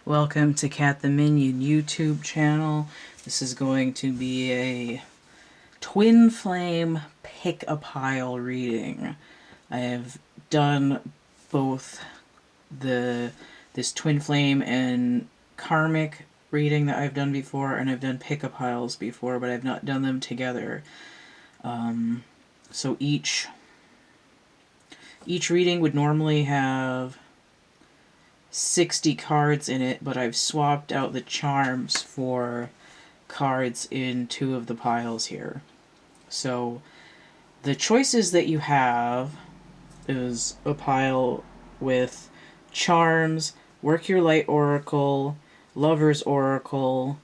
Welcome to Cat the Minion YouTube channel. This is going to be a Twin Flame Pick-a-Pile reading. I have done both this Twin Flame and Karmic reading that I've done before, and I've done Pick-a-Piles before, but I've not done them together. So each reading would normally have 60 cards in it, but I've swapped out the charms for cards in two of the piles here. So the choices that you have is a pile with charms, Work Your Light Oracle, Lover's Oracle,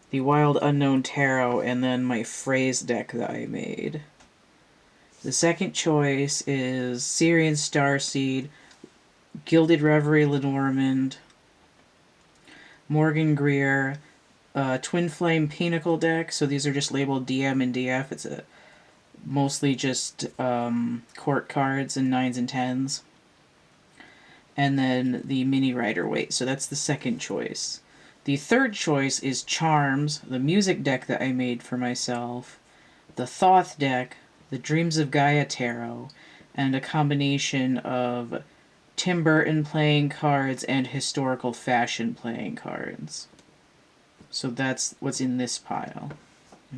the Wild Unknown Tarot, and then my phrase deck that I made. The second choice is Syrian Starseed, Gilded Reverie Lenormand, Morgan Greer, Twin Flame Pinnacle deck. So these are just labeled DM and DF. It's mostly just court cards and 9s and 10s. And then the Mini Rider-Waite. So that's the second choice. The third choice is Charms, the music deck that I made for myself, the Thoth deck, the Dreams of Gaia Tarot, and a combination of Tim Burton playing cards and historical fashion playing cards. So that's what's in this pile.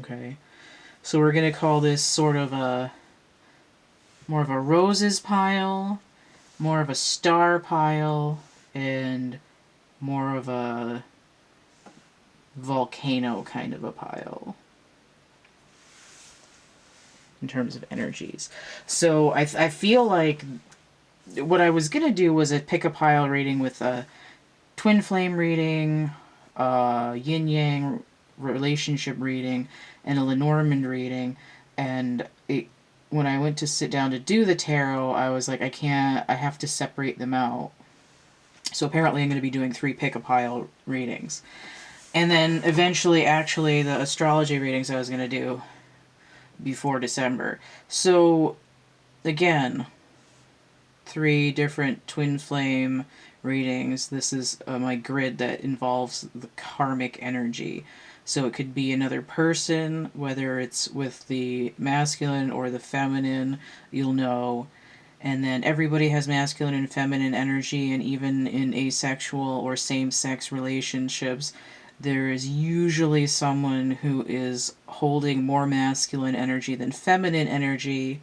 Okay, so we're going to call this sort of more of a roses pile, more of a star pile, and more of a volcano kind of a pile in terms of energies. So I feel like what I was going to do was a pick-a-pile reading with a Twin Flame reading, Yin-Yang relationship reading, and a Lenormand reading. And when I went to sit down to do the tarot, I was like, I have to separate them out. So apparently I'm going to be doing 3 pick-a-pile readings. And then eventually, actually, the astrology readings I was going to do before December. So, again, 3 different Twin Flame readings. This is my grid that involves the karmic energy. So it could be another person, whether it's with the masculine or the feminine, you'll know. And then everybody has masculine and feminine energy, and even in asexual or same-sex relationships, there is usually someone who is holding more masculine energy than feminine energy,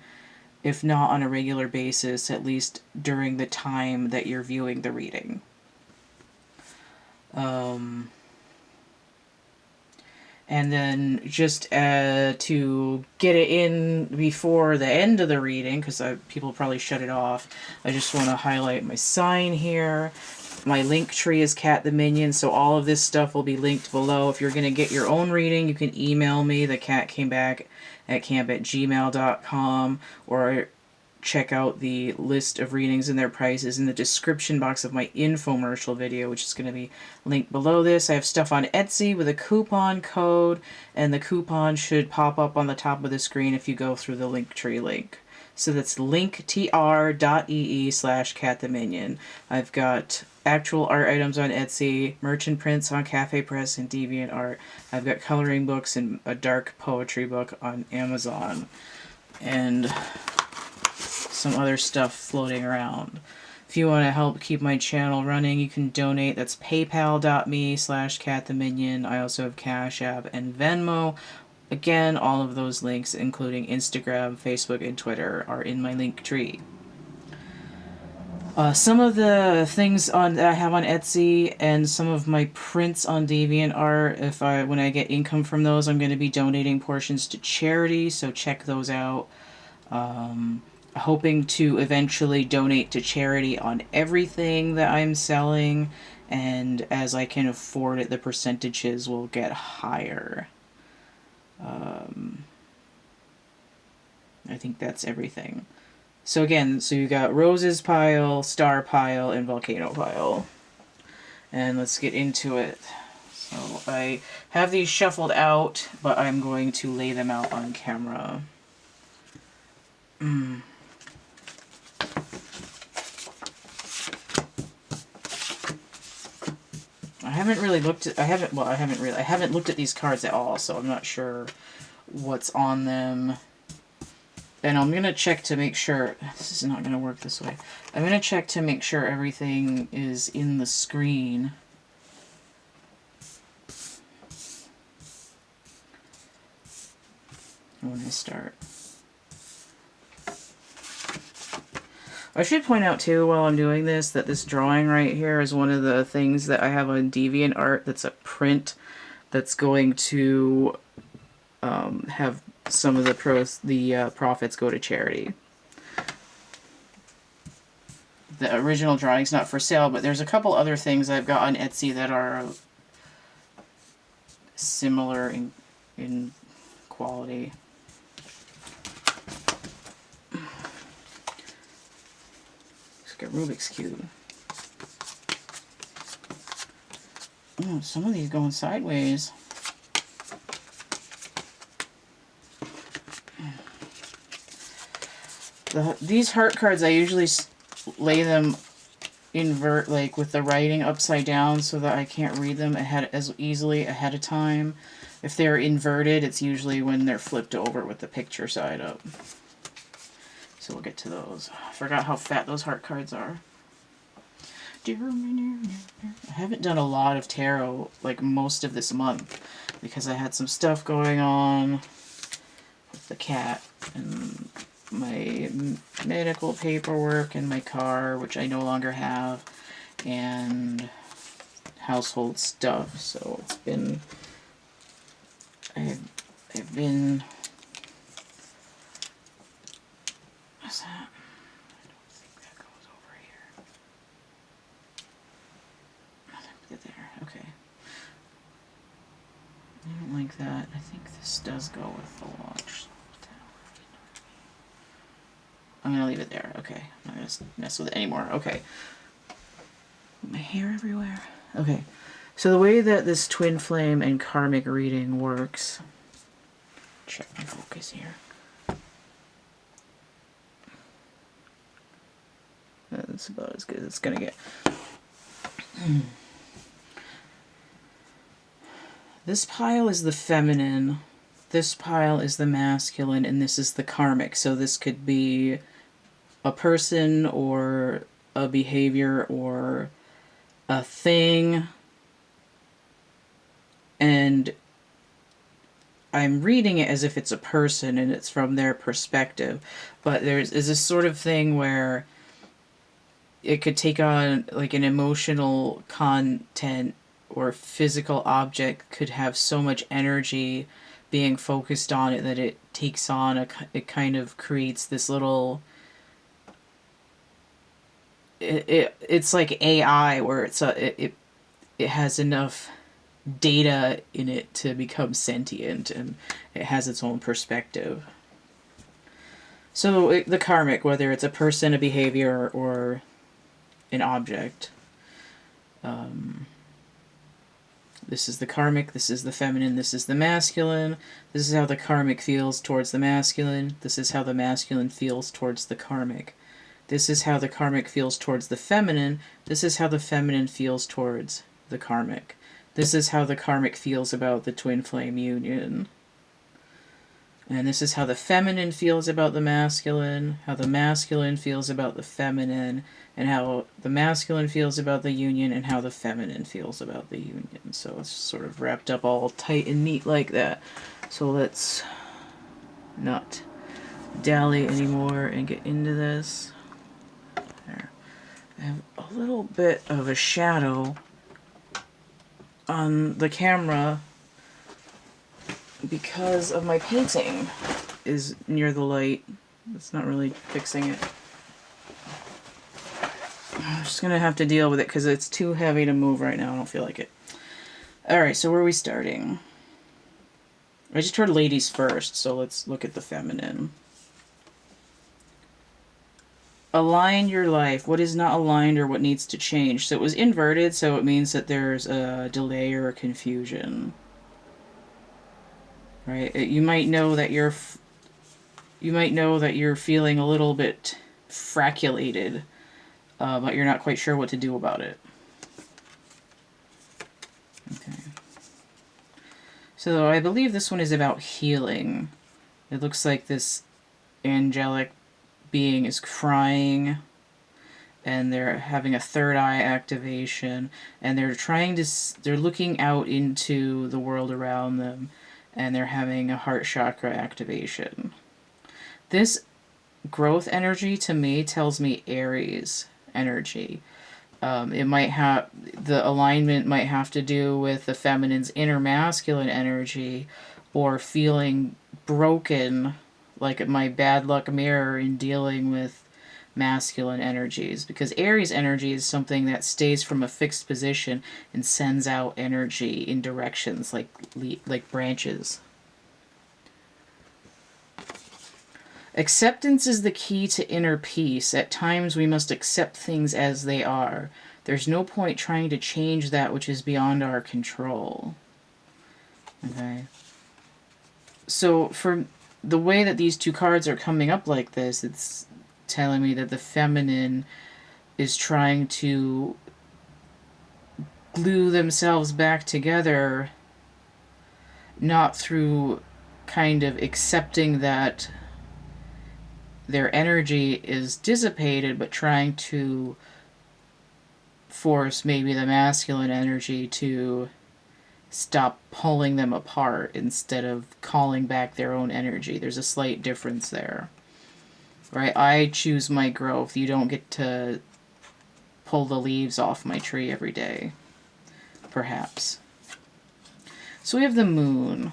if not on a regular basis, at least during the time that you're viewing the reading. And then just to get it in before the end of the reading, because people probably shut it off, I just want to highlight my sign here. My link tree is Cat the Minion, so all of this stuff will be linked below. If you're going to get your own reading, you can email me, thecatcameback@camp@gmail.com, or check out the list of readings and their prices in the description box of my infomercial video, which is going to be linked below this. I have stuff on Etsy with a coupon code, and the coupon should pop up on the top of the screen if you go through the Linktree link. So that's linktr.ee/cattheminion. I've got actual art items on Etsy, merchant prints on Cafe Press and DeviantArt. I've got coloring books and a dark poetry book on Amazon, and some other stuff floating around. If you want to help keep my channel running, you can donate. That's paypal.me/cattheminion. I also have Cash App and Venmo. Again, all of those links, including Instagram, Facebook, and Twitter, are in my link tree. Some of the things that I have on Etsy and some of my prints on DeviantArt, when I get income from those, I'm going to be donating portions to charity, so check those out. Hoping to eventually donate to charity on everything that I'm selling, and as I can afford it, the percentages will get higher. I think that's everything. So again, so you got Roses pile, Star pile, and Volcano pile. And let's get into it. So I have these shuffled out, but I'm going to lay them out on camera. haven't really looked at, I haven't looked at these cards at all, so I'm not sure what's on them. And I'm going to check to make sure, this is not going to work this way. I'm going to check to make sure everything is in the screen. When I start. I should point out too, while I'm doing this, that this drawing right here is one of the things that I have on DeviantArt that's a print that's going to have some of the profits go to charity. The original drawing's not for sale, but there's a couple other things I've got on Etsy that are similar in quality. Let's get Rubik's Cube. Oh, some of these going sideways. These heart cards, I usually lay them invert, like with the writing upside down, so that I can't read them as easily ahead of time. If they're inverted, it's usually when they're flipped over with the picture side up. So we'll get to those. I forgot how fat those heart cards are. I haven't done a lot of tarot like most of this month because I had some stuff going on with the cat and my medical paperwork and my car, which I no longer have, and household stuff. So it's been, I've been, what's that? I don't think that goes over here. Nothing there. Okay. I don't like that. I think this does go with the watch. I'm going to leave it there. Okay. I'm not going to mess with it anymore. Okay. My hair everywhere. Okay. So the way that this Twin Flame and Karmic reading works... Check my focus here. That's about as good as it's going to get. This pile is the feminine. This pile is the masculine, and this is the karmic. So this could be a person or a behavior or a thing. And I'm reading it as if it's a person and it's from their perspective. But is this sort of thing where it could take on like an emotional content or physical object could have so much energy being focused on it that it takes on it kind of creates this little it's like AI where it has enough data in it to become sentient and it has its own perspective. So the karmic, whether it's a person, a behavior, or an object. This is the karmic, this is the feminine, this is the masculine. This is how the karmic feels towards the masculine. This is how the masculine feels towards the karmic. This is how the karmic feels towards the feminine. This is how the feminine feels towards the karmic. This is how the karmic feels about the twin flame union. And this is how the feminine feels about the masculine, how the masculine feels about the feminine, and how the masculine feels about the union, and how the feminine feels about the union. So it's sort of wrapped up all tight and neat like that. So let's not dally anymore and get into this. There. I have a little bit of a shadow on the camera because of my painting is near the light. It's not really fixing it. I'm just gonna have to deal with it because it's too heavy to move right now. I don't feel like it. Alright, so where are we starting? I just heard ladies first, so let's look at the feminine. Align your life. What is not aligned or what needs to change? So it was inverted, so it means that there's a delay or a confusion. Right? You might know that you're feeling a little bit fraculated, but you're not quite sure what to do about it. So I believe this one is about healing. It looks like this angelic being is crying, and they're having a third eye activation, and they're looking out into the world around them, and they're having a heart chakra activation. This growth energy to me tells me Aries energy. It might have, the alignment might have to do with the feminine's inner masculine energy, or feeling broken, like my bad luck mirror in dealing with masculine energies, because Aries energy is something that stays from a fixed position and sends out energy in directions like branches. Acceptance is the key to inner peace. At times we must accept things as they are. There's no point trying to change that which is beyond our control. Okay. So for the way that these two cards are coming up like this, it's telling me that the feminine is trying to glue themselves back together, not through kind of accepting that their energy is dissipated, but trying to force maybe the masculine energy to stop pulling them apart instead of calling back their own energy. There's a slight difference there. Right? I choose my growth. You don't get to pull the leaves off my tree every day. Perhaps. So we have the moon.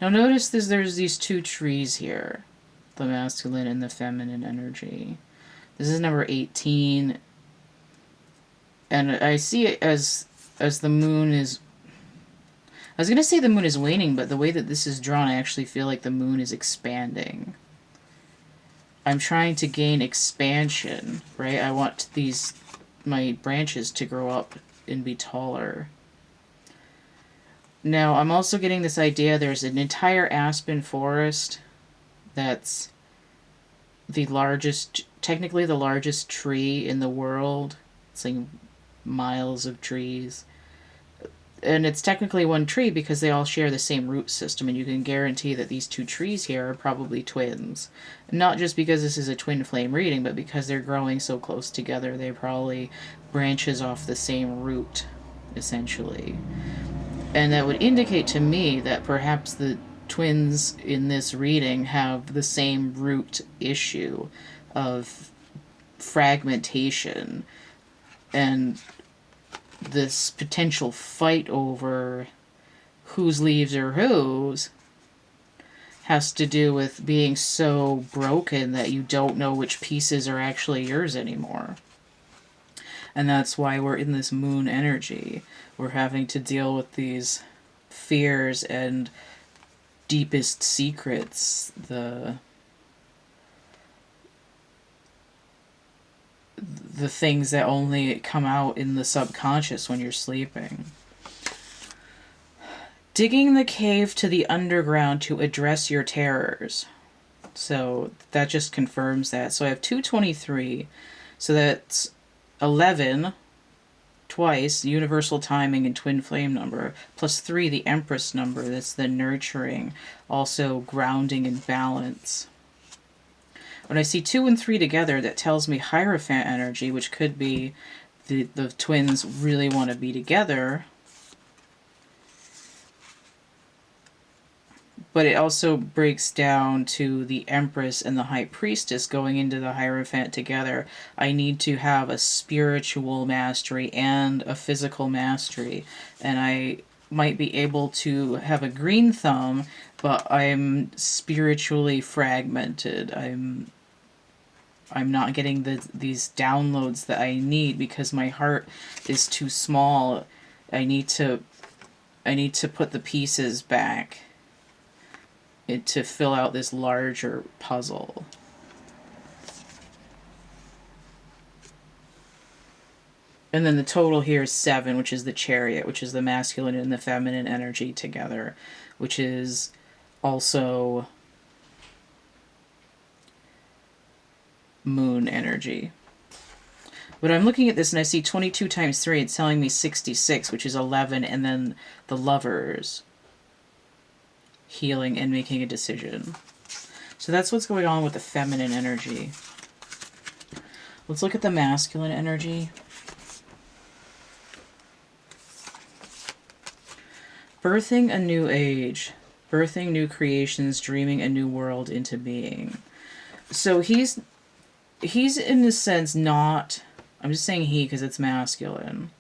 Now notice there's these two trees here. The masculine and the feminine energy. This is number 18. And I see it as the moon is... I was going to say the moon is waning, but the way that this is drawn, I actually feel like the moon is expanding. I'm trying to gain expansion, right? I want my branches to grow up and be taller. Now, I'm also getting this idea there's an entire aspen forest that's technically the largest tree in the world. It's like miles of trees. And it's technically one tree because they all share the same root system, and you can guarantee that these two trees here are probably twins. Not just because this is a twin flame reading, but because they're growing so close together, they're probably branches off the same root, essentially. And that would indicate to me that perhaps the twins in this reading have the same root issue of fragmentation, and this potential fight over whose leaves are whose has to do with being so broken that you don't know which pieces are actually yours anymore. And that's why we're in this moon energy. We're having to deal with these fears and deepest secrets, the things that only come out in the subconscious when you're sleeping. Digging the cave to the underground to address your terrors. So that just confirms that. So I have 223. So that's 11 twice, universal timing and twin flame number, plus 3, the Empress number. That's the nurturing, also grounding and balance. When I see 2 and 3 together, that tells me Hierophant energy, which could be the twins really want to be together. But it also breaks down to the Empress and the High Priestess going into the Hierophant together. I need to have a spiritual mastery and a physical mastery. And I might be able to have a green thumb, but I'm spiritually fragmented. I'm not getting these downloads that I need because my heart is too small. I need to put the pieces back to fill out this larger puzzle. And then the total here is 7, which is the Chariot, which is the masculine and the feminine energy together, which is also moon energy. But I'm looking at this and I see 22 times 3, it's telling me 66, which is 11, and then the Lovers. healing, and making a decision. So that's what's going on with the feminine energy. Let's look at the masculine energy. Birthing a new age. Birthing new creations, dreaming a new world into being. So he's in a sense not... I'm just saying he because it's masculine.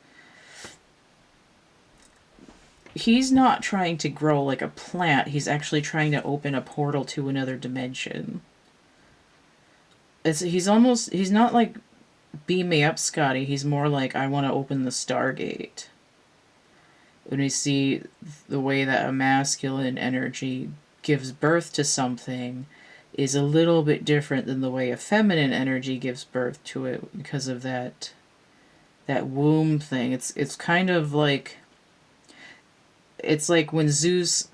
He's not trying to grow like a plant. He's actually trying to open a portal to another dimension. He's not like, beam me up, Scotty. He's more like, I want to open the Stargate. When we see the way that a masculine energy gives birth to something is a little bit different than the way a feminine energy gives birth to it because of that womb thing. It's kind of like, it's like when Zeus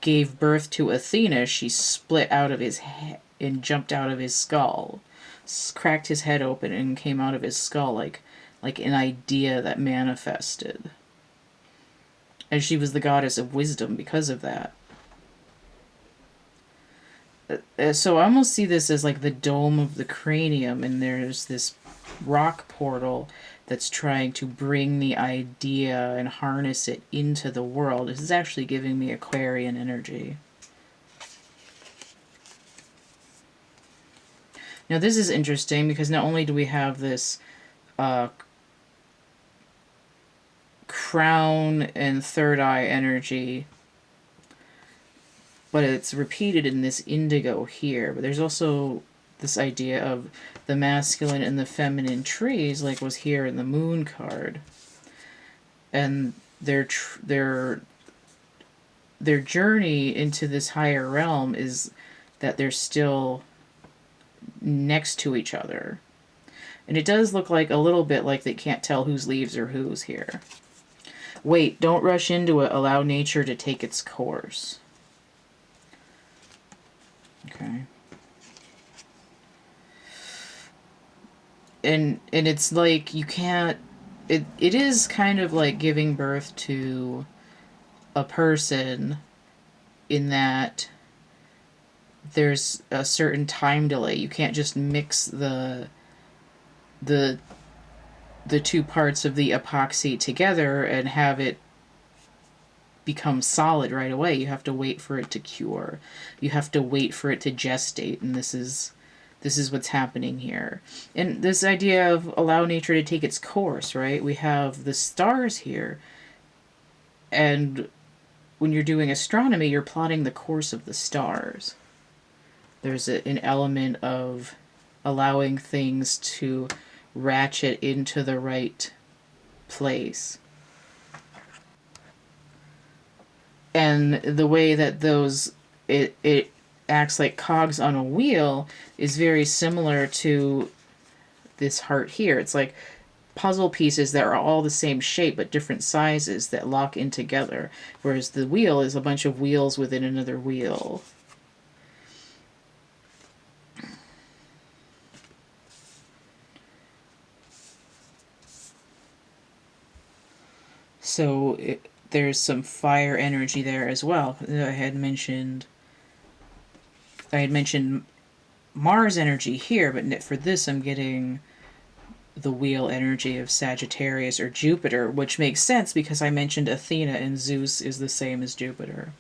gave birth to Athena, she split out of his head and jumped out of his skull, cracked his head open and came out of his skull like an idea that manifested. And she was the goddess of wisdom because of that. So I almost see this as like the dome of the cranium, and there's this rock portal that's trying to bring the idea and harness it into the world. This is actually giving me Aquarian energy. Now this is interesting because not only do we have this crown and third eye energy, but it's repeated in this indigo here. But there's also this idea of the masculine and the feminine trees, like was here in the moon card. And their journey into this higher realm is that they're still next to each other. And it does look like a little bit like they can't tell whose leaves are whose here. Wait, don't rush into it. Allow nature to take its course. Okay. And it's like you can't... It is kind of like giving birth to a person in that there's a certain time delay. You can't just mix the two parts of the epoxy together and have it become solid right away. You have to wait for it to cure. You have to wait for it to gestate, and this is what's happening here. And this idea of allow nature to take its course, right? We have the stars here, and when you're doing astronomy, you're plotting the course of the stars. There's an element of allowing things to ratchet into the right place. And the way that it acts like cogs on a wheel is very similar to this heart here. It's like puzzle pieces that are all the same shape but different sizes that lock in together, whereas the wheel is a bunch of wheels within another wheel. So there's some fire energy there as well. I had mentioned Mars energy here, but for this I'm getting the wheel energy of Sagittarius or Jupiter, which makes sense because I mentioned Athena and Zeus is the same as Jupiter.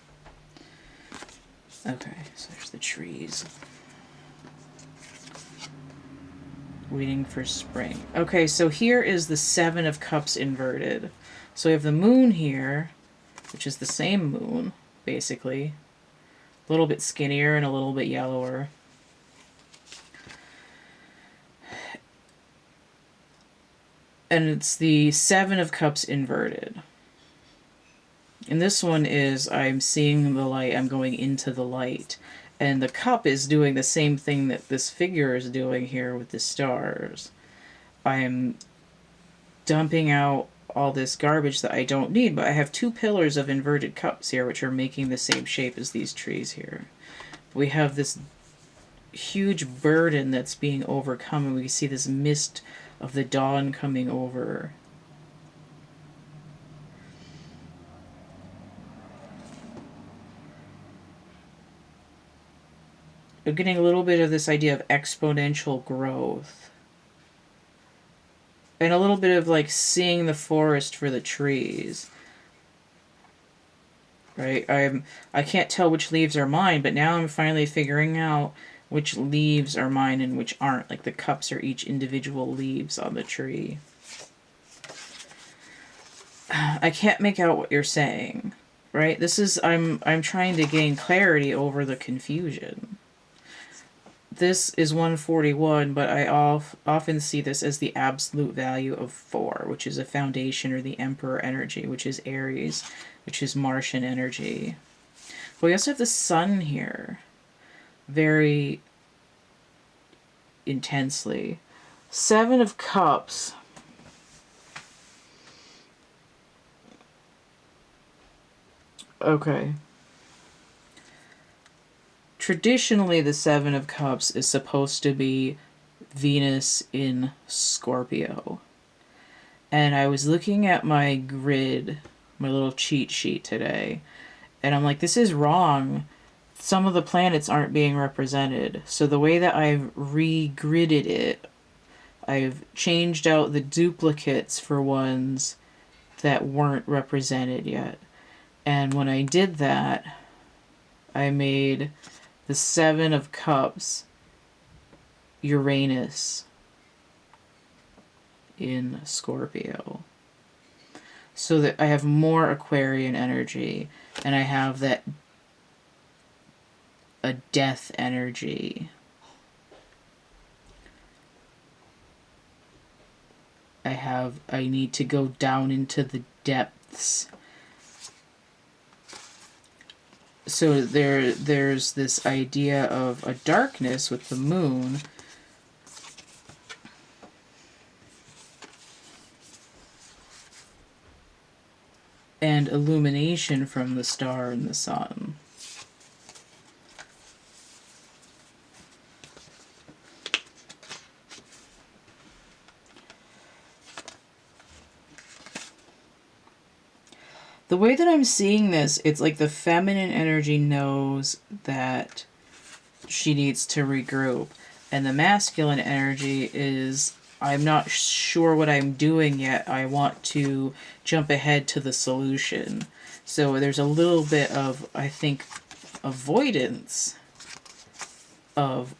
Okay, so there's the trees. Waiting for spring. Okay, so here is the Seven of Cups inverted. So we have the moon here, which is the same moon, basically. A little bit skinnier and a little bit yellower. And it's the Seven of Cups inverted. And this one is, I'm seeing the light, I'm going into the light. And the cup is doing the same thing that this figure is doing here with the stars. I'm dumping out all this garbage that I don't need, but I have two pillars of inverted cups here, which are making the same shape as these trees here. We have this huge burden that's being overcome, and we see this mist of the dawn coming over. I'm getting a little bit of this idea of exponential growth. And a little bit of like seeing the forest for the trees. Right? I can't tell which leaves are mine, but now I'm finally figuring out which leaves are mine and which aren't. Like the cups are each individual leaves on the tree. I can't make out what you're saying. Right? This is I'm trying to gain clarity over the confusion. This is 141, but I often see this as the absolute value of 4, which is a foundation, or the Emperor energy, which is Aries, which is Martian energy. But we also have the Sun here, very intensely. 7 of Cups. Okay. Traditionally, the 7 of Cups is supposed to be Venus in Scorpio. And I was looking at my grid, my little cheat sheet today, and I'm like, this is wrong. Some of the planets aren't being represented. So the way that I've re-gridded it, I've changed out the duplicates for ones that weren't represented yet. And when I did that, I made the 7 of Cups Uranus in Scorpio. So that I have more Aquarian energy, and I have that a death energy. I need to go down into the depths. So there's this idea of a darkness with the moon. And illumination from the star and the sun. The way that I'm seeing this, it's like the feminine energy knows that she needs to regroup. And the masculine energy is, I'm not sure what I'm doing yet. I want to jump ahead to the solution. So there's a little bit of, I think, avoidance of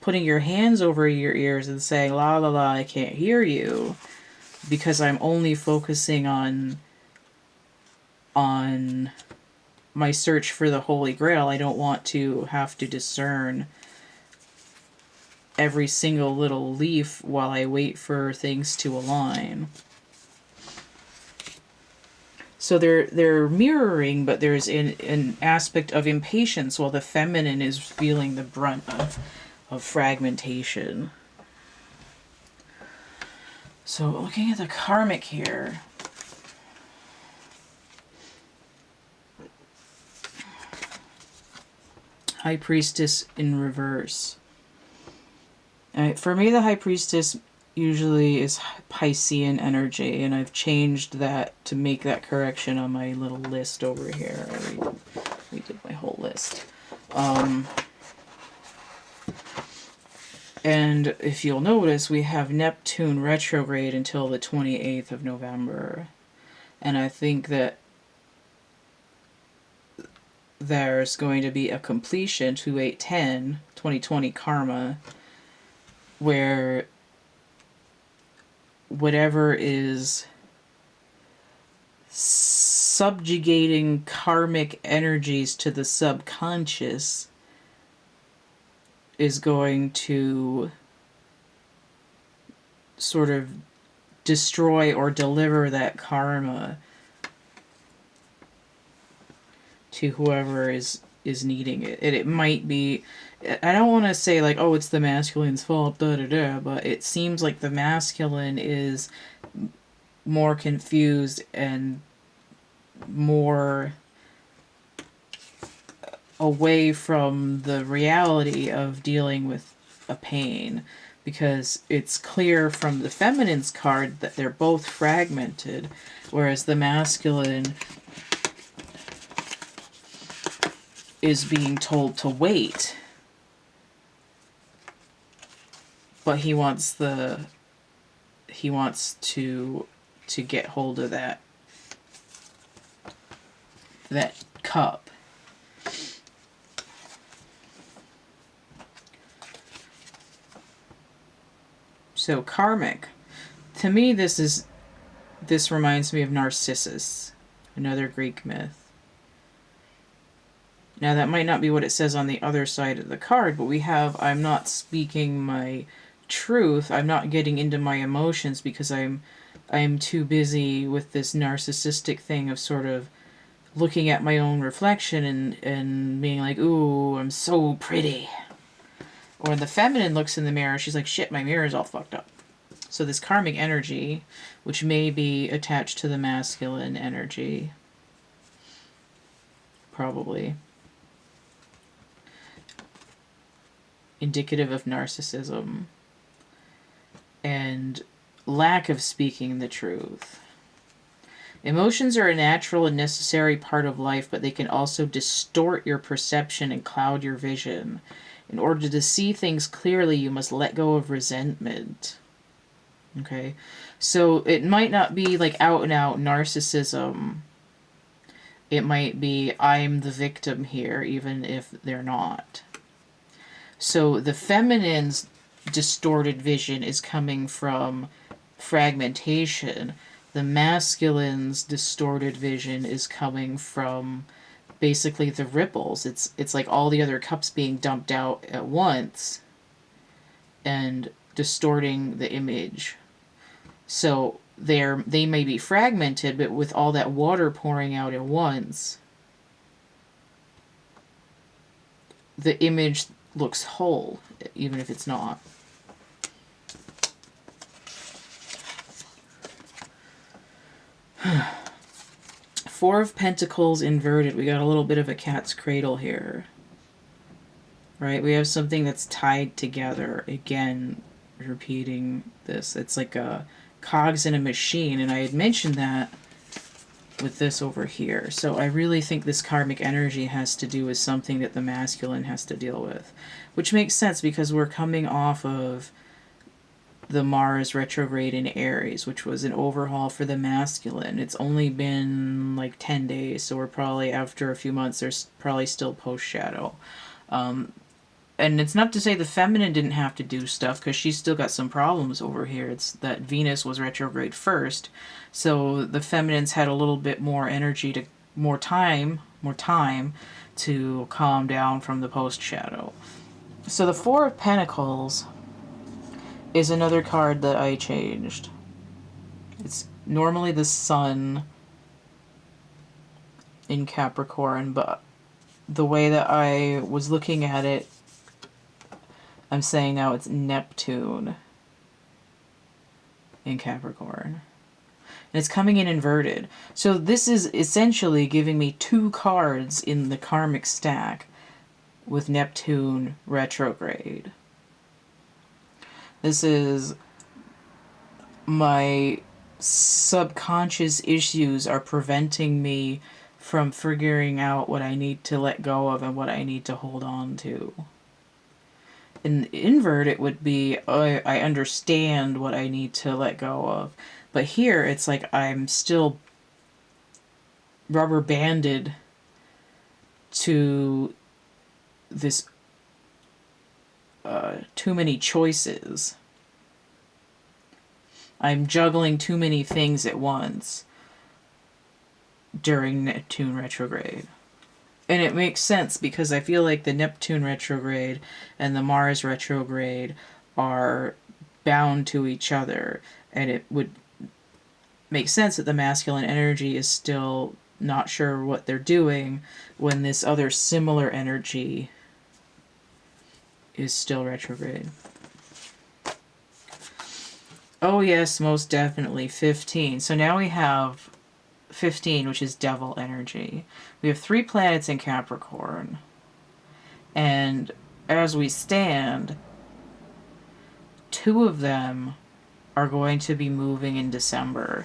putting your hands over your ears and saying, la la la, I can't hear you. Because I'm only focusing on my search for the Holy Grail. I don't want to have to discern every single little leaf while I wait for things to align. So they're mirroring, but there's an aspect of impatience while the feminine is feeling the brunt of fragmentation. So looking at the karmic here, High Priestess in reverse. For me, the High Priestess usually is Piscean energy, and I've changed that to make that correction on my little list over here. I redid my whole list. And if you'll notice, we have Neptune retrograde until the 28th of November. And I think that there's going to be a completion, 2810, 2020 karma, where whatever is subjugating karmic energies to the subconscious is going to sort of destroy or deliver that karma to whoever is needing it. And it might be, I don't want to say like, oh, it's the masculine's fault, da da da, but it seems like the masculine is more confused and more away from the reality of dealing with a pain, because it's clear from the feminine's card that they're both fragmented, whereas the masculine is being told to wait, but he wants to get hold of that cup. So karmic, to me, this reminds me of Narcissus, another Greek myth. Now that might not be what it says on the other side of the card, but we have, I'm not speaking my truth, I'm not getting into my emotions because I'm too busy with this narcissistic thing of sort of looking at my own reflection and being like, ooh, I'm so pretty. Or the feminine looks in the mirror, she's like, shit, my mirror's all fucked up. So this karmic energy, which may be attached to the masculine energy, probably indicative of narcissism and lack of speaking the truth. Emotions are a natural and necessary part of life, but they can also distort your perception and cloud your vision. In order to see things clearly, you must let go of resentment. Okay? So it might not be like out and out narcissism. It might be, I'm the victim here, even if they're not. So the feminine's distorted vision is coming from fragmentation. The masculine's distorted vision is coming from basically the ripples. It's like all the other cups being dumped out at once and distorting the image. So they may be fragmented, but with all that water pouring out at once, the image looks whole, even if it's not. Four of Pentacles inverted. We got a little bit of a cat's cradle here. Right? We have something that's tied together. Again, repeating this. It's like a cogs in a machine. And I had mentioned that with this over here. So I really think this karmic energy has to do with something that the masculine has to deal with. Which makes sense because we're coming off of the Mars retrograde in Aries, which was an overhaul for the masculine. It's only been like 10 days, so we're probably, after a few months, there's probably still post-shadow. And it's not to say the feminine didn't have to do stuff, because she's still got some problems over here. It's that Venus was retrograde first, so the feminines had a little bit more energy, to more time to calm down from the post-shadow. So the Four of Pentacles is another card that I changed. It's normally the Sun in Capricorn, but the way that I was looking at it, I'm saying now it's Neptune in Capricorn. And it's coming in inverted. So this is essentially giving me two cards in the karmic stack with Neptune retrograde. This is my subconscious issues are preventing me from figuring out what I need to let go of and what I need to hold on to. In invert, it would be, I understand what I need to let go of. But here, it's like I'm still rubber banded to this too many choices. I'm juggling too many things at once during Neptune retrograde. And it makes sense because I feel like the Neptune retrograde and the Mars retrograde are bound to each other. And it would make sense that the masculine energy is still not sure what they're doing when this other similar energy is still retrograde. Oh yes, most definitely. 15. So now we have 15, which is devil energy. We have 3 planets in Capricorn. And as we stand, 2 of them are going to be moving in December.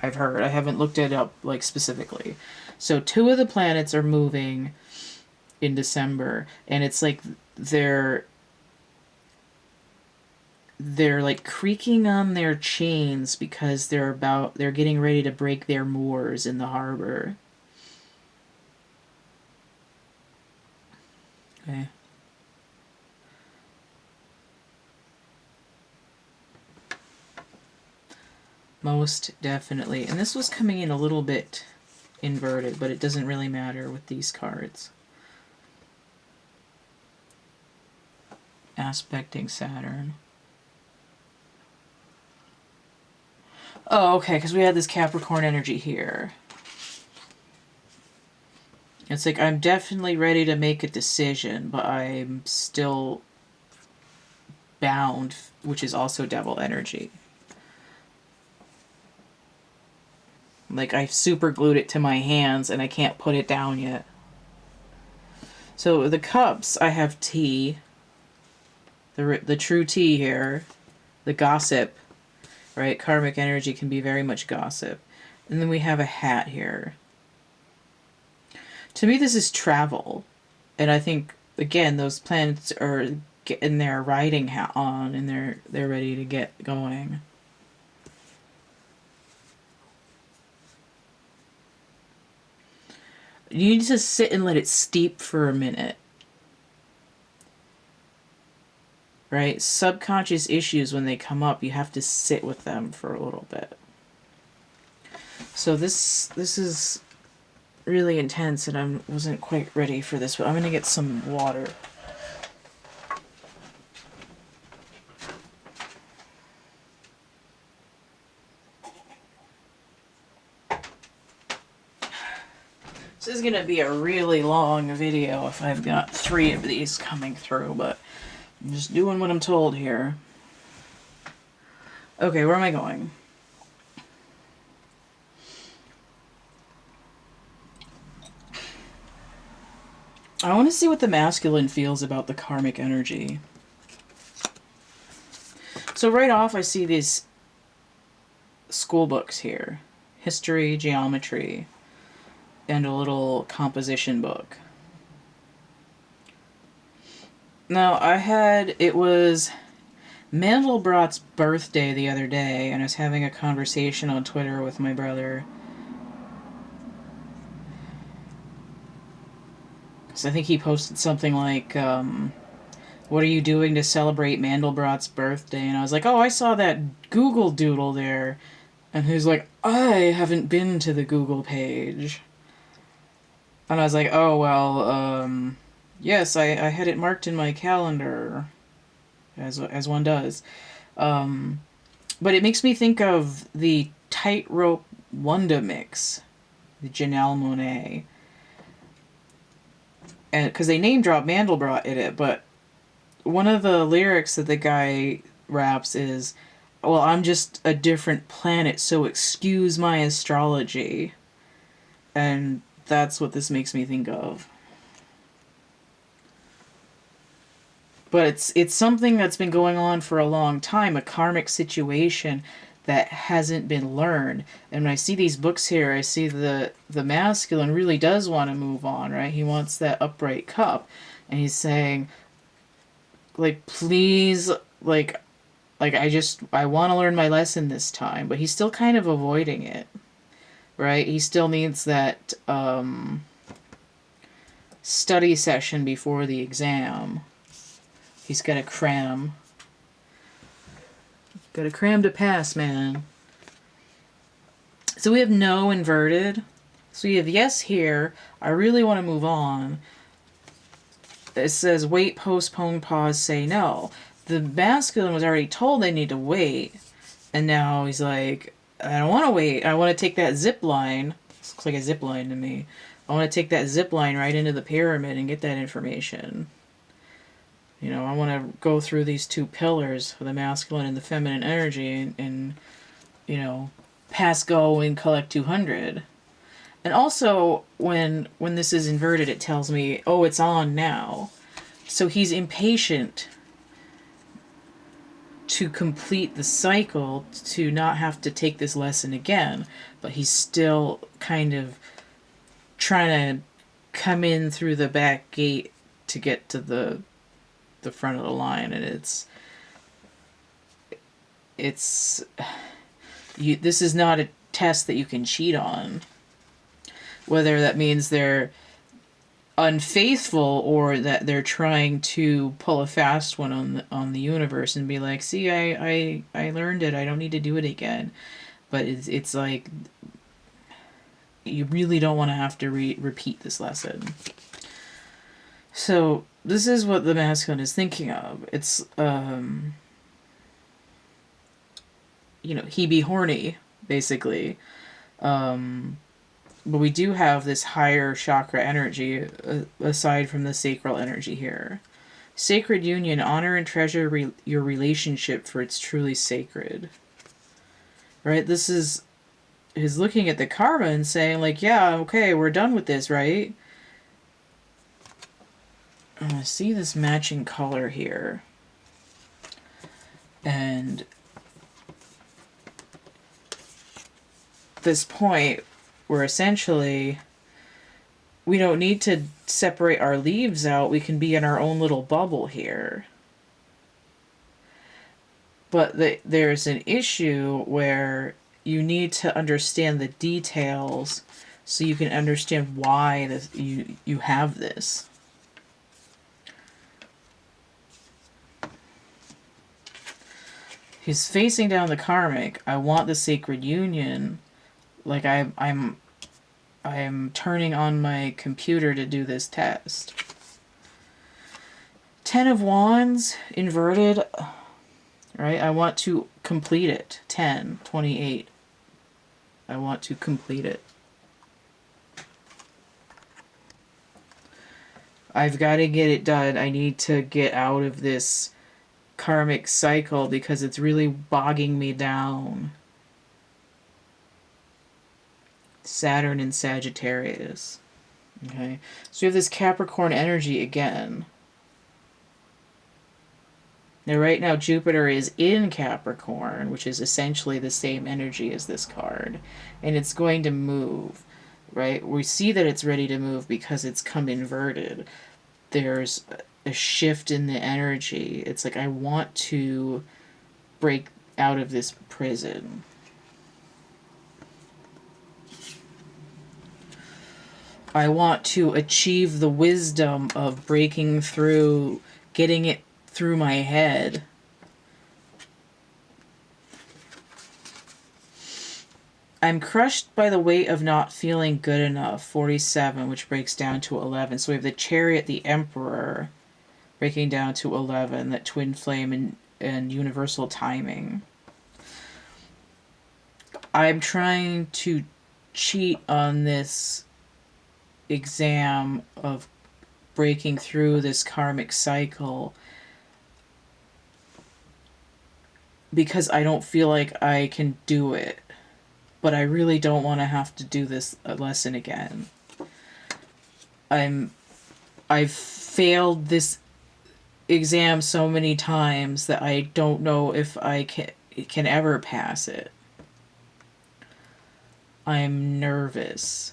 I've heard. I haven't looked it up like specifically. So 2 of the planets are moving in December, and it's like they're like creaking on their chains because they're getting ready to break their moors in the harbor. Okay. Most definitely. And this was coming in a little bit inverted, but it doesn't really matter with these cards. Aspecting Saturn. Oh, okay, because we had this Capricorn energy here. It's like, I'm definitely ready to make a decision, but I'm still bound, which is also devil energy. Like, I've super glued it to my hands and I can't put it down yet. So the cups, I have tea. The true tea here. The gossip. Right? Karmic energy can be very much gossip. And then we have a hat here. To me, this is travel. And I think, again, those planets are getting their riding hat on and they're ready to get going. You need to sit and let it steep for a minute. Right? Subconscious issues, when they come up, you have to sit with them for a little bit. So this is really intense, and I wasn't quite ready for this, but I'm going to get some water. This is going to be a really long video if I've got 3 of these coming through, but I'm just doing what I'm told here. Okay, where am I going? I want to see what the masculine feels about the karmic energy. So right off, I see these school books here. History, geometry, and a little composition book. Now, it was Mandelbrot's birthday the other day, and I was having a conversation on Twitter with my brother. So I think he posted something like, what are you doing to celebrate Mandelbrot's birthday? And I was like, oh, I saw that Google Doodle there. And he was like, I haven't been to the Google page. And I was like, oh, well, yes, I had it marked in my calendar, as one does. But it makes me think of the Tightrope Wanda mix, the Janelle Monáe. And because they name drop Mandelbrot in it, but one of the lyrics that the guy raps is, well, I'm just a different planet, so excuse my astrology. And that's what this makes me think of. But it's something that's been going on for a long time, a karmic situation that hasn't been learned. And when I see these books here, I see the masculine really does want to move on, right? He wants that upright cup. And he's saying, like, please, like I want to learn my lesson this time. But he's still kind of avoiding it, right? He still needs that study session before the exam. He's got to cram. Got to cram to pass, man. So we have no inverted. So we have yes here. I really want to move on. It says wait, postpone, pause, say no. The masculine was already told they need to wait. And now he's like, I don't want to wait. I want to take that zip line. This looks like a zip line to me. I want to take that zip line right into the pyramid and get that information. You know, I want to go through these 2 pillars, the masculine and the feminine energy, and you know, pass go and collect 200. And also, when this is inverted, it tells me, oh, it's on now. So he's impatient. to complete the cycle, to not have to take this lesson again, but he's still kind of trying to come in through the back gate to get to the front of the line, and it's this is not a test that you can cheat on, whether that means they're unfaithful or that they're trying to pull a fast one on the universe and be like, see, I learned it, I don't need to do it again. But it's like, you really don't want to have to repeat this lesson. So this is what the masculine is thinking of. It's he be horny, basically. But we do have this higher chakra energy aside from the sacral energy here. Sacred union, honor and treasure your relationship, for it's truly sacred. Right? This is his looking at the karma and saying, like, yeah, okay, we're done with this, right? I see this matching color here. And this point where essentially we don't need to separate our leaves out. We can be in our own little bubble here. But there's an issue where you need to understand the details so you can understand why you have this. He's facing down the karmic. I want the sacred union. Like I'm turning on my computer to do this test. 10 of Wands, inverted. Right? I want to complete it. 10, 28. I want to complete it. I've got to get it done. I need to get out of this karmic cycle because it's really bogging me down. Saturn and Sagittarius. Okay, so we have this Capricorn energy again. Now, right now, Jupiter is in Capricorn, which is essentially the same energy as this card. And it's going to move, right? We see that it's ready to move because it's come inverted. There's a shift in the energy. It's like, I want to break out of this prison. I want to achieve the wisdom of breaking through, getting it through my head. I'm crushed by the weight of not feeling good enough, 47, which breaks down to 11. So we have the Chariot, the Emperor, breaking down to 11, that twin flame and universal timing. I'm trying to cheat on this exam of breaking through this karmic cycle because I don't feel like I can do it, but I really don't want to have to do this lesson again. I've failed this exam so many times that I don't know if I can ever pass it. I'm nervous.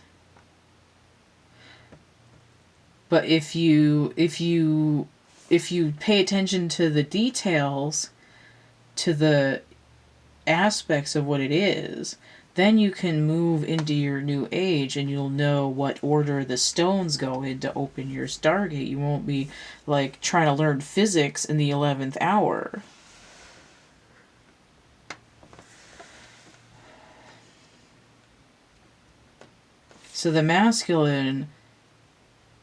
But if you pay attention to the details, to the aspects of what it is, then you can move into your new age and you'll know what order the stones go in to open your Stargate. You won't be like trying to learn physics in the 11th hour. So the masculine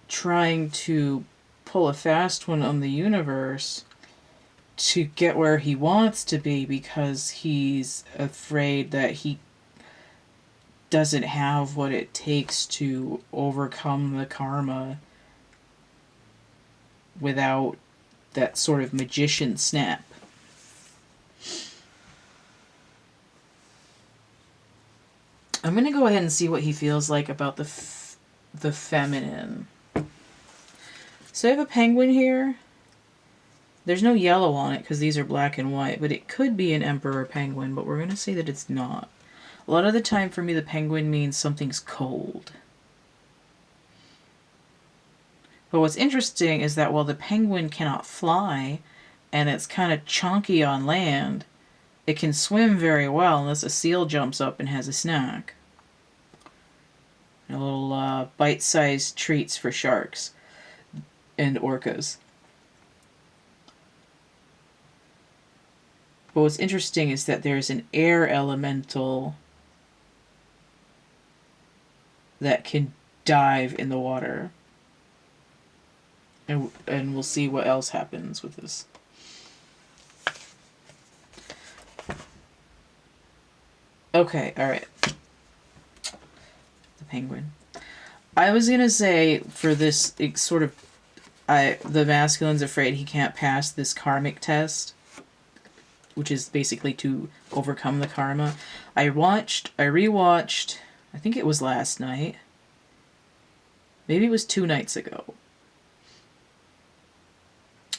trying to pull a fast one on the universe to get where he wants to be because he's afraid that he doesn't have what it takes to overcome the karma without that sort of magician snap. I'm going to go ahead and see what he feels like about the feminine. So I have a penguin here. There's no yellow on it because these are black and white, but it could be an emperor penguin, but we're going to say that it's not. A lot of the time for me, the penguin means something's cold. But what's interesting is that while the penguin cannot fly, and it's kind of chonky on land, it can swim very well unless a seal jumps up and has a snack. A little bite-sized treats for sharks and orcas. But what's interesting is that there's an air elemental that can dive in the water. And we'll see what else happens with this. Okay, alright. The penguin. I was going to say, for this sort of... the masculine's afraid he can't pass this karmic test, which is basically to overcome the karma. I rewatched, I think it was last night. Maybe it was 2 nights ago.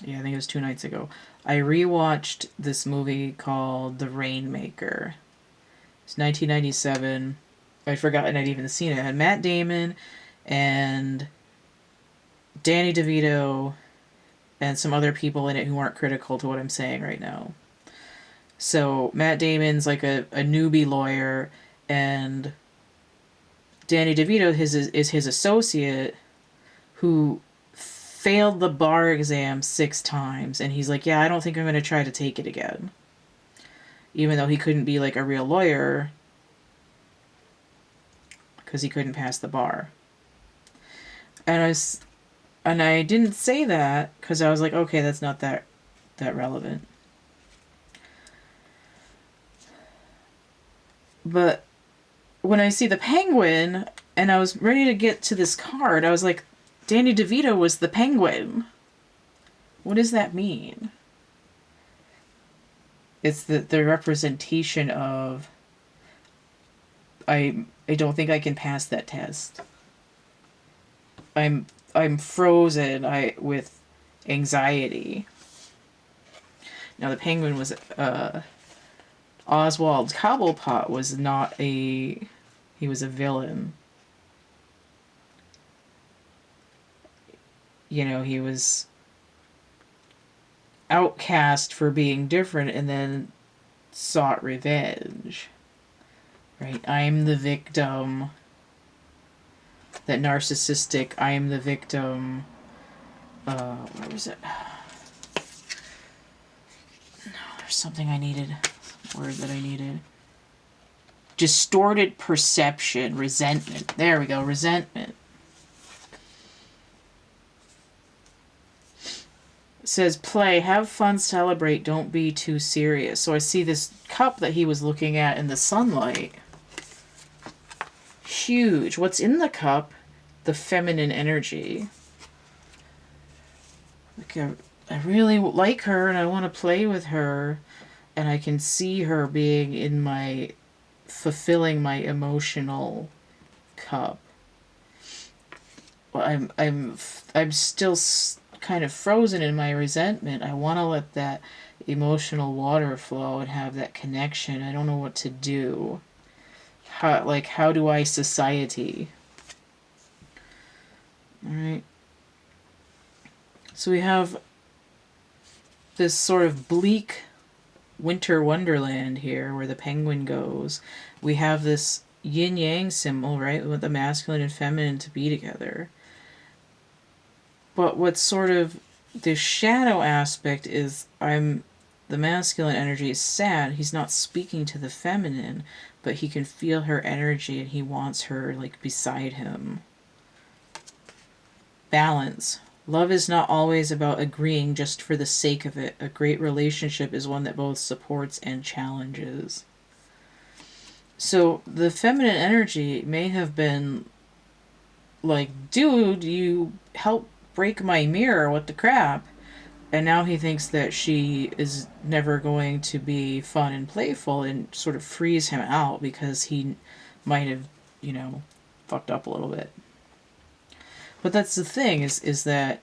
Yeah, I think it was 2 nights ago. I rewatched this movie called The Rainmaker. It's 1997. I'd forgotten I'd even seen it. It had Matt Damon and Danny DeVito and some other people in it who aren't critical to what I'm saying right now. So Matt Damon's like a newbie lawyer, and Danny DeVito is his associate who failed the bar exam 6 times, and he's like, yeah, I don't think I'm going to try to take it again. Even though he couldn't be like a real lawyer because he couldn't pass the bar. And I didn't say that because I was like, okay, that's not that relevant. But when I see the penguin, and I was ready to get to this card, I was like, Danny DeVito was the penguin. What does that mean? It's the representation of, I don't think I can pass that test. I'm frozen with anxiety. Now the penguin was Oswald Cobblepot was not he was a villain. You know, he was outcast for being different and then sought revenge. Right? I'm the victim. That narcissistic, I am the victim. Where was it? No, there's something I needed. Some word that I needed. Distorted perception, resentment. There we go, resentment. It says, play, have fun, celebrate, don't be too serious. So I see this cup that he was looking at in the sunlight. Huge. What's in the cup? The feminine energy. Like I really like her and I want to play with her, and I can see her being in my fulfilling my emotional cup. I'm still kind of frozen in my resentment. I want to let that emotional water flow and have that connection. I don't know what to do. How do I society? Alright. So we have this sort of bleak winter wonderland here where the penguin goes. We have this yin-yang symbol, right? With the masculine and feminine to be together. But what's sort of the shadow aspect is the masculine energy is sad. He's not speaking to the feminine, but he can feel her energy and he wants her like beside him. Balance. Love is not always about agreeing just for the sake of it. A great relationship is one that both supports and challenges. So the feminine energy may have been like, dude, you helped break my mirror, what the crap? And now he thinks that she is never going to be fun and playful, and sort of frees him out because he might have, fucked up a little bit. But that's the thing, is that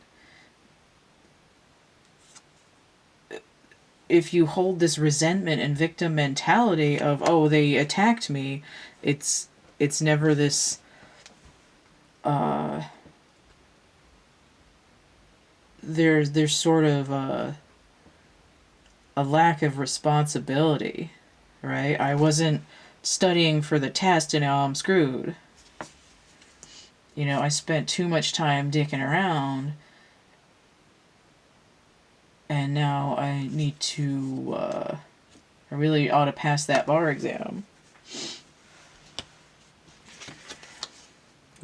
if you hold this resentment and victim mentality of, oh, they attacked me, it's never this there's sort of a lack of responsibility, right? I wasn't studying for the test and now I'm screwed. You know, I spent too much time dicking around and now I need to, I really ought to pass that bar exam.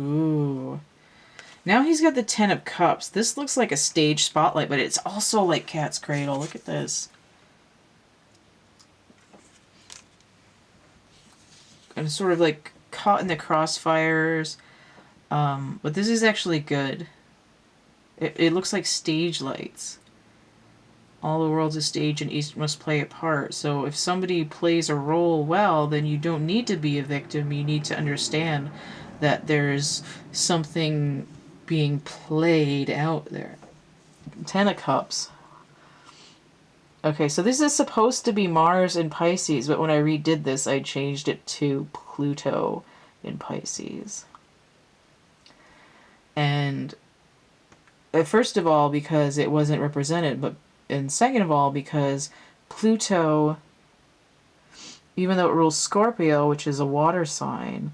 Ooh. Now he's got the 10 of Cups. This looks like a stage spotlight, but it's also like Cat's Cradle. Look at this. And it's sort of like caught in the crossfires. But this is actually good. It looks like stage lights. All the world's a stage and each must play a part. So if somebody plays a role well, then you don't need to be a victim. You need to understand that there's something being played out there. 10 of Cups. Okay, so this is supposed to be Mars in Pisces, but when I redid this, I changed it to Pluto in Pisces. And first of all, because it wasn't represented, and second of all, because Pluto, even though it rules Scorpio, which is a water sign,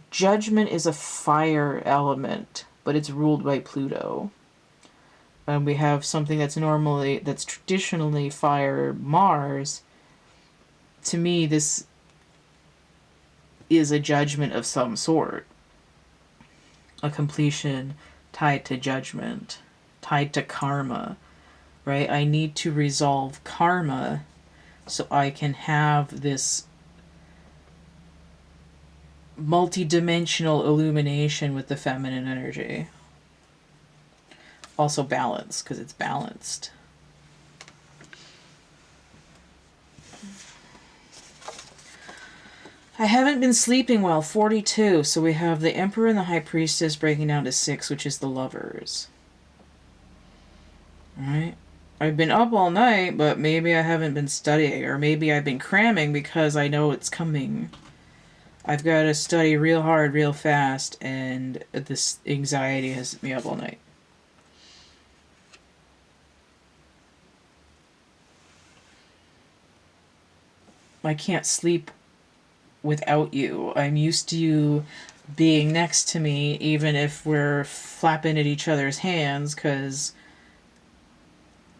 judgment is a fire element, but it's ruled by Pluto. And we have something that's traditionally fire, Mars. To me, this is a judgment of some sort. A completion tied to judgment, tied to karma, right? I need to resolve karma so I can have this multi-dimensional illumination with the feminine energy. Also balance, because it's balanced. I haven't been sleeping well, 42. So we have the Emperor and the High Priestess breaking down to 6, which is the Lovers. Alright. I've been up all night, but maybe I haven't been studying, or maybe I've been cramming because I know it's coming. I've got to study real hard, real fast, and this anxiety has me up all night. I can't sleep without you. I'm used to you being next to me, even if we're flapping at each other's hands, because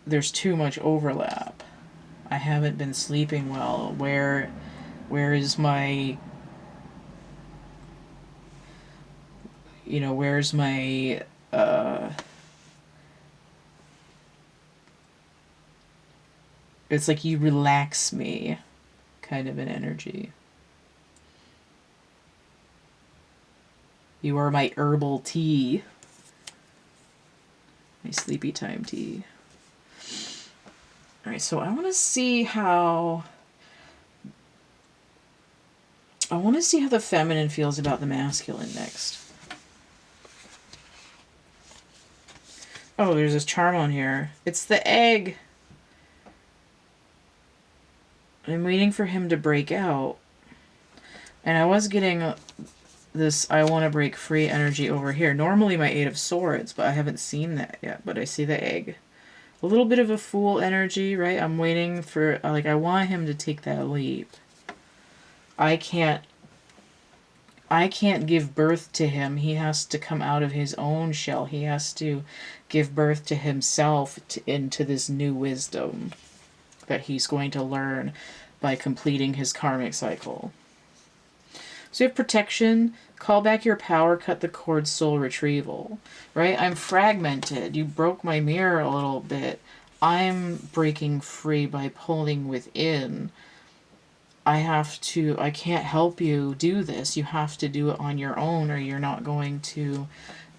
there's too much overlap. I haven't been sleeping well. Where is my... You know, where's my... It's like you relax me, kind of an energy. You are my herbal tea. My sleepy time tea. Alright, so I want to see how... I want to see how the feminine feels about the masculine next. Oh, there's this charm on here. It's the egg. I'm waiting for him to break out. And I was getting this I want to break free energy over here. Normally my 8 of Swords, but I haven't seen that yet. But I see the egg. A little bit of a fool energy, right? I'm waiting for, like, I want him to take that leap. I can't give birth to him. He has to come out of his own shell. He has to give birth to himself into this new wisdom that he's going to learn by completing his karmic cycle. So you have protection, call back your power, cut the cord, soul retrieval. Right? I'm fragmented. You broke my mirror a little bit. I'm breaking free by pulling within. I can't help you do this. You have to do it on your own or you're not going to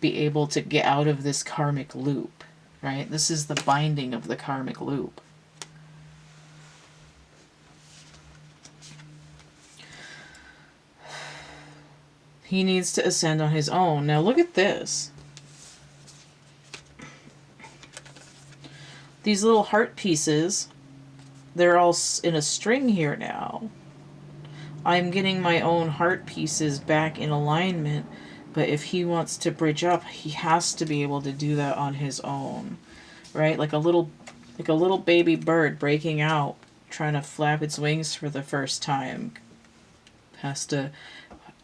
be able to get out of this karmic loop. Right? This is the binding of the karmic loop. He needs to ascend on his own. Now look at this. these little heart pieces, they're all in a string here now. I'm getting my own heart pieces back in alignment, but if he wants to bridge up, he has to be able to do that on his own, right? Like a little baby bird breaking out, trying to flap its wings for the first time, has to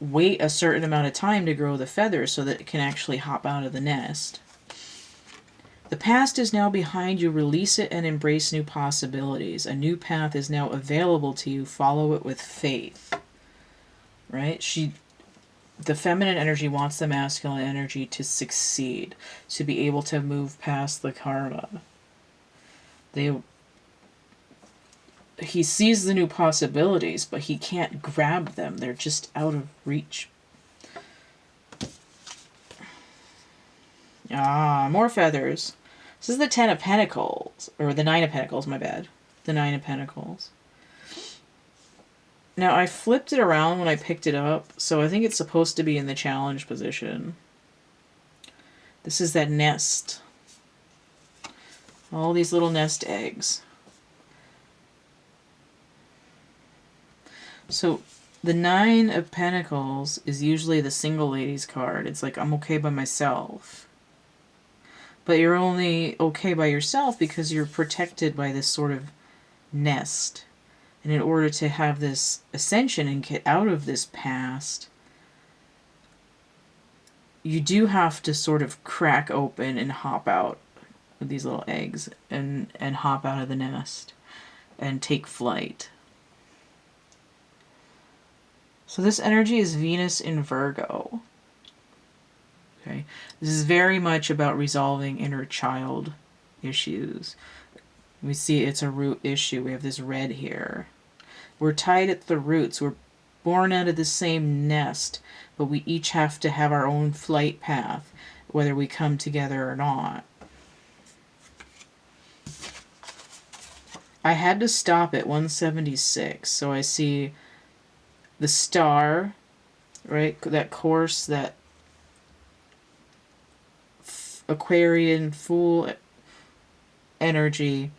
wait a certain amount of time to grow the feathers so that it can actually hop out of the nest. The past is now behind you. Release it and embrace new possibilities. A new path is now available to you. Follow it with faith. Right? The feminine energy wants the masculine energy to succeed, to be able to move past the karma. He sees the new possibilities, but he can't grab them. They're just out of reach. Ah, more feathers. This is the 10 of Pentacles, or the 9 of Pentacles, my bad. The 9 of Pentacles. Now, I flipped it around when I picked it up, so I think it's supposed to be in the challenge position. This is that nest. All these little nest eggs. So, the 9 of Pentacles is usually the single lady's card. It's like, I'm okay by myself. But you're only okay by yourself because you're protected by this sort of nest. And in order to have this ascension and get out of this past, you do have to sort of crack open and hop out with these little eggs and hop out of the nest and take flight. So this energy is Venus in Virgo. Okay, this is very much about resolving inner child issues. We see it's a root issue. We have this red here. We're tied at the roots. We're born out of the same nest, but we each have to have our own flight path, whether we come together or not. I had to stop at 176, so I see the star, right? That course, that Aquarian Fool energy.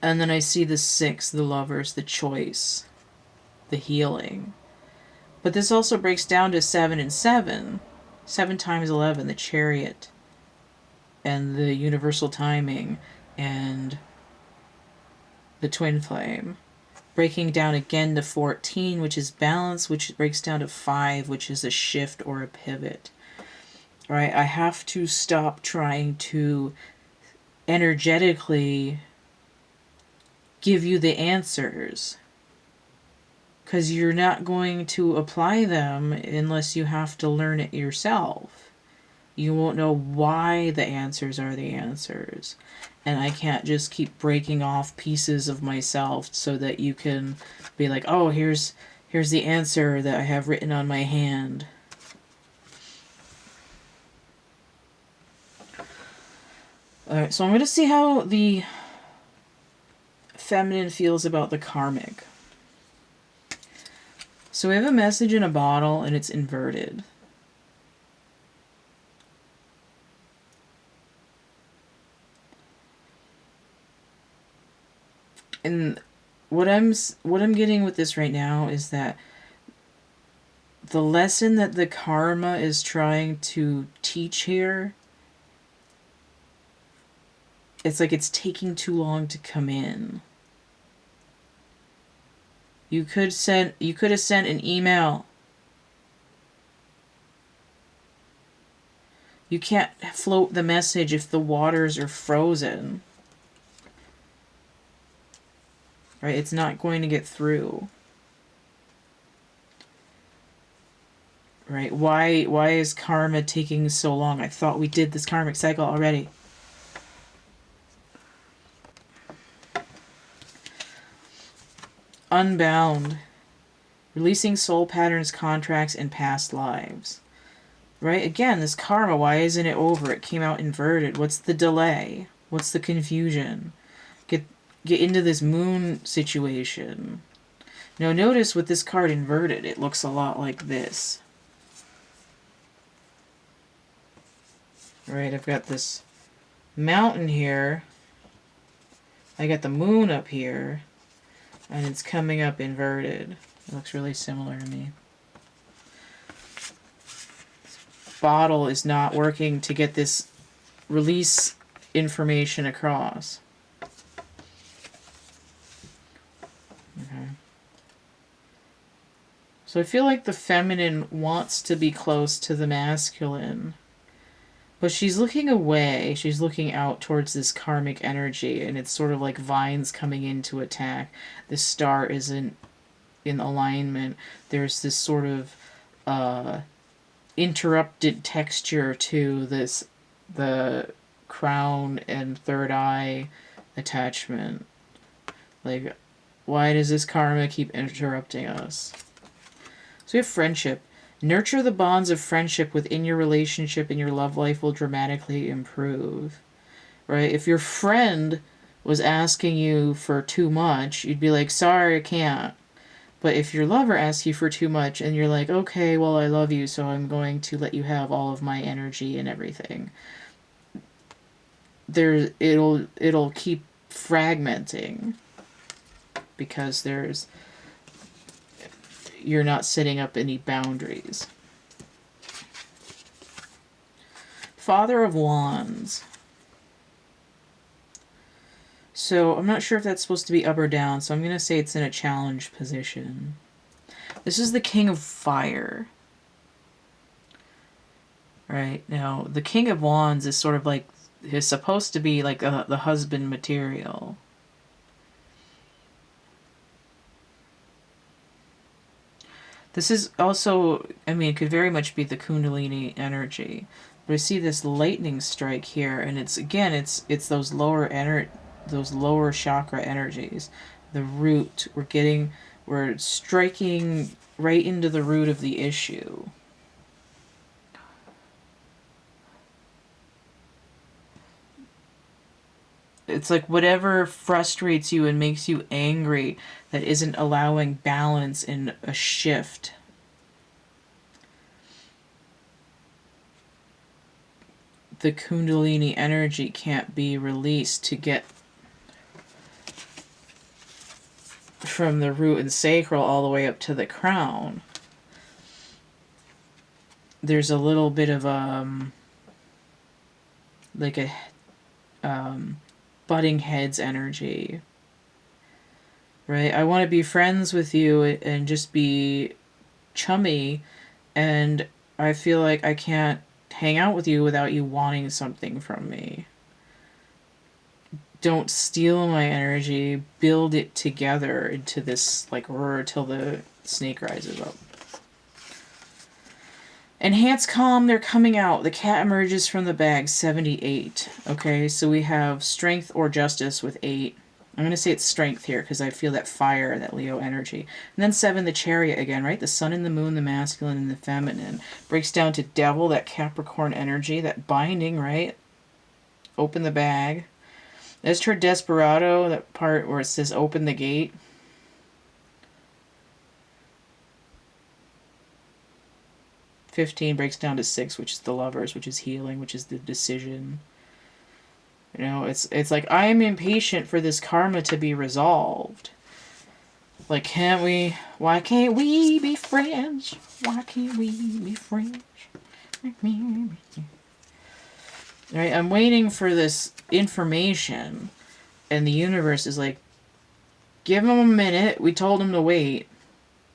And then I see the 6, the Lovers, the choice, the healing. But this also breaks down to 7 and 7. 7 times 11, the Chariot, and the universal timing, and the Twin Flame. Breaking down again to 14, which is balance, which breaks down to 5, which is a shift or a pivot. Right? I have to stop trying to energetically give you the answers, because you're not going to apply them unless you have to learn it yourself. You won't know why the answers are the answers. And I can't just keep breaking off pieces of myself so that you can be like, oh, here's the answer that I have written on my hand. Alright, so I'm going to see how the feminine feels about the karmic. So we have a message in a bottle and it's inverted. And what I'm getting with this right now is that the lesson that the karma is trying to teach here, it's like it's taking too long to come in. You could have sent an email. You can't float the message if the waters are frozen. Right? It's not going to get through. Right? Why is karma taking so long? I thought we did this karmic cycle already. Unbound. Releasing soul patterns, contracts, and past lives. Right? Again, this karma, why isn't it over? It came out inverted. What's the delay? What's the confusion? Get into this moon situation. Now notice with this card inverted, it looks a lot like this. Right, I've got this mountain here, I got the moon up here, and it's coming up inverted. It looks really similar to me. Bottle is not working to get this release information across. Okay. So I feel like the feminine wants to be close to the masculine, but she's looking away. She's looking out towards this karmic energy, and it's sort of like vines coming in to attack. The star isn't in alignment. There's this sort of interrupted texture to this, the crown and third eye attachment. Like, why does this karma keep interrupting us? So we have friendship. Nurture the bonds of friendship within your relationship, and your love life will dramatically improve. Right? If your friend was asking you for too much, you'd be like, sorry, I can't. But if your lover asks you for too much and you're like, okay, well, I love you, so I'm going to let you have all of my energy and everything, it'll keep fragmenting, because you're not setting up any boundaries. Father of Wands. So I'm not sure if that's supposed to be up or down, so I'm going to say it's in a challenge position. This is the King of Fire. Right? Now, the King of Wands is sort of like, is supposed to be like the husband material. This is also, I mean, it could very much be the Kundalini energy. But I see this lightning strike here, and it's those lower chakra energies. The root, we're striking right into the root of the issue. It's like whatever frustrates you and makes you angry that isn't allowing balance in a shift. The Kundalini energy can't be released to get from the root and sacral all the way up to the crown. There's a little bit of like a butting heads energy, right? I want to be friends with you and just be chummy, and I feel like I can't hang out with you without you wanting something from me. Don't steal my energy. Build it together into this, like, roar till the snake rises up. Enhance calm, they're coming out. The cat emerges from the bag, 78. Okay, so we have strength or justice with 8. I'm going to say it's strength here because I feel that fire, that Leo energy. And then 7, the chariot again, right? The sun and the moon, the masculine and the feminine. Breaks down to devil, that Capricorn energy, that binding, right? Open the bag. There's her desperado, that part where it says open the gate. Breaks down to 6, which is the lovers, which is healing, which is the decision. You know, it's like, I am impatient for this karma to be resolved. Like, why can't we be friends? Why can't we be friends? Right, I'm waiting for this information, and the universe is like, give them a minute. We told them to wait.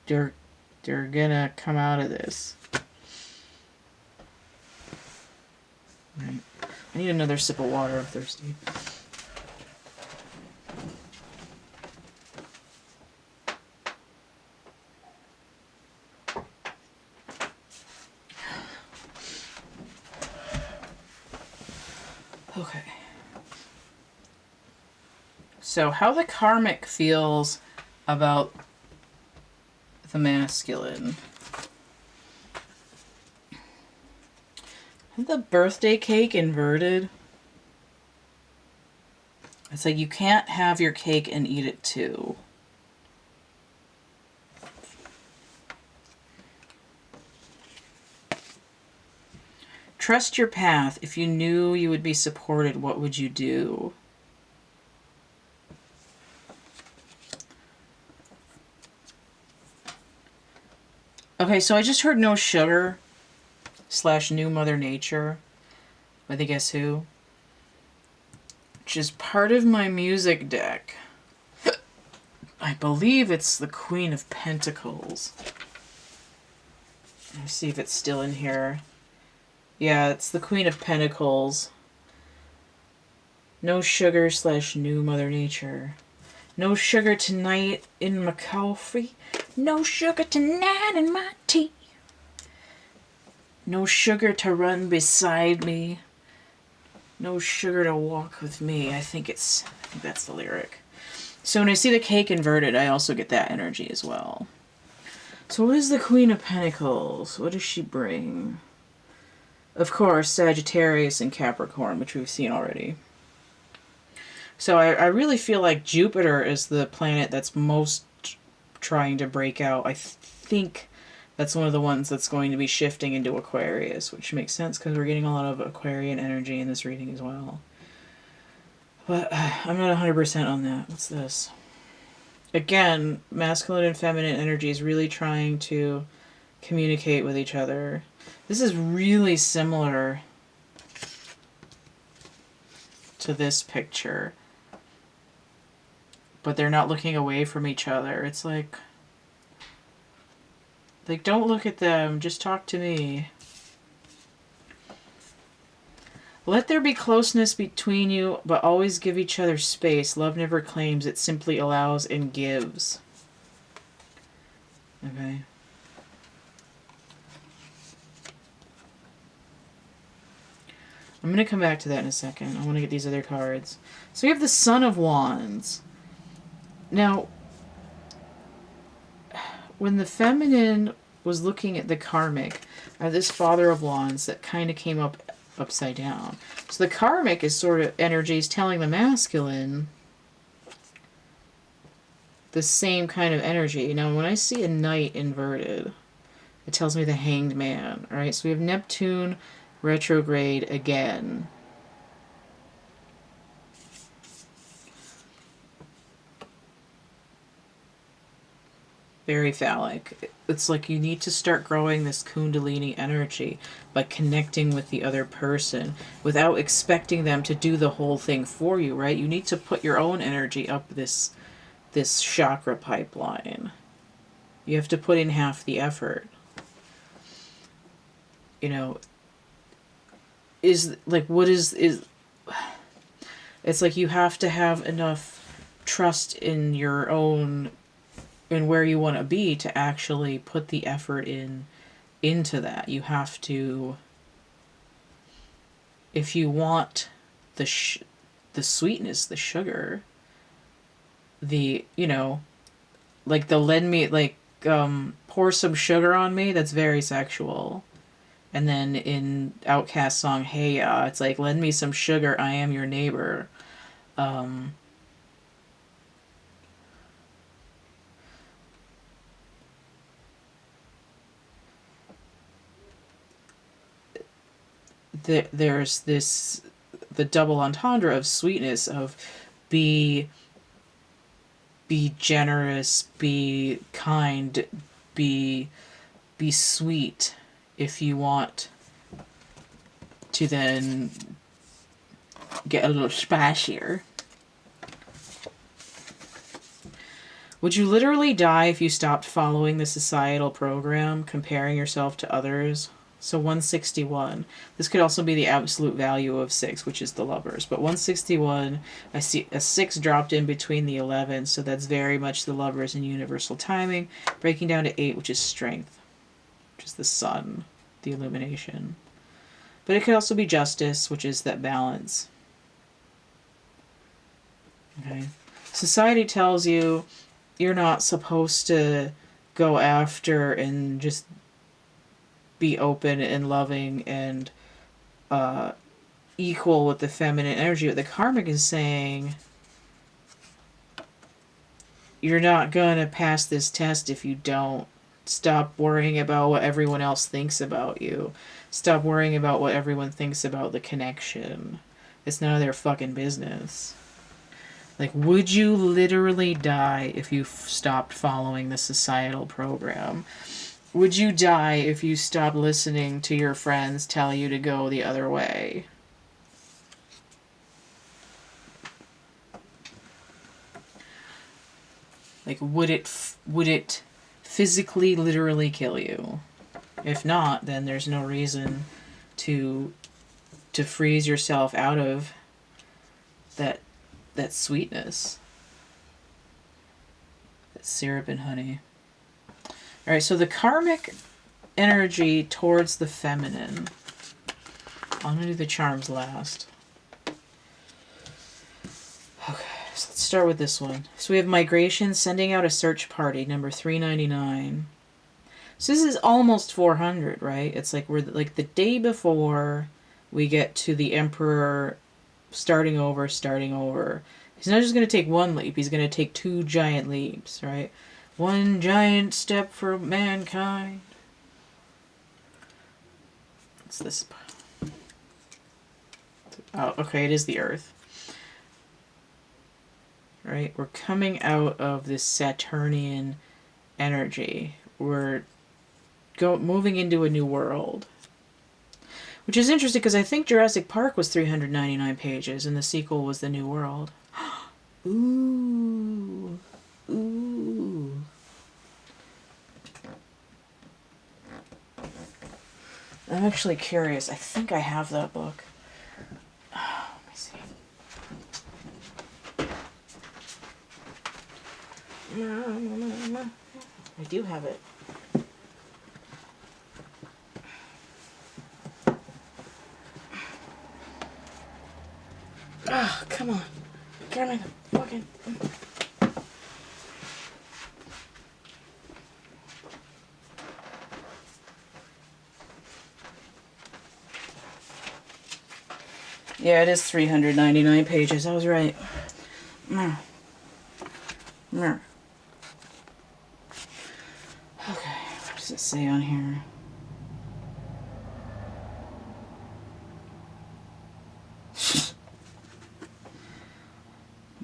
They're gonna come out of this. Right. I need another sip of water. I'm thirsty. Okay. So how the karmic feels about the masculine. The birthday cake inverted. It's like you can't have your cake and eat it too. Trust your path. If you knew you would be supported, what would you do? Okay, so I just heard No Sugar / New Mother Nature by the Guess Who, which is part of my music deck. I believe it's the Queen of Pentacles. Let me see if it's still in here. Yeah, it's the Queen of Pentacles. No Sugar / New Mother Nature. No sugar tonight in my coffee. No sugar tonight in my tea. No sugar to run beside me. No sugar to walk with me. I think that's the lyric. So when I see the cake inverted, I also get that energy as well. So what is the Queen of Pentacles? What does she bring? Of course, Sagittarius and Capricorn, which we've seen already. So I really feel like Jupiter is the planet that's most trying to break out. I think that's one of the ones that's going to be shifting into Aquarius, which makes sense because we're getting a lot of Aquarian energy in this reading as well. But I'm not 100% on that. What's this? Again, masculine and feminine energy is really trying to communicate with each other. This is really similar to this picture. But they're not looking away from each other. It's like, don't look at them. Just talk to me. Let there be closeness between you, but always give each other space. Love never claims. It simply allows and gives. Okay. I'm going to come back to that in a second. I want to get these other cards. So we have the Son of Wands. Now, when the feminine was looking at the karmic, I have this Father of Wands that kind of came up upside down. So the karmic is sort of energies telling the masculine the same kind of energy. Now, when I see a knight inverted, it tells me the Hanged Man. All right, so we have Neptune retrograde again. Very phallic. It's like you need to start growing this Kundalini energy by connecting with the other person without expecting them to do the whole thing for you, right? You need to put your own energy up this chakra pipeline. You have to put in half the effort. You know, it's like you have to have enough trust in your own, in where you want to be, to actually put the effort into that. You have to, if you want the sweetness, the sugar, like the lend me, like, pour some sugar on me, that's very sexual. And then in Outkast song Hey Ya, it's like, lend me some sugar, I am your neighbor. There's the double entendre of sweetness, of be generous, be kind, be sweet, if you want to then get a little spicier. Would you literally die if you stopped following the societal program, comparing yourself to others? So 161. This could also be the absolute value of 6, which is the Lovers. But 161, I see a 6 dropped in between the 11, so that's very much the Lovers in universal timing. Breaking down to 8, which is Strength, which is the sun, the illumination. But it could also be Justice, which is that balance. Okay. Society tells you you're not supposed to go after and just be open and loving and equal with the feminine energy. But the karmic is saying you're not going to pass this test if you don't. Stop worrying about what everyone else thinks about you. Stop worrying about what everyone thinks about the connection. It's none of their fucking business. Like, would you literally die if you stopped following the societal program? Would you die if you stopped listening to your friends tell you to go the other way? Like, would it physically, literally kill you? If not, then there's no reason to freeze yourself out of that sweetness, that syrup and honey. All right, so the karmic energy towards the feminine. I'm gonna do the charms last. Okay, so let's start with this one. So we have migration, sending out a search party, number 399. So this is almost 400, right? It's like we're like the day before we get to the Emperor starting over. He's not just going to take one leap, he's going to take 2 giant leaps, right? One giant step for mankind. What's this? Oh, okay, it is the Earth. Right? We're coming out of this Saturnian energy. We're moving into a new world. Which is interesting because I think Jurassic Park was 399 pages and the sequel was The New World. Ooh. Ooh. I'm actually curious. I think I have that book. Let me see. I do have it. Oh, come on. Get me the fucking... Yeah, it is 399 pages. I was right. Okay, what does it say on here?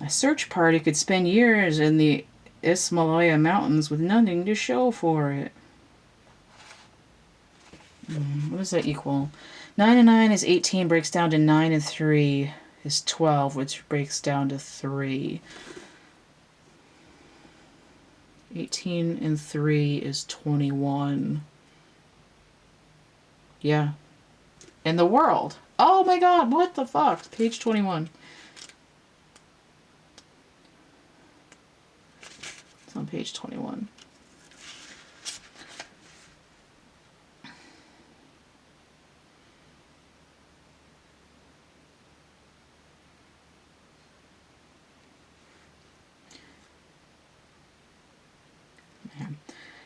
A search party could spend years in the Ismaloya Mountains with nothing to show for it. What does that equal? 9 and 9 is 18, breaks down to 9 and 3 is 12, which breaks down to 3. 18 and 3 is 21. Yeah. In the world. Oh my god, what the fuck? Page 21. It's on page 21.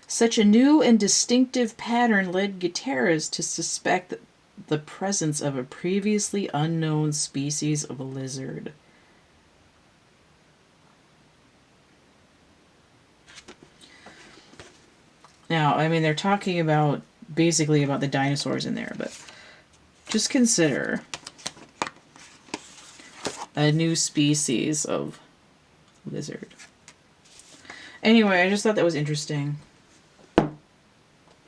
Such a new and distinctive pattern led guitarists to suspect the presence of a previously unknown species of lizard. Now, I mean, they're talking about basically about the dinosaurs in there, but just consider a new species of lizard. Anyway, I just thought that was interesting.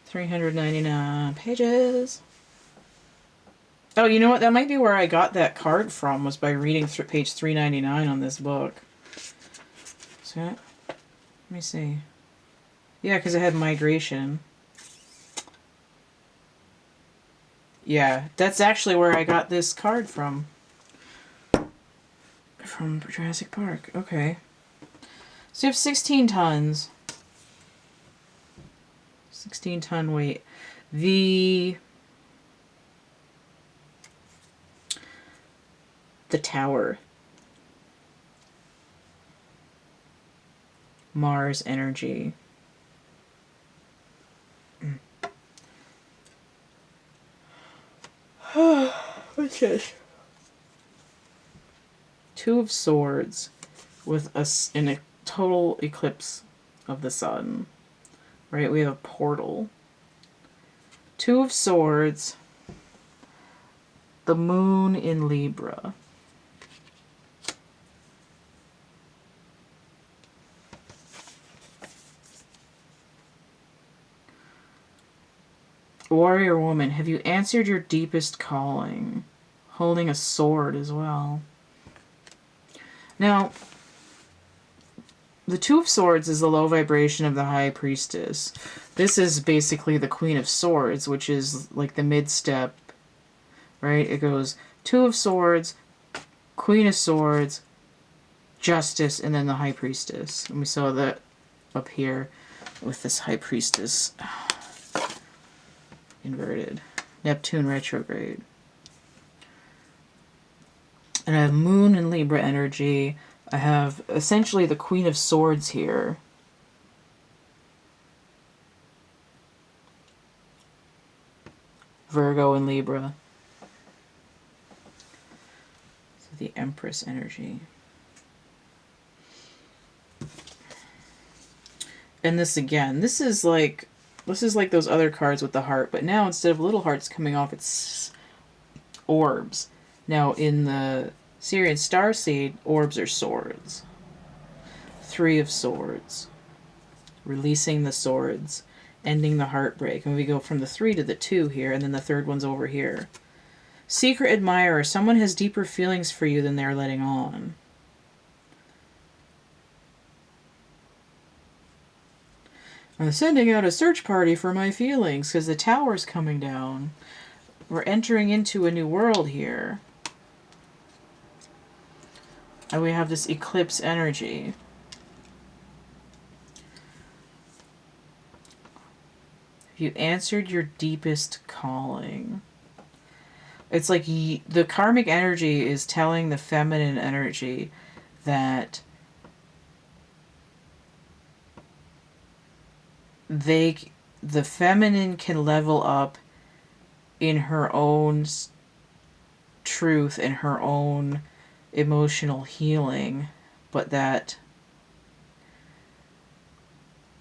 399 pages. Oh, you know what? That might be where I got that card from, was by reading page 399 on this book. So, let me see. Yeah, because it had migration. Yeah, that's actually where I got this card from. From Jurassic Park. Okay. So you have 16 tons. 16-ton weight. The tower. Mars energy. What's this? 2 of Swords with us in a total eclipse of the sun. Right, we have a portal. 2 of Swords. The moon in Libra. Warrior woman, have you answered your deepest calling? Holding a sword as well. Now, the Two of Swords is the low vibration of the High Priestess. This is basically the Queen of Swords, which is like the mid-step, right? It goes Two of Swords, Queen of Swords, Justice, and then the High Priestess. And we saw that up here with this High Priestess inverted. Neptune retrograde. And I have Moon and Libra energy. I have essentially the Queen of Swords here. Virgo and Libra. So the Empress energy. And this again, this is like those other cards with the heart, but now instead of little hearts coming off, it's orbs. Now in the Syrian starseed, orbs are swords. Three of Swords. Releasing the swords. Ending the heartbreak. And we go from the 3 to the 2 here, and then the third one's over here. Secret admirer. Someone has deeper feelings for you than they're letting on. I'm sending out a search party for my feelings because the tower's coming down. We're entering into a new world here. And we have this eclipse energy. You answered your deepest calling. It's like the karmic energy is telling the feminine energy that the feminine can level up in her own truth and her own emotional healing, but that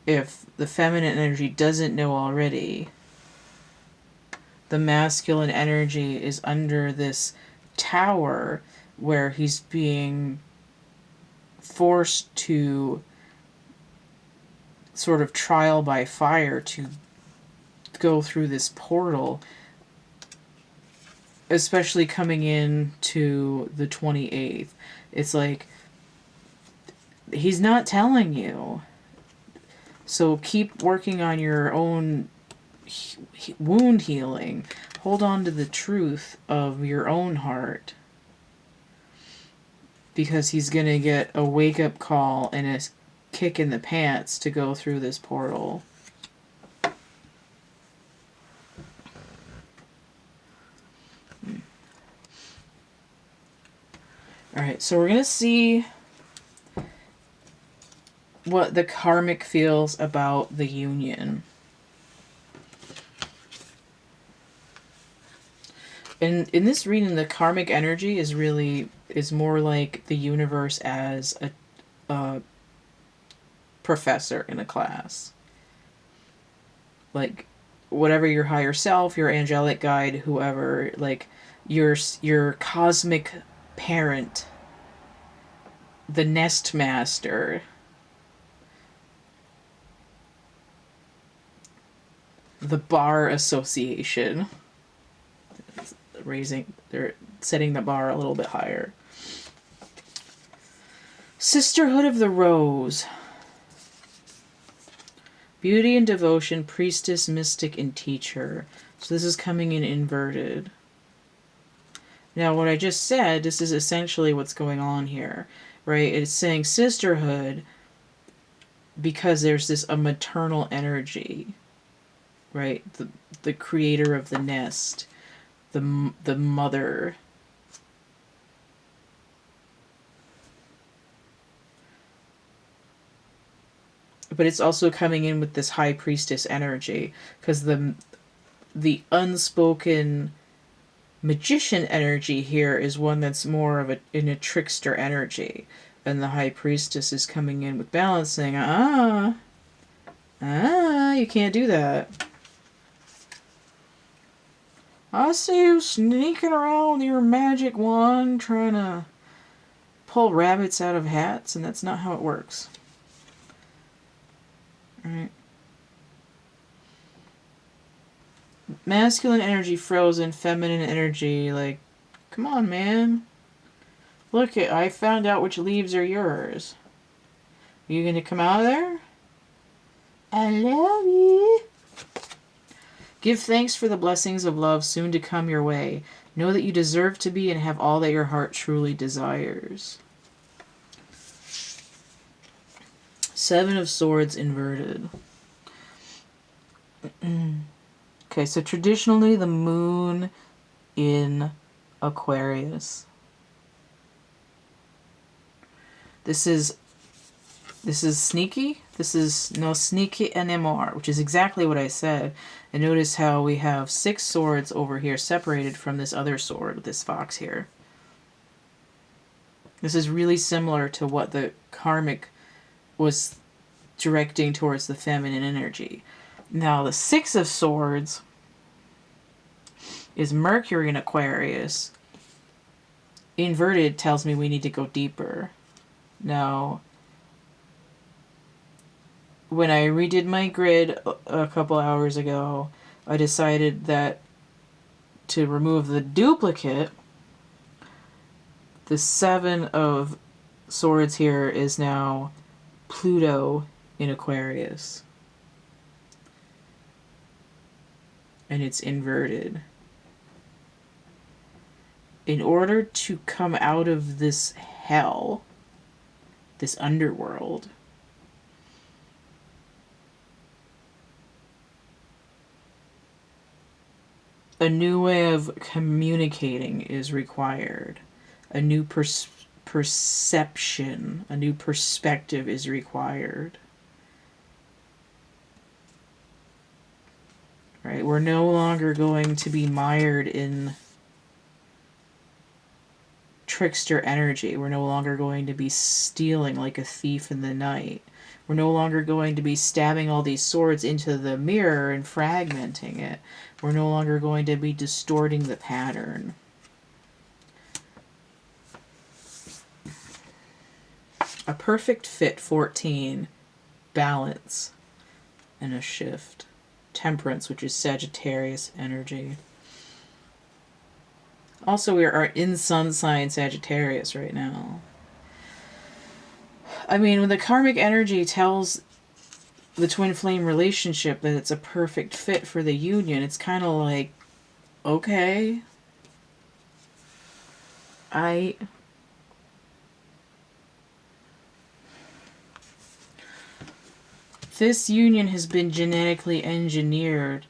if the feminine energy doesn't know already, the masculine energy is under this tower where he's being forced to sort of trial by fire to go through this portal, especially coming in to the 28th. It's like he's not telling you. So keep working on your own wound healing. Hold on to the truth of your own heart. Because he's going to get a wake-up call and a kick in the pants to go through this portal. Alright, so we're going to see what the karmic feels about the union. And in this reading, the karmic energy is more like the universe as a professor in a class. Like, whatever your higher self, your angelic guide, whoever, like, your cosmic parent, the nest master, the bar association. They're setting the bar a little bit higher. Sisterhood of the Rose. Beauty and devotion, priestess, mystic, and teacher. So this is coming in inverted. Now what I just said, this is essentially what's going on here, right? It's saying sisterhood because there's a maternal energy, right? The creator of the nest. The mother. But it's also coming in with this high priestess energy because the unspoken magician energy here is one that's more of in a trickster energy, and the high priestess is coming in with balance, saying, you can't do that. I see you sneaking around with your magic wand trying to pull rabbits out of hats, and that's not how it works. Alright. masculine energy frozen, feminine energy, like, come on, man. Look, I found out which leaves are yours. Are you gonna come out of there? I love you. Give thanks for the blessings of love soon to come your way. Know that you deserve to be and have all that your heart truly desires. Seven of Swords inverted. Okay, so traditionally the moon in Aquarius. This is sneaky. This is no sneaky anymore, which is exactly what I said. And notice how we have 6 swords over here separated from this other sword, this fox here. This is really similar to what the karmic was directing towards the feminine energy. Now, the 6 of Swords is Mercury in Aquarius. Inverted tells me we need to go deeper. Now, when I redid my grid a couple hours ago, I decided that to remove the duplicate, the 7 of Swords here is now Pluto in Aquarius. And it's inverted. In order to come out of this hell, this underworld, a new way of communicating is required. A new perception, a new perspective is required. Right? We're no longer going to be mired in trickster energy. We're no longer going to be stealing like a thief in the night. We're no longer going to be stabbing all these swords into the mirror and fragmenting it. We're no longer going to be distorting the pattern. A perfect fit, 14. Balance and a shift. Temperance, which is Sagittarius energy. Also, we are in Sun sign Sagittarius right now. I mean, when the karmic energy tells the twin flame relationship that it's a perfect fit for the union, it's kind of like, okay, this union has been genetically engineered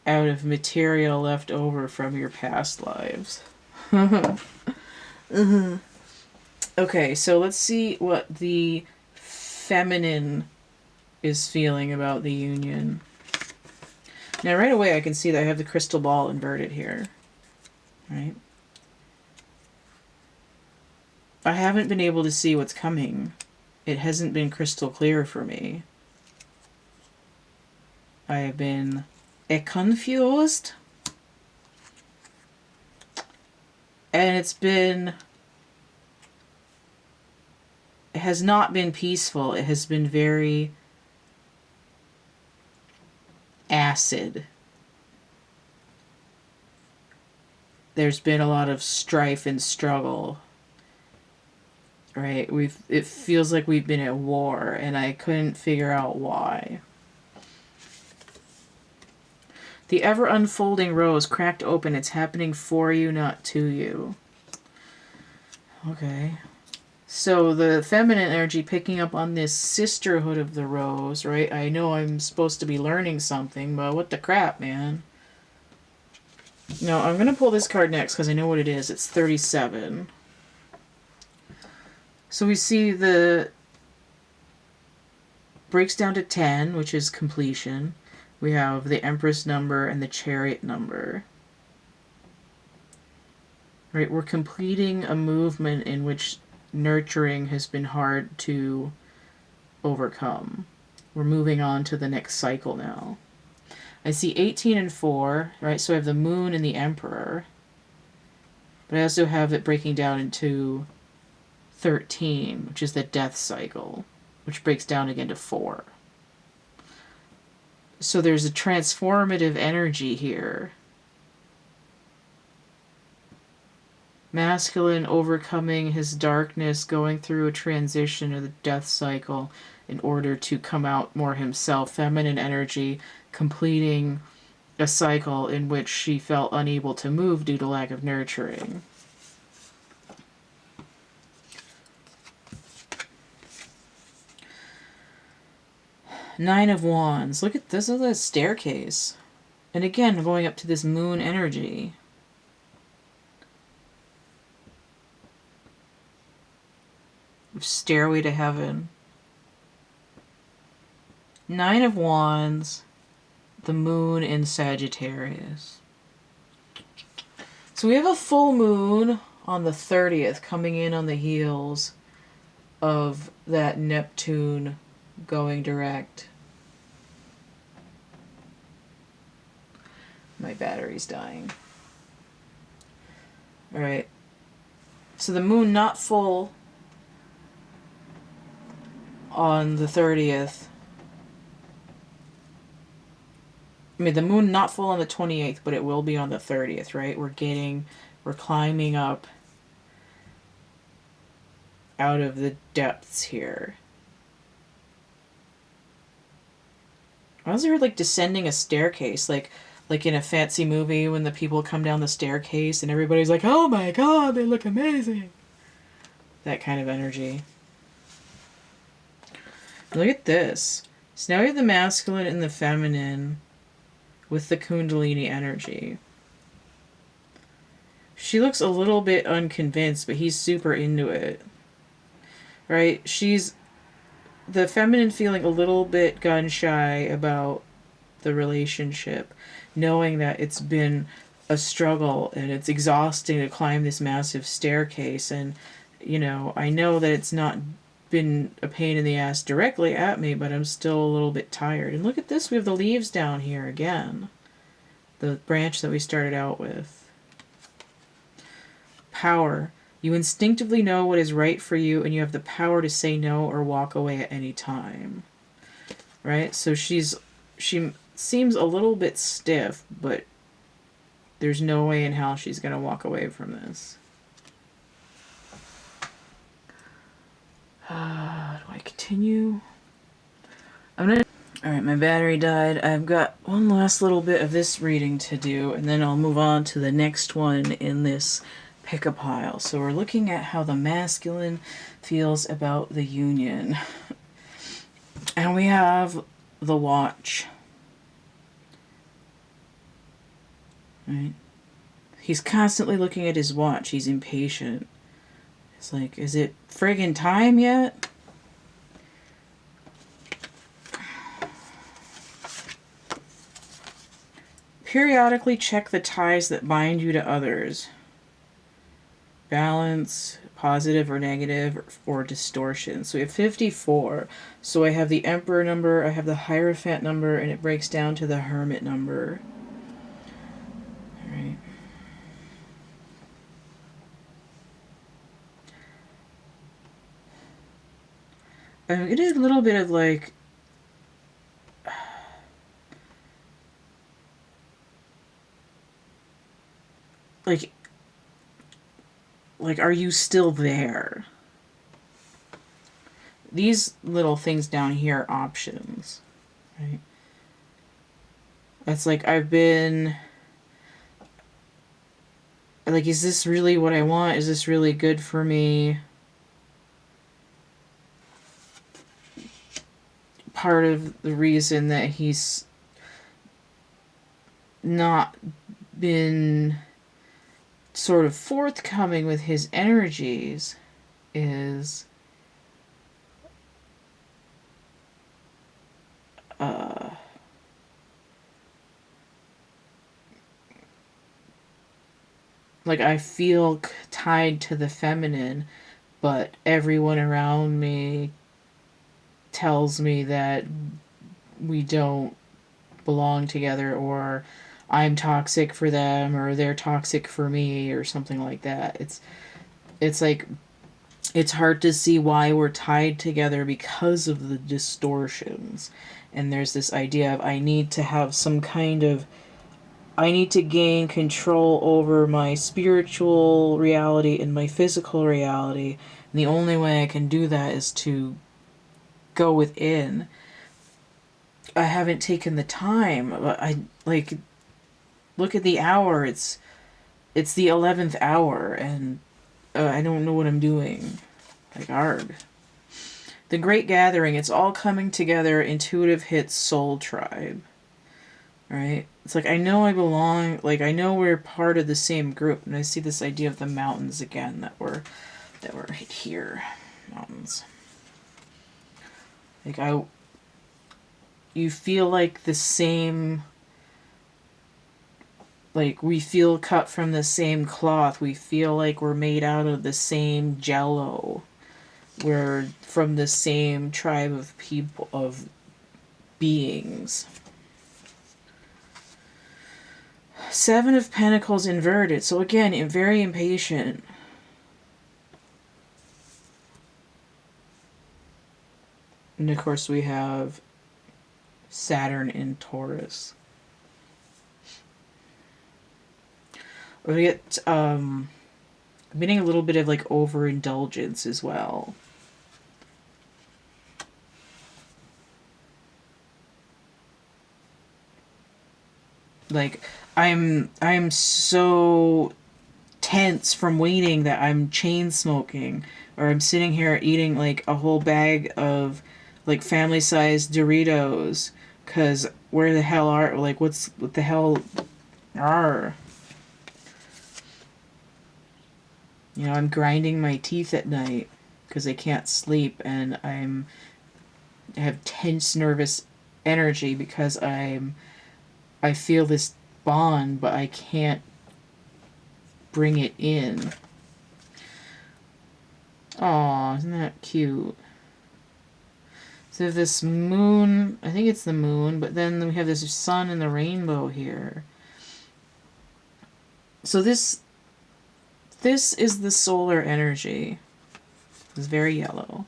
out of material left over from your past lives. Okay, so let's see what the feminine is feeling about the union. Now, right away, I can see that I have the crystal ball inverted here. Right? I haven't been able to see what's coming. It hasn't been crystal clear for me. I have been confused. And it has not been peaceful. It has been very acid. There's been a lot of strife and struggle. Right? It feels like we've been at war, and I couldn't figure out why. The ever unfolding rose cracked open. It's happening for you, not to you. Okay. So the feminine energy picking up on this sisterhood of the rose, right? I know I'm supposed to be learning something, but what the crap, man? No, I'm going to pull this card next because I know what it is. It's 37. So we see breaks down to 10, which is completion. We have the Empress number and the Chariot number. Right, we're completing a movement in which nurturing has been hard to overcome. We're moving on to the next cycle now. I see 18 and 4, right? So I have the Moon and the Emperor. But I also have it breaking down into 13, which is the death cycle, which breaks down again to 4. So there's a transformative energy here. Masculine overcoming his darkness, going through a transition of the death cycle in order to come out more himself. Feminine energy completing a cycle in which she felt unable to move due to lack of nurturing. Nine of Wands. Look at this. This is a staircase. And again, going up to this moon energy. Stairway to heaven. Nine of Wands. The moon in Sagittarius. So we have a full moon on the 30th coming in on the heels of that Neptune going direct. My battery's dying. Alright. So the moon not full on the 30th. I mean, the moon not full on the 28th, but it will be on the 30th, right? We're climbing up out of the depths here. I was like descending a staircase, like in a fancy movie when the people come down the staircase and everybody's like, oh my god, they look amazing. That kind of energy. Look at this. So now we have the masculine and the feminine with the Kundalini energy. She looks a little bit unconvinced, but he's super into it. Right? She's the feminine feeling a little bit gun shy about the relationship, knowing that it's been a struggle and it's exhausting to climb this massive staircase. And, you know, I know that it's not been a pain in the ass directly at me, but I'm still a little bit tired. And look at this, we have the leaves down here again. The branch that we started out with. Power. You instinctively know what is right for you, and you have the power to say no or walk away at any time. Right? So she seems a little bit stiff, but there's no way in hell she's going to walk away from this. Do I continue? Alright, my battery died. I've got one last little bit of this reading to do, and then I'll move on to the next one in this pick-a-pile. So we're looking at how the masculine feels about the union. And we have the watch. Right? He's constantly looking at his watch. He's impatient. It's like, is it friggin' time yet? Periodically check the ties that bind you to others. Balance, positive or negative, or distortion. So we have 54. So I have the Emperor number, I have the Hierophant number, and it breaks down to the Hermit number. Alright. I'm getting a little bit of like are you still there? These little things down here are options, right? It's like I've been like, is this really what I want? Is this really good for me? Part of the reason that he's not been sort of forthcoming with his energies is like I feel tied to the feminine, but everyone around me tells me that we don't belong together, or I'm toxic for them, or they're toxic for me, or something like that. It's like, it's hard to see why we're tied together because of the distortions. And there's this idea of I need to have some kind of, I need to gain control over my spiritual reality and my physical reality. And the only way I can do that is to go within. I haven't taken the time. But I like look at the hour. It's the 11th hour, and I don't know what I'm doing. Like arg. The Great Gathering. It's all coming together. Intuitive hits Soul Tribe. Right? It's like I know I belong. Like I know we're part of the same group, and I see this idea of the mountains again that were right here. Mountains. Like you feel like the same, like we feel cut from the same cloth. We feel like we're made out of the same jello. We're from the same tribe of people, of beings. Seven of Pentacles inverted. So again, very impatient. And of course we have Saturn in Taurus. We get I'm getting a little bit of like overindulgence as well. Like I'm so tense from waiting that I'm chain smoking, or I'm sitting here eating like a whole bag of like family-sized Doritos, cuz where the hell are, like what the hell are, you know, I'm grinding my teeth at night because I can't sleep, and I have tense nervous energy because I feel this bond, but I can't bring it in. Aw, isn't that cute? So this moon, I think it's the moon, but then we have this sun and the rainbow here. So this is the solar energy. It's very yellow.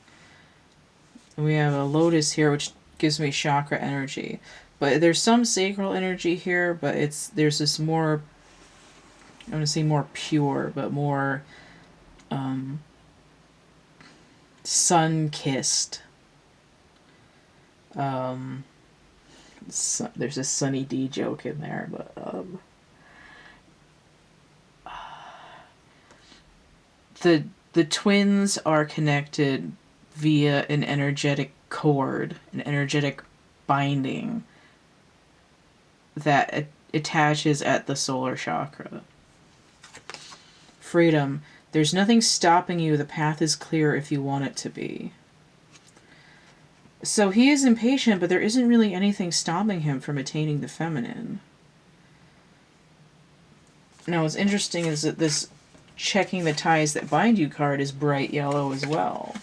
And we have a lotus here, which gives me chakra energy. But there's some sacral energy here, but there's this more, I want to say more pure, but more sun-kissed. There's a Sunny D joke in there, but the twins are connected via an energetic cord, an energetic binding that attaches at the solar chakra. Freedom. There's nothing stopping you. The path is clear if you want it to be. So he is impatient, but there isn't really anything stopping him from attaining the feminine. Now, what's interesting is that this checking the ties that bind you card is bright yellow as well.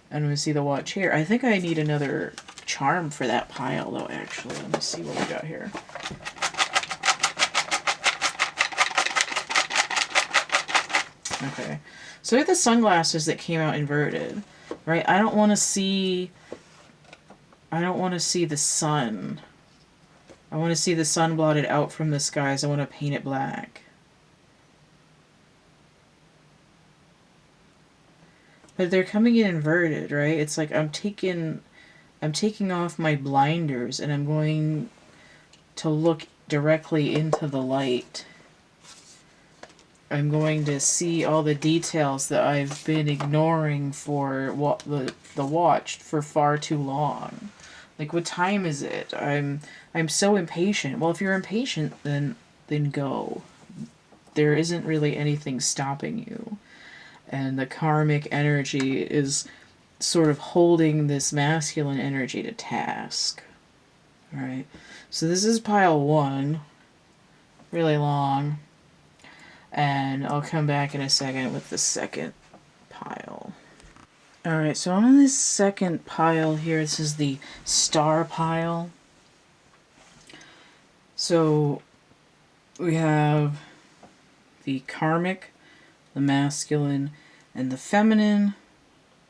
And we see the watch here. I think I need another charm for that pile, though, actually. Let me see what we got here. Okay. So we have the sunglasses that came out inverted, right? I don't want to see the sun. I want to see the sun blotted out from the skies. I want to paint it black. But they're coming in inverted, right? It's like I'm taking off my blinders and I'm going to look directly into the light. I'm going to see all the details that I've been ignoring for the watch for far too long. Like, what time is it? I'm so impatient. Well, if you're impatient, then go. There isn't really anything stopping you. And the karmic energy is sort of holding this masculine energy to task. Alright, so this is pile 1. Really long. And I'll come back in a second with the second pile. Alright, so on this second pile here, this is the star pile. So we have the karmic, the masculine, and the feminine.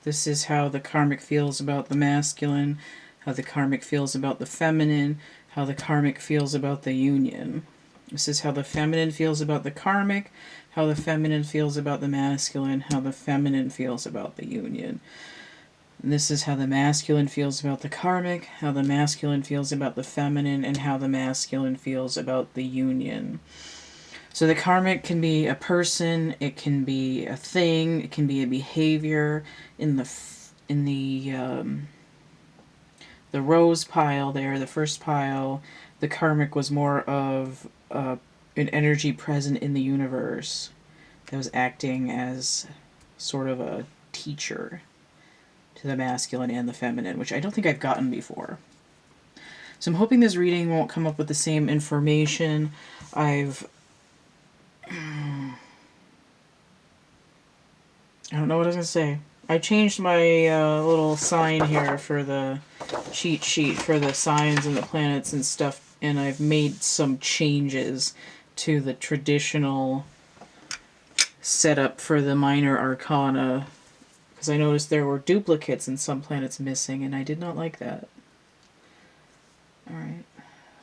This is how the karmic feels about the masculine. how the karmic feels about the feminine, how the karmic feels about the union. This is how the feminine feels about the karmic, how the feminine feels about the masculine, how the feminine feels about the union. And this is how the masculine feels about the karmic, how the masculine feels about the feminine, and how the masculine feels about the union. So the karmic can be a person, it can be a thing, it can be a behavior. In the rose pile there, the first pile, the karmic was more of an energy present in the universe that was acting as sort of a teacher to the masculine and the feminine, which I don't think I've gotten before. So I'm hoping this reading won't come up with the same information. I don't know what I was going to say. I changed my little sign here for the cheat sheet for the signs and the planets and stuff, and I've made some changes to the traditional setup for the minor arcana, because I noticed there were duplicates and some planets missing, and I did not like that. Alright,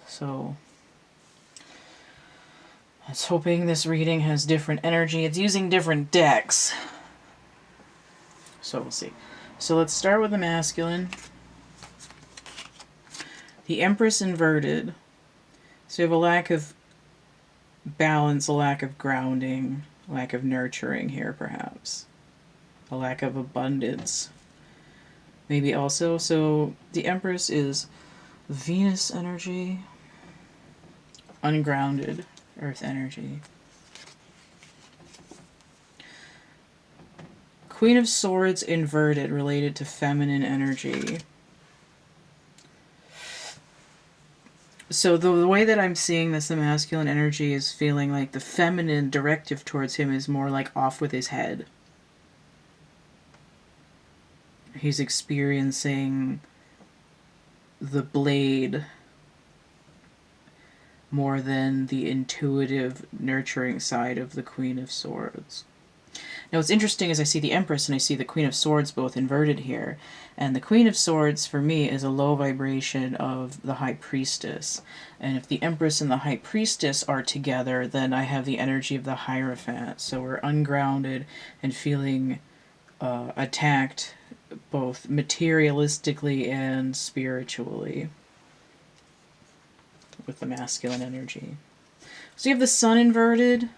so I was hoping this reading has different energy. It's using different decks. So we'll see. So let's start with the masculine. The Empress inverted. So you have a lack of balance, a lack of grounding, a lack of nurturing here perhaps. A lack of abundance. Maybe also. So the Empress is Venus energy. Ungrounded Earth energy. Queen of Swords inverted, related to feminine energy. So the way that I'm seeing this, the masculine energy is feeling like the feminine directive towards him is more like off with his head. He's experiencing the blade more than the intuitive, nurturing side of the Queen of Swords. Now what's interesting is I see the Empress and I see the Queen of Swords both inverted here. And the Queen of Swords for me is a low vibration of the High Priestess. And if the Empress and the High Priestess are together, then I have the energy of the Hierophant. So we're ungrounded and feeling attacked both materialistically and spiritually with the masculine energy. So you have the Sun inverted.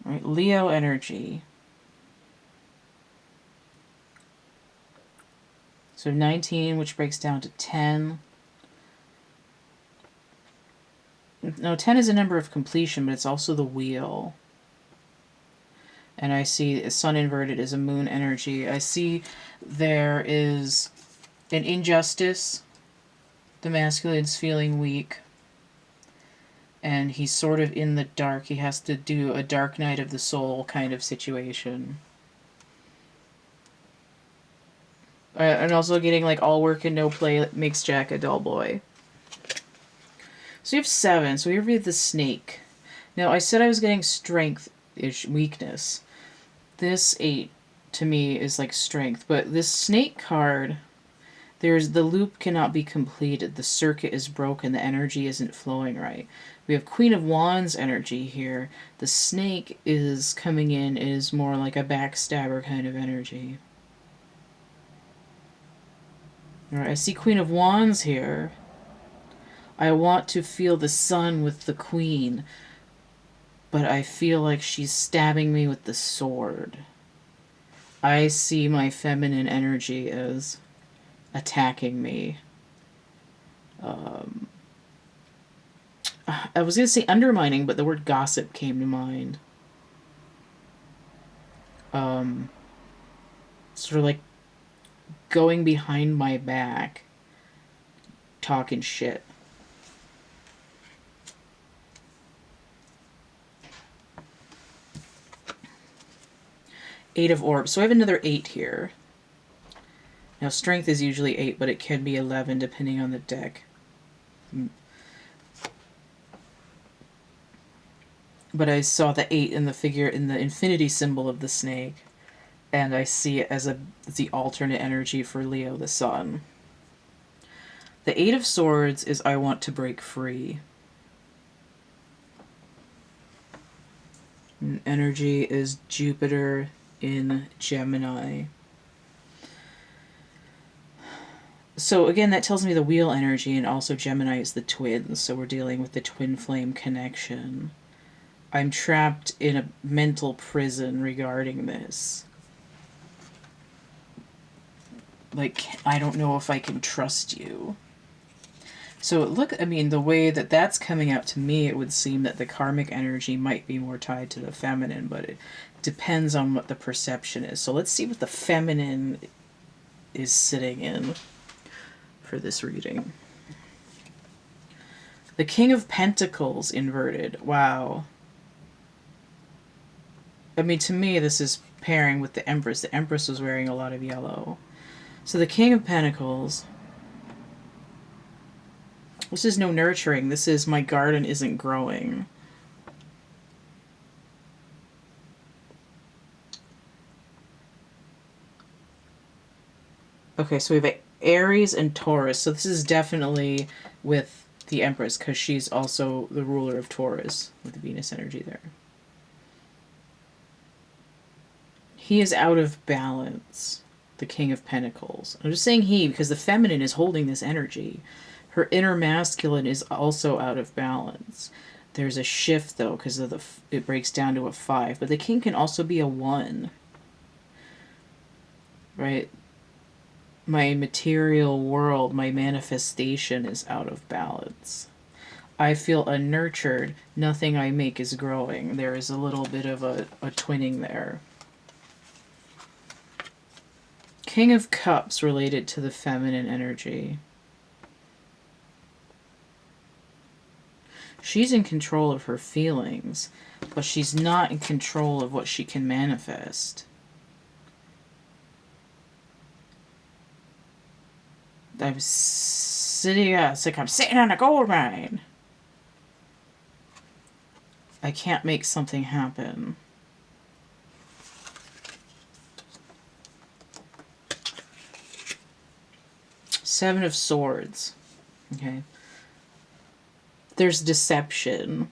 Right, Leo energy. So 19, which breaks down to 10. No, 10 is a number of completion, but it's also the wheel. And I see Sun inverted as a moon energy. I see there is an injustice. The masculine's feeling weak. And he's sort of in the dark. He has to do a dark night of the soul kind of situation. And also getting like all work and no play makes Jack a dull boy. So you have 7. So here we have the snake. Now I said I was getting strength-ish weakness. This 8 to me is like strength. But this snake card, the loop cannot be completed. The circuit is broken. The energy isn't flowing right. We have Queen of Wands energy here. The snake is coming in is more like a backstabber kind of energy. Alright, I see Queen of Wands here. I want to feel the sun with the queen, but I feel like she's stabbing me with the sword. I see my feminine energy as attacking me. I was going to say undermining, but the word gossip came to mind. Sort of like going behind my back, talking shit. Eight of Orbs. So I have another 8 here. Now strength is usually 8, but it can be 11 depending on the deck. But I saw the 8 in the figure, in the infinity symbol of the snake. And I see it as the alternate energy for Leo the Sun. The Eight of Swords is I want to break free. And energy is Jupiter in Gemini. So again, that tells me the wheel energy, and also Gemini is the twins, so we're dealing with the twin flame connection. I'm trapped in a mental prison regarding this. Like, I don't know if I can trust you. So look, I mean, the way that that's coming out to me, it would seem that the karmic energy might be more tied to the feminine, but it depends on what the perception is. So let's see what the feminine is sitting in for this reading. The King of Pentacles inverted. Wow. I mean, to me, this is pairing with the Empress. The Empress was wearing a lot of yellow. So the King of Pentacles. This is no nurturing. This is my garden isn't growing. Okay, so we have Aries and Taurus. So this is definitely with the Empress, because she's also the ruler of Taurus with the Venus energy there. He is out of balance, the King of Pentacles. I'm just saying he because the feminine is holding this energy. Her inner masculine is also out of balance. There's a shift, though, because of it breaks down to a 5. But the king can also be a 1. Right? My material world, my manifestation is out of balance. I feel unnurtured. Nothing I make is growing. There is a little bit of a twinning there. King of Cups related to the feminine energy. She's in control of her feelings, but she's not in control of what she can manifest. I'm sitting, it's like I'm sitting on a gold mine. I can't make something happen. Seven of Swords. Okay. There's deception.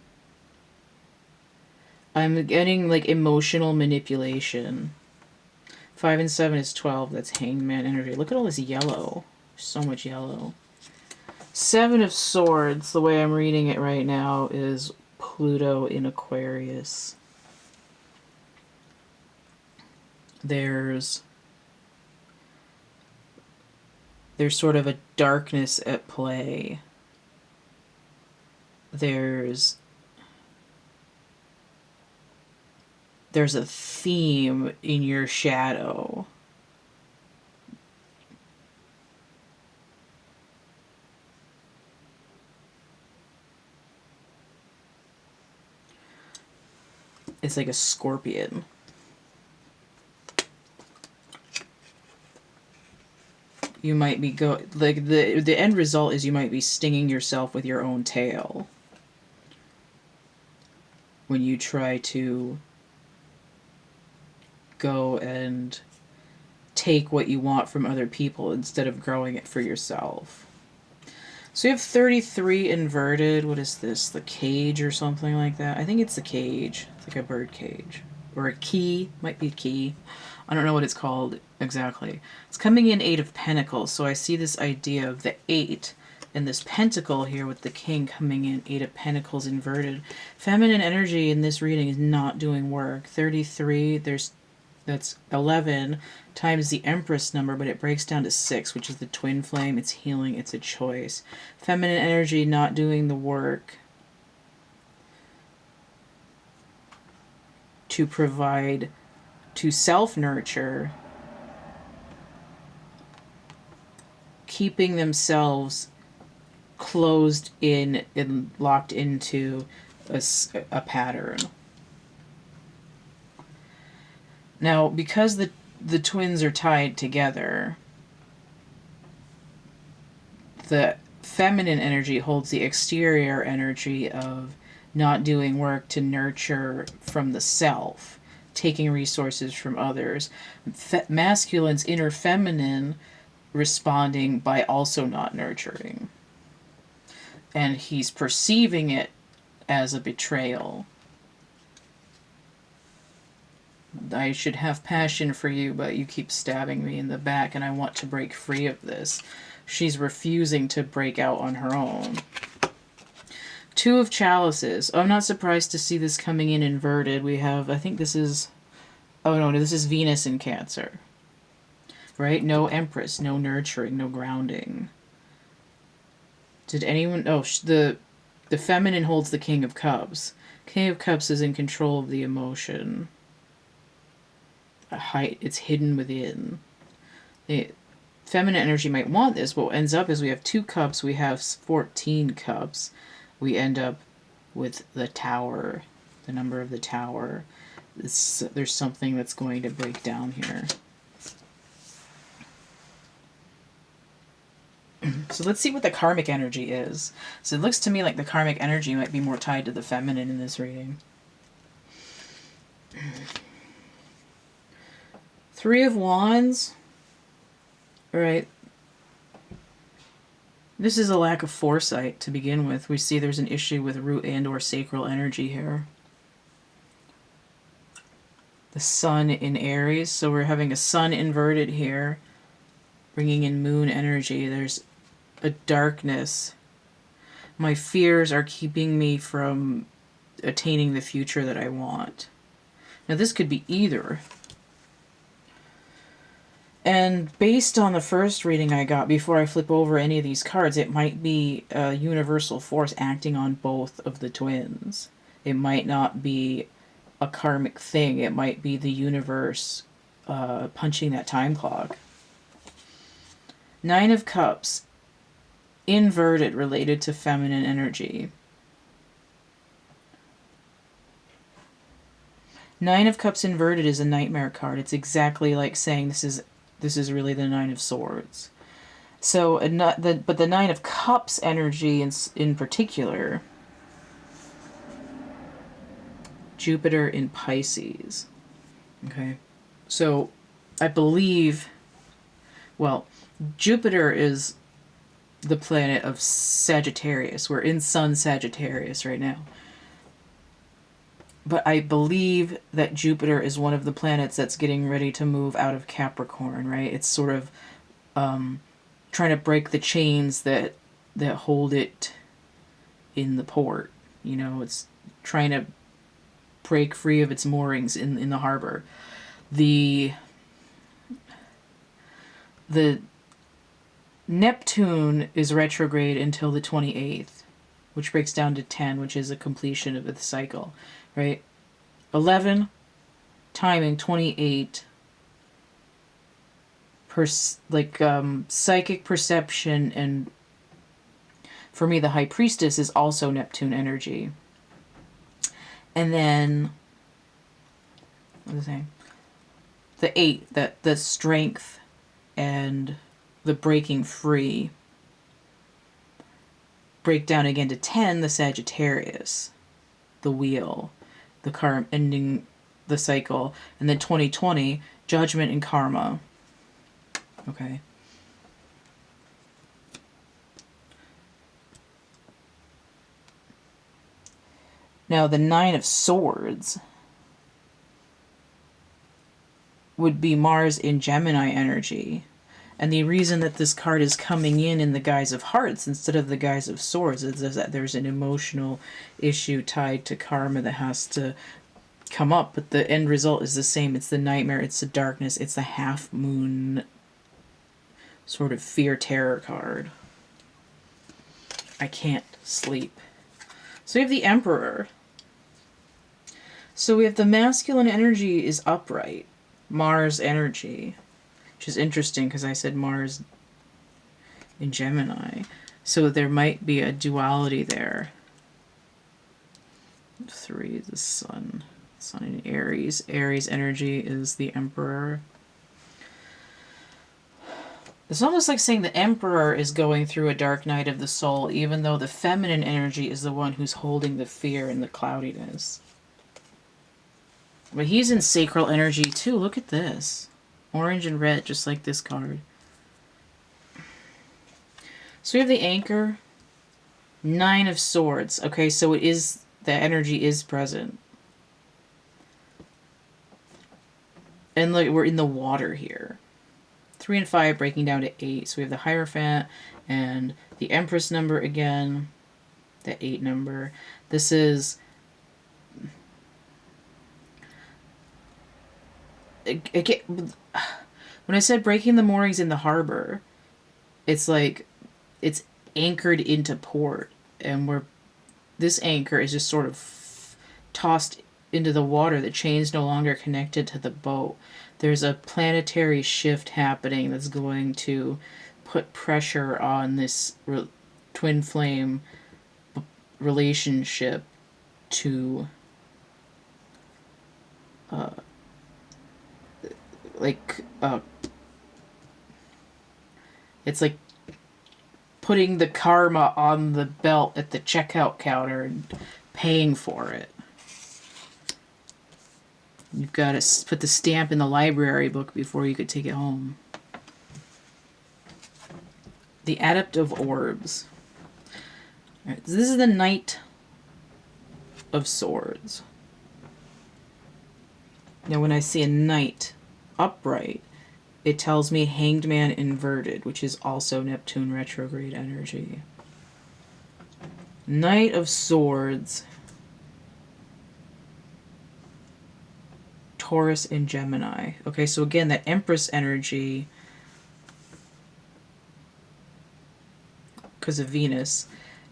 I'm getting like emotional manipulation. 5 and 7 is 12. That's Hangman energy. Look at all this yellow. So much yellow. 7 of Swords, the way I'm reading it right now, is Pluto in Aquarius. There's sort of a darkness at play. There's a theme in your shadow. It's like a scorpion. You might be like the end result is you might be stinging yourself with your own tail when you try to go and take what you want from other people instead of growing it for yourself. So you have 33 inverted. What is this? The cage or something like that? I think it's the cage. It's like a bird cage. Or a key. Might be a key. I don't know what it's called exactly. It's coming in 8 of Pentacles. So I see this idea of the 8 and this pentacle here with the king coming in. 8 of Pentacles inverted. Feminine energy in this reading is not doing work. 33. That's 11 times the Empress number, but it breaks down to 6, which is the twin flame. It's healing. It's a choice. Feminine energy not doing the work to provide, to self-nurture, keeping themselves closed in and locked into a pattern. Now, because the twins are tied together, the feminine energy holds the exterior energy of not doing work to nurture from the self. taking resources from others. Masculine's inner feminine responding by also not nurturing. And he's perceiving it as a betrayal. I should have passion for you, but you keep stabbing me in the back and I want to break free of this. She's refusing to break out on her own. Two of Chalices. I'm not surprised to see this coming in inverted. We have, I think this is, oh no, this is Venus in Cancer. Right? No Empress, no nurturing, no grounding. Did anyone, oh, the feminine holds the King of Cups. King of Cups is in control of the emotion. It's hidden within. The feminine energy might want this, but what ends up is we have 2 cups, we have 14 cups. We end up with the Tower, the number of the Tower. There's something that's going to break down here. So let's see what the karmic energy is. So it looks to me like the karmic energy might be more tied to the feminine in this reading. 3 of Wands. All right. This is a lack of foresight to begin with. We see there's an issue with root and or sacral energy here. The Sun in Aries. So we're having a Sun inverted here, bringing in moon energy. There's a darkness. My fears are keeping me from attaining the future that I want. Now this could be either. And based on the first reading I got, before I flip over any of these cards, it might be a universal force acting on both of the twins. It might not be a karmic thing. It might be the universe punching that time clock. 9 of Cups, inverted, related to feminine energy. 9 of Cups inverted is a nightmare card. It's exactly like saying this is really the 9 of Swords. So, but the 9 of Cups energy in particular, Jupiter in Pisces. Okay. So, I believe, well, Jupiter is the planet of Sagittarius. We're in Sun Sagittarius right now. But I believe that Jupiter is one of the planets that's getting ready to move out of Capricorn, right? It's sort of trying to break the chains that hold it in the port. You know, it's trying to break free of its moorings in the harbor. The Neptune is retrograde until the 28th, which breaks down to 10, which is a completion of the cycle. Right? 11, timing, 28, psychic perception, and for me, the High Priestess is also Neptune energy. And then, what was I saying? The 8, the strength and the breaking free. Break down again to 10, the Sagittarius, the wheel. The karma, ending the cycle, and then 2020, judgment and karma. Okay. Now the 9 of Swords would be Mars in Gemini energy. And the reason that this card is coming in the guise of hearts instead of the guise of swords is that there's an emotional issue tied to karma that has to come up. But the end result is the same. It's the nightmare. It's the darkness. It's the half moon sort of fear terror card. I can't sleep. So we have the Emperor. So we have the masculine energy is upright. Mars energy. Which is interesting because I said Mars in Gemini. So there might be a duality there. 3, the Sun. Sun in Aries. Aries energy is the Emperor. It's almost like saying the Emperor is going through a dark night of the soul, even though the feminine energy is the one who's holding the fear and the cloudiness. But he's in sacral energy too. Look at this. Orange and red, just like this card. So we have the Anchor. 9 of Swords. Okay, so it is, the energy is present. And look, we're in the water here. 3 and 5 breaking down to 8. So we have the Hierophant and the Empress number again. The 8 number. This is... when I said breaking the moorings in the harbor, it's like it's anchored into port, and this anchor is just sort of tossed into the water. The chain's no longer connected to the boat. There's a planetary shift happening that's going to put pressure on this twin flame relationship to it's like putting the karma on the belt at the checkout counter and paying for it. You've got to put the stamp in the library book before you could take it home. The Adept of Orbs. All right, so this is the Knight of Swords. Now when I see a Knight upright, it tells me Hanged Man inverted, which is also Neptune retrograde energy. Knight of Swords. Taurus and Gemini. Okay, so again, that Empress energy, because of Venus,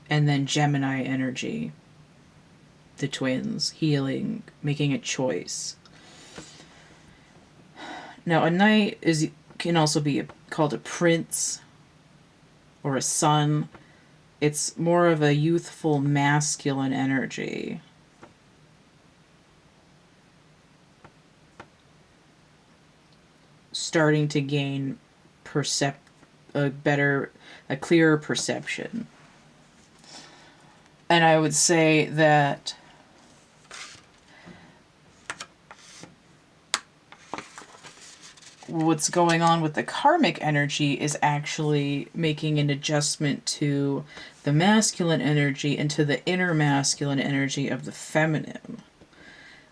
and then Gemini energy. The twins, healing, making a choice. Now, a knight can also be called a prince or a son. It's more of a youthful masculine energy. Starting to gain a clearer perception. And I would say that what's going on with the karmic energy is actually making an adjustment to the masculine energy and to the inner masculine energy of the feminine,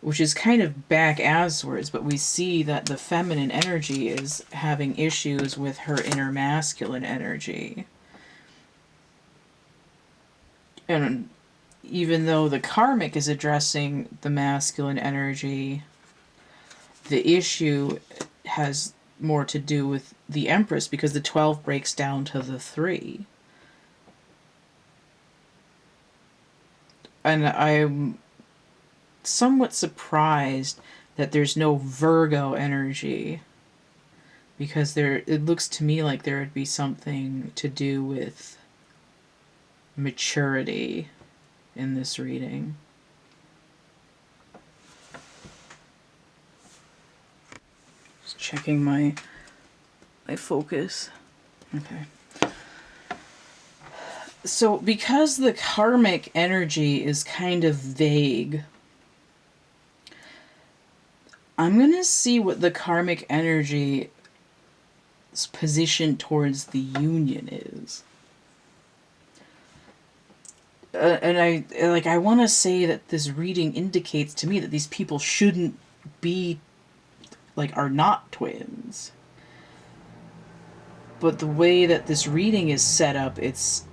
which is kind of backwards, but we see that the feminine energy is having issues with her inner masculine energy. And even though the karmic is addressing the masculine energy, the issue has more to do with the Empress, because the 12 breaks down to the 3. And I'm somewhat surprised that there's no Virgo energy, because it looks to me like there would be something to do with maturity in this reading. Just checking my focus. Okay. So because the karmic energy is kind of vague, I'm going to see what the karmic energy's position towards the union is. And I want to say that this reading indicates to me that these people shouldn't be, are not twins. But the way that this reading is set up, it's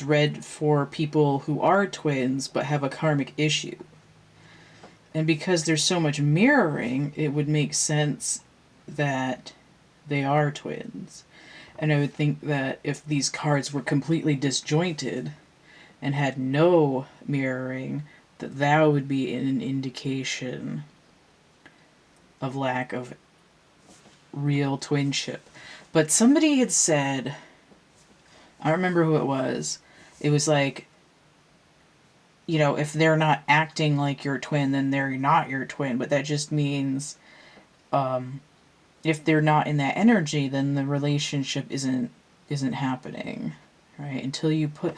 read for people who are twins but have a karmic issue. And because there's so much mirroring, it would make sense that they are twins. And I would think that if these cards were completely disjointed and had no mirroring, that would be an indication of lack of real twinship. But somebody had said, I don't remember who it was, it was like, if they're not acting like your twin, then they're not your twin. But that just means if they're not in that energy, then the relationship isn't happening, right? Until you put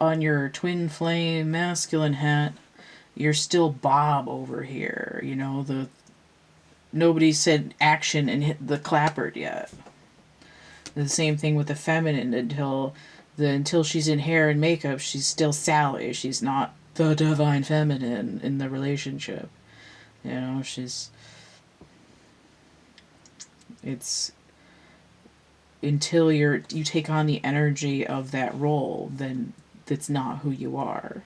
on your twin flame masculine hat you're still Bob over here. You know, nobody said action and hit the clapboard yet. The same thing with the feminine until she's in hair and makeup, she's still Sally. She's not the divine feminine in the relationship. You know, it's until you take on the energy of that role, then that's not who you are.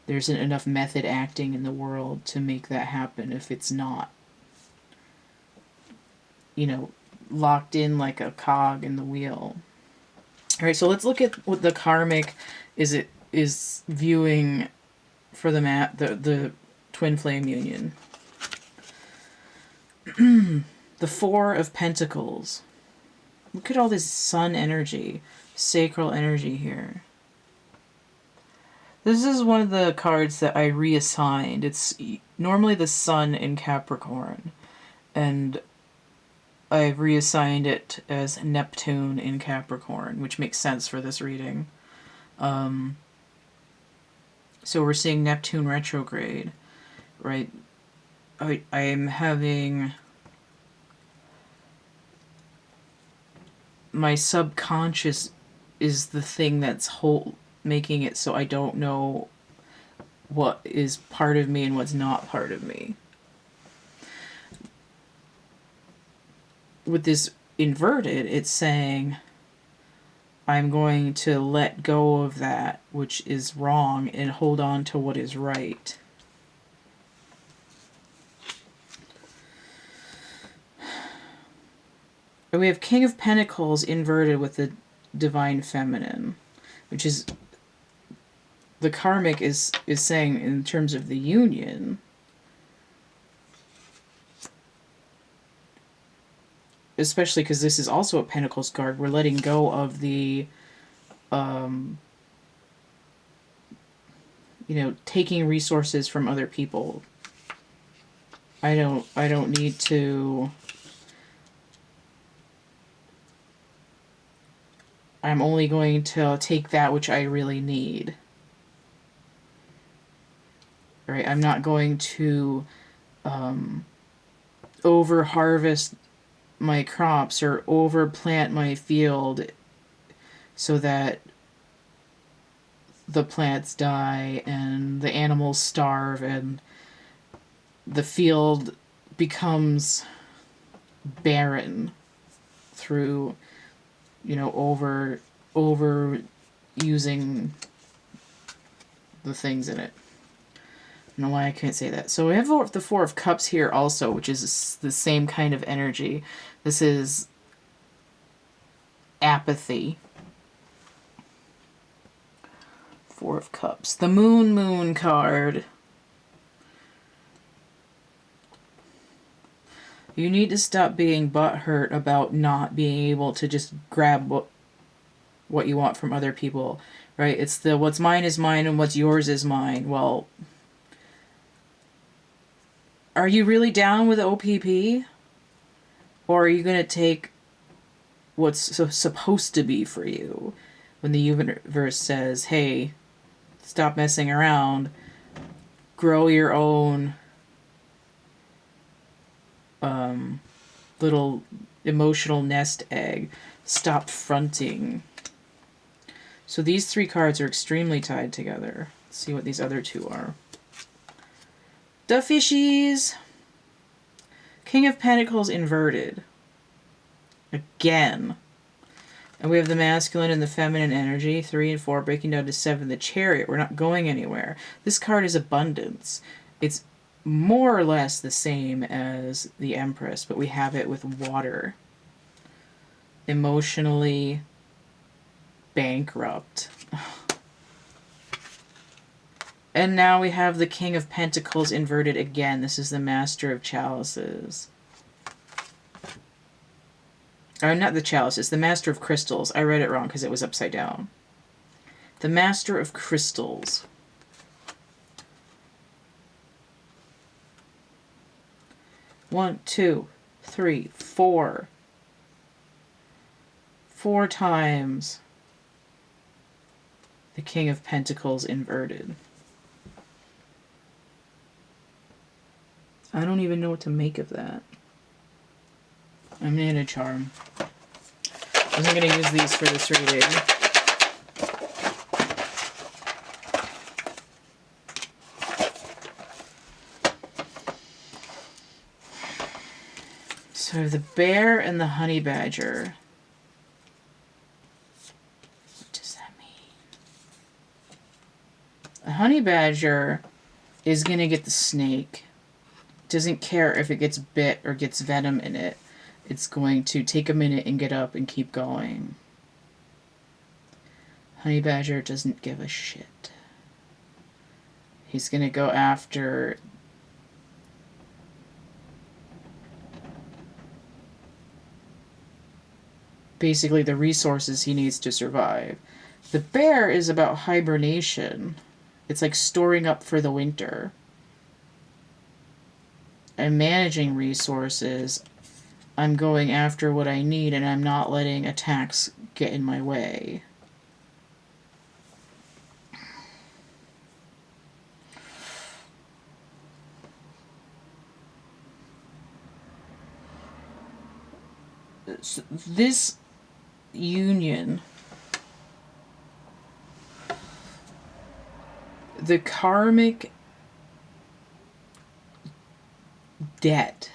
There isn't enough method acting in the world to make that happen if it's not, you know, locked in like a cog in the wheel. All right, so let's look at what the karmic is viewing for the twin flame union. The Four of Pentacles. Look at all this sun energy, sacral energy here. This is one of the cards that I reassigned. It's normally the sun in Capricorn, and I've reassigned it as Neptune in Capricorn, which makes sense for this reading. So we're seeing Neptune retrograde, right? I am having my subconscious is the thing that's making it so I don't know what is part of me and what's not part of me. With this inverted, it's saying I'm going to let go of that which is wrong and hold on to what is right. And we have King of Pentacles inverted with the Divine Feminine, which is the karmic is saying in terms of the union, especially because this is also a Pentacles card, we're letting go of the you know, taking resources from other people. I don't need to. I'm only going to take that which I really need. Right? I'm not going to over harvest my crops or over plant my field so that the plants die and the animals starve and the field becomes barren through, you know, over using the things in it. I don't know why I can't say that. So we have the Four of Cups here also, which is the same kind of energy. This is apathy. Four of Cups. The Moon card. You need to stop being butthurt about not being able to just grab what you want from other people, right? It's the what's mine is mine and what's yours is mine. Well, are you really down with OPP? Or are you going to take what's supposed to be for you when the universe says, hey, stop messing around, grow your own little emotional nest egg, stop fronting. So these three cards are extremely tied together. Let's see what these other two are. The Fishies. King of Pentacles inverted. Again. And we have the masculine and the feminine energy. 3 and 4 breaking down to 7. The Chariot. We're not going anywhere. This card is abundance. It's more or less the same as the Empress, but we have it with water. Emotionally bankrupt. And now we have the King of Pentacles inverted again. This is the Master of Chalices. Or not the Chalices, the Master of Crystals. I read it wrong because it was upside down. The Master of Crystals. One, two, three, four. 4 times the King of Pentacles inverted. I don't even know what to make of that. I'm gonna charm. I wasn't gonna use these for this reading. So the bear and the honey badger. What does that mean? The honey badger is going to get the snake. Doesn't care if it gets bit or gets venom in it. It's going to take a minute and get up and keep going. Honey badger doesn't give a shit. He's going to go after basically the resources he needs to survive. The bear is about hibernation. It's like storing up for the winter. I'm managing resources. I'm going after what I need, and I'm not letting attacks get in my way. So this union, the karmic debt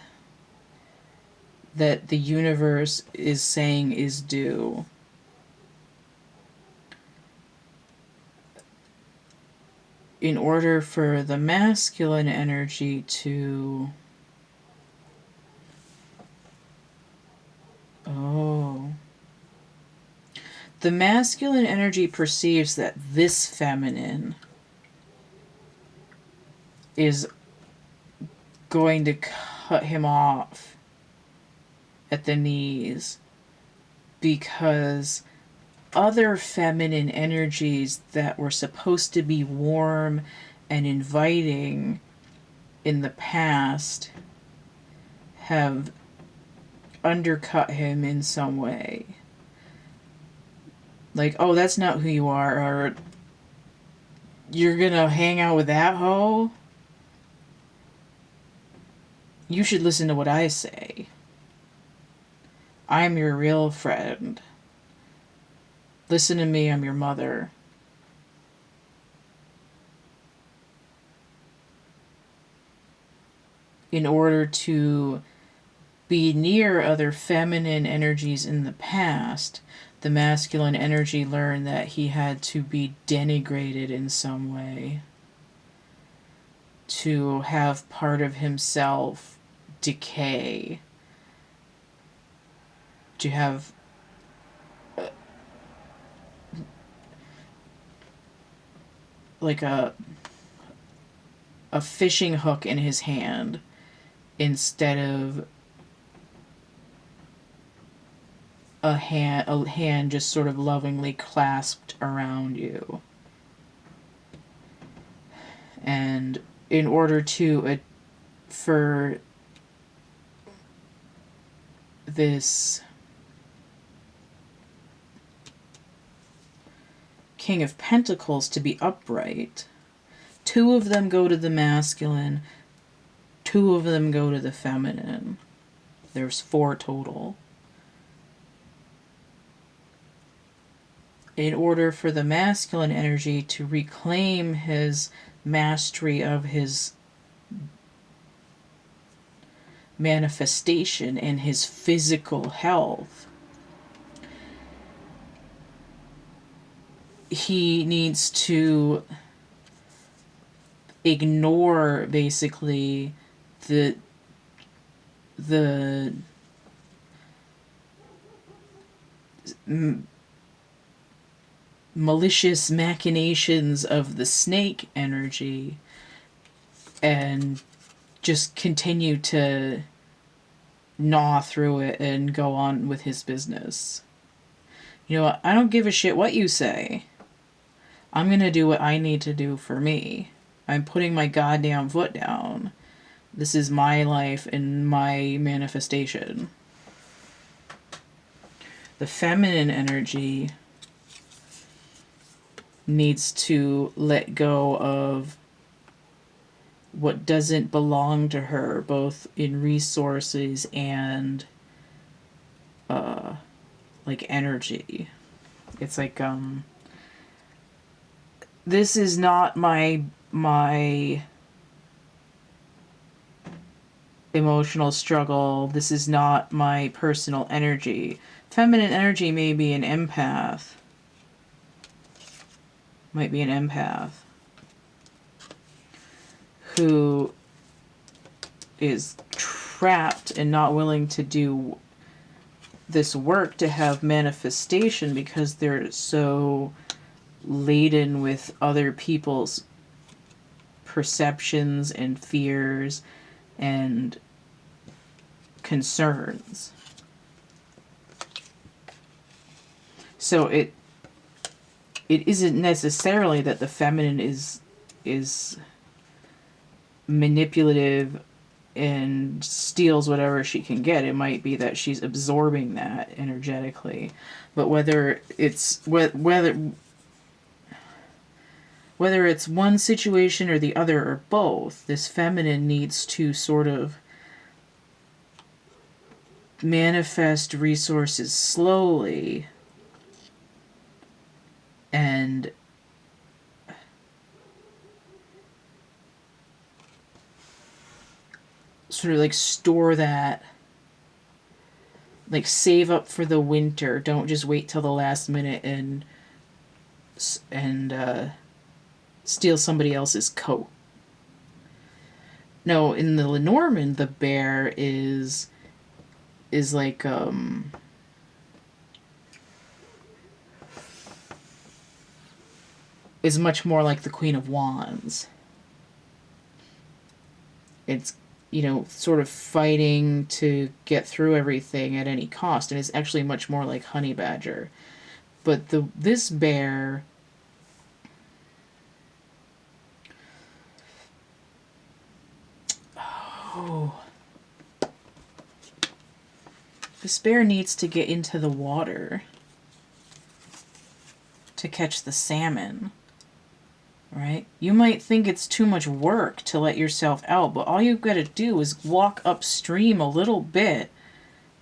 that the universe is saying is due, in order for the masculine energy to... Oh. The masculine energy perceives that this feminine is going to cut him off at the knees because other feminine energies that were supposed to be warm and inviting in the past have undercut him in some way. Like, oh, that's not who you are, or you're gonna hang out with that hoe? You should listen to what I say. I'm your real friend. Listen to me, I'm your mother. In order to be near other feminine energies in the past, the masculine energy learned that he had to be denigrated in some way to have part of himself decay, to have like a fishing hook in his hand instead of a hand just sort of lovingly clasped around you. And in order to for this King of Pentacles to be upright, 2 of them go to the masculine, 2 of them go to the feminine. There's 4 total. In order for the masculine energy to reclaim his mastery of his manifestation and his physical health, he needs to ignore basically the malicious machinations of the snake energy and just continue to gnaw through it and go on with his business. You know what? I don't give a shit what you say. I'm going to do what I need to do for me. I'm putting my goddamn foot down. This is my life and my manifestation. The feminine energy needs to let go of what doesn't belong to her, both in resources and like energy. It's like this is not my emotional struggle. This is not my personal energy. Feminine energy may be an empath. Might be an empath who is trapped and not willing to do this work to have manifestation because they're so laden with other people's perceptions and fears and concerns. So it isn't necessarily that the feminine is manipulative and steals whatever she can get. It might be that she's absorbing that energetically. But whether it's one situation or the other or both, this feminine needs to sort of manifest resources slowly and sort of like store that, like save up for the winter. Don't just wait till the last minute and steal somebody else's coat. No, in the Lenormand, the bear is like is much more like the Queen of Wands. It's, you know, sort of fighting to get through everything at any cost, and it's actually much more like Honey Badger. But this bear this bear needs to get into the water to catch the salmon. Right? You might think it's too much work to let yourself out, but all you've got to do is walk upstream a little bit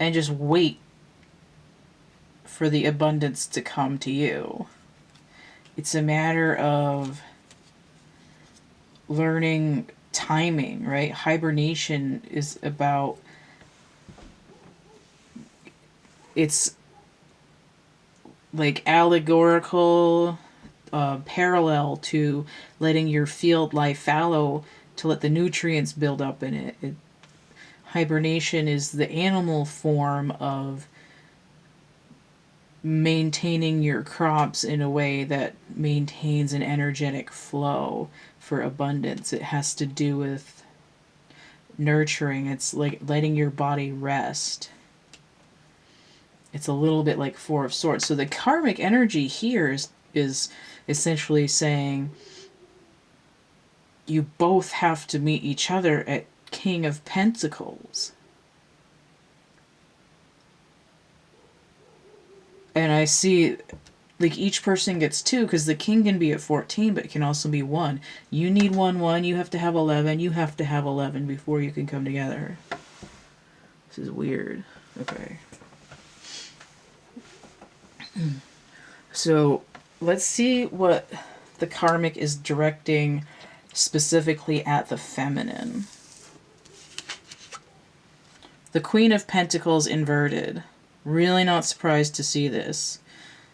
and just wait for the abundance to come to you. It's a matter of learning timing, right? Hibernation is about, it's like allegorical, parallel to letting your field lie fallow to let the nutrients build up in it. Hibernation is the animal form of maintaining your crops in a way that maintains an energetic flow for abundance. It has to do with nurturing. It's like letting your body rest. It's a little bit like Four of Swords. So the karmic energy here is essentially saying you both have to meet each other at King of Pentacles. And I see, like, each person gets 2, because the king can be at 14, but it can also be 1. You need 1, you have to have 11, you have to have 11 before you can come together. This is weird. Okay. So let's see what the karmic is directing specifically at the feminine. The Queen of Pentacles inverted. Really not surprised to see this.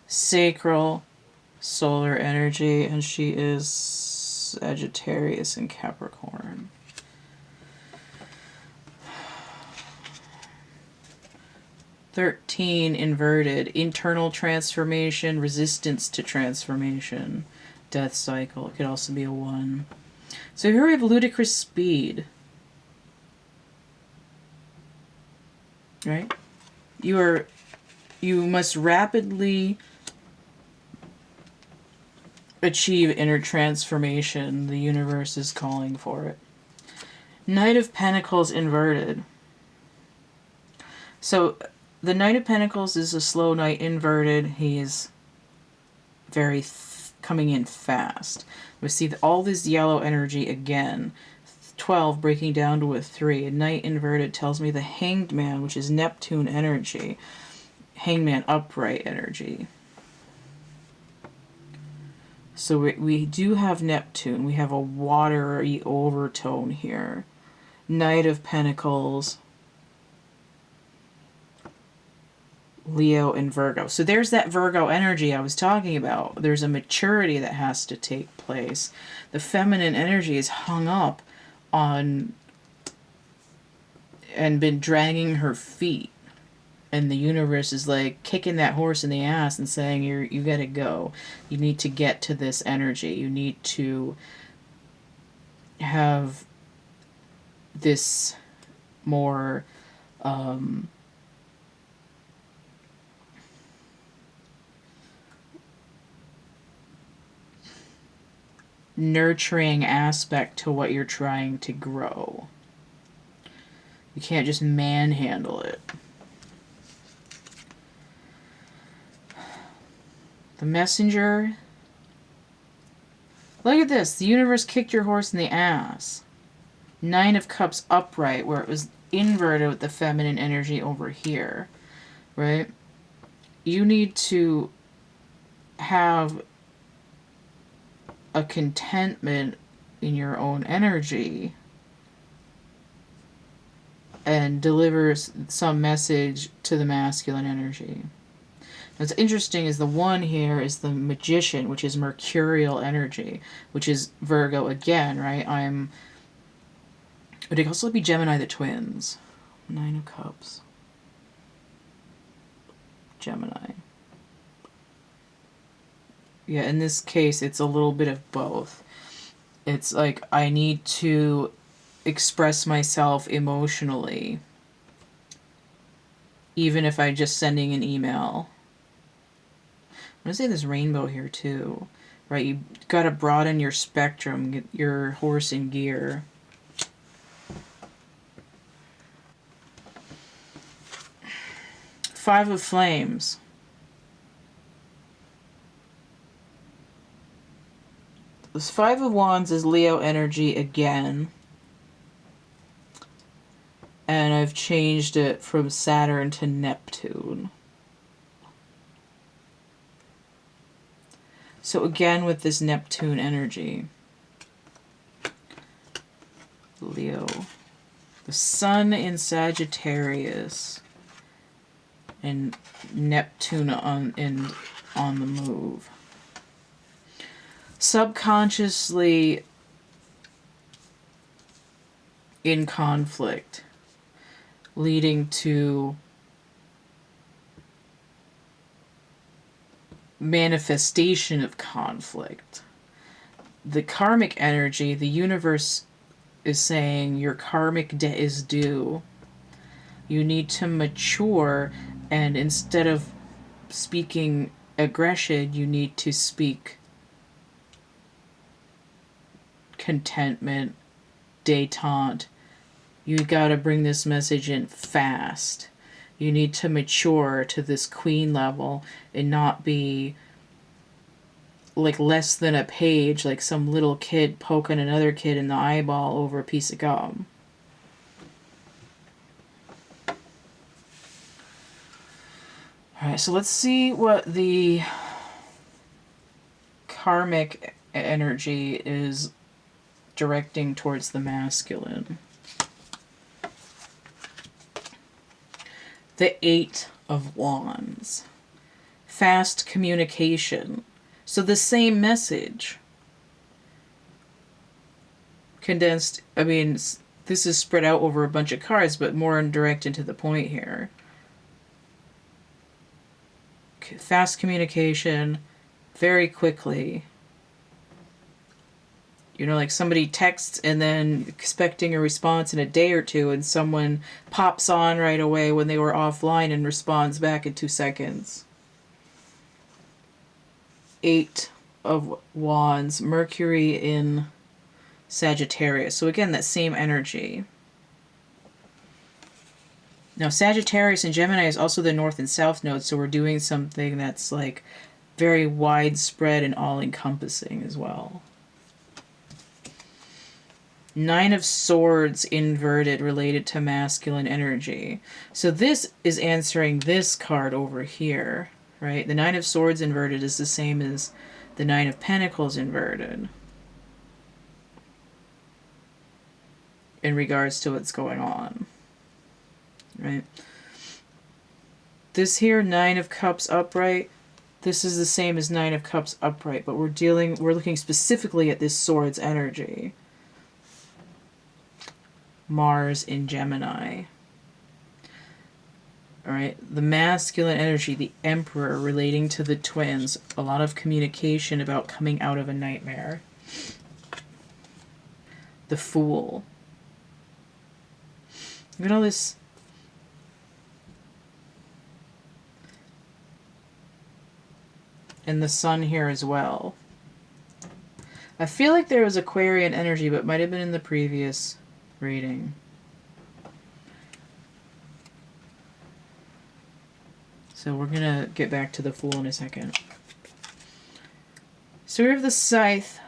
Sacral, solar energy, and she is Sagittarius and Capricorn. (13) inverted. Internal transformation, resistance to transformation, death cycle. It could also be a 1. So here we have ludicrous speed. Right? You must rapidly achieve inner transformation. The universe is calling for it. Knight of Pentacles inverted. So the Knight of Pentacles is a slow knight inverted. He's very coming in fast. We see all this yellow energy again. 12 breaking down to a 3. A Knight inverted tells me the Hanged Man, which is Neptune energy. Hanged Man upright energy. So we do have Neptune. We have a watery overtone here. Knight of Pentacles, Leo and Virgo. So there's that Virgo energy I was talking about. There's a maturity that has to take place. The feminine energy is hung up on and been dragging her feet. And the universe is like kicking that horse in the ass and saying, you gotta go. You need to get to this energy. You need to have this more nurturing aspect to what you're trying to grow. You can't just manhandle it. The Messenger. Look at this. The universe kicked your horse in the ass. 9 of Cups upright, where it was inverted with the feminine energy over here. Right? You need to have a contentment in your own energy and deliver some message to the masculine energy. What's interesting is the one here is the Magician, which is mercurial energy, which is Virgo again, right? Would it also be Gemini, the twins? 9 of Cups. Gemini. Yeah, in this case, it's a little bit of both. It's like I need to express myself emotionally, even if I'm just sending an email. I'm going to say this rainbow here too, right? You got to broaden your spectrum, get your horse in gear. Five of Flames. This Five of Wands is Leo energy again. And I've changed it from Saturn to Neptune. So again with this Neptune energy. Leo. The Sun in Sagittarius. And Neptune on the move. Subconsciously in conflict, leading to manifestation of conflict. The karmic energy, the universe is saying your karmic debt is due. You need to mature, and instead of speaking aggression, you need to speak contentment, détente. You gotta bring this message in fast. You need to mature to this queen level and not be like less than a page, like some little kid poking another kid in the eyeball over a piece of gum. Alright, so let's see what the karmic energy is directing towards the masculine. The 8 of Wands. Fast communication. So the same message. Condensed, I mean, this is spread out over a bunch of cards, but more direct and to the point here. Fast communication, very quickly. You know, like somebody texts and then expecting a response in a day or two, and someone pops on right away when they were offline and responds back in 2 seconds. 8 of Wands, Mercury in Sagittarius. So again, that same energy. Now, Sagittarius and Gemini is also the North and South nodes, so we're doing something that's like very widespread and all-encompassing as well. Nine of Swords inverted related to masculine energy. So this is answering this card over here, right? The Nine of Swords inverted is the same as the Nine of Pentacles inverted in regards to what's going on, right? This here, Nine of Cups upright, this is the same as Nine of Cups upright, but we're looking specifically at this Swords energy. Mars in Gemini. Alright, the masculine energy, the Emperor relating to the twins. A lot of communication about coming out of a nightmare. The Fool. Look at all this. And the Sun here as well. I feel like there was Aquarian energy, but it might have been in the previous reading. So we're gonna get back to the Fool in a second. So we have the Scythe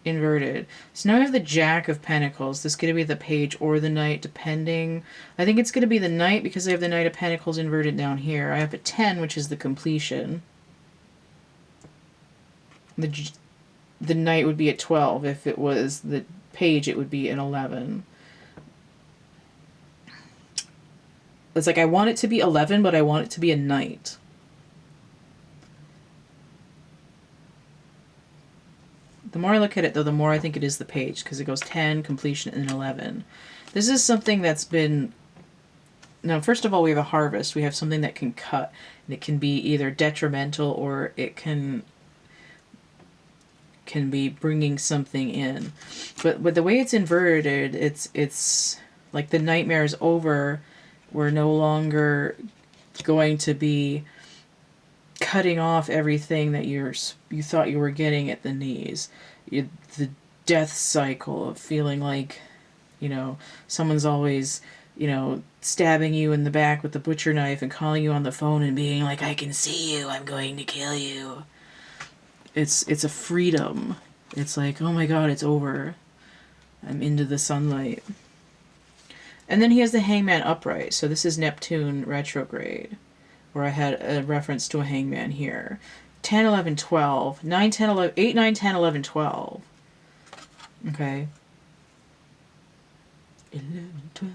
inverted. So now we have the Jack of Pentacles. This is going to be the Page or the Knight, depending. I think it's going to be the Knight because I have the Knight of Pentacles inverted down here. I have a 10, which is the completion. The Knight would be at 12. If it was the Page, it would be an 11. It's like I want it to be 11, but I want it to be a Knight. The more I look at it, though, the more I think it is the Page, because it goes 10, completion, and 11. This is something that's been... Now, first of all, we have a harvest. We have something that can cut. And it can be either detrimental or it can be bringing something in. But the way it's inverted, it's like the nightmare is over. We're no longer going to be cutting off everything that you thought you were getting at the knees. The death cycle of feeling like, you know, someone's always, you know, stabbing you in the back with the butcher knife and calling you on the phone and being like, I can see you, I'm going to kill you. It's a freedom. It's like, oh my god, it's over. I'm into the sunlight. And then he has the Hangman upright. So this is Neptune retrograde, where I had a reference to a hangman here. 10, 11, 12. 9, 10, 11, 8, 9, 10, 11, 12. Okay. 11, 12.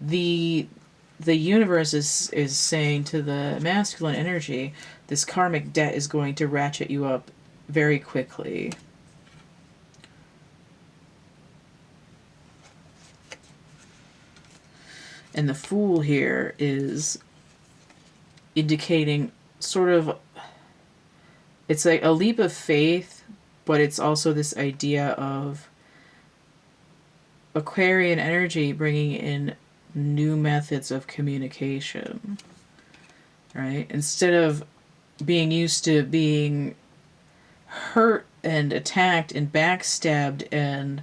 The universe is saying to the masculine energy, this karmic debt is going to ratchet you up very quickly. And the Fool here is indicating sort of, it's like a leap of faith, but it's also this idea of Aquarian energy bringing in new methods of communication, right? Instead of being used to being hurt and attacked and backstabbed and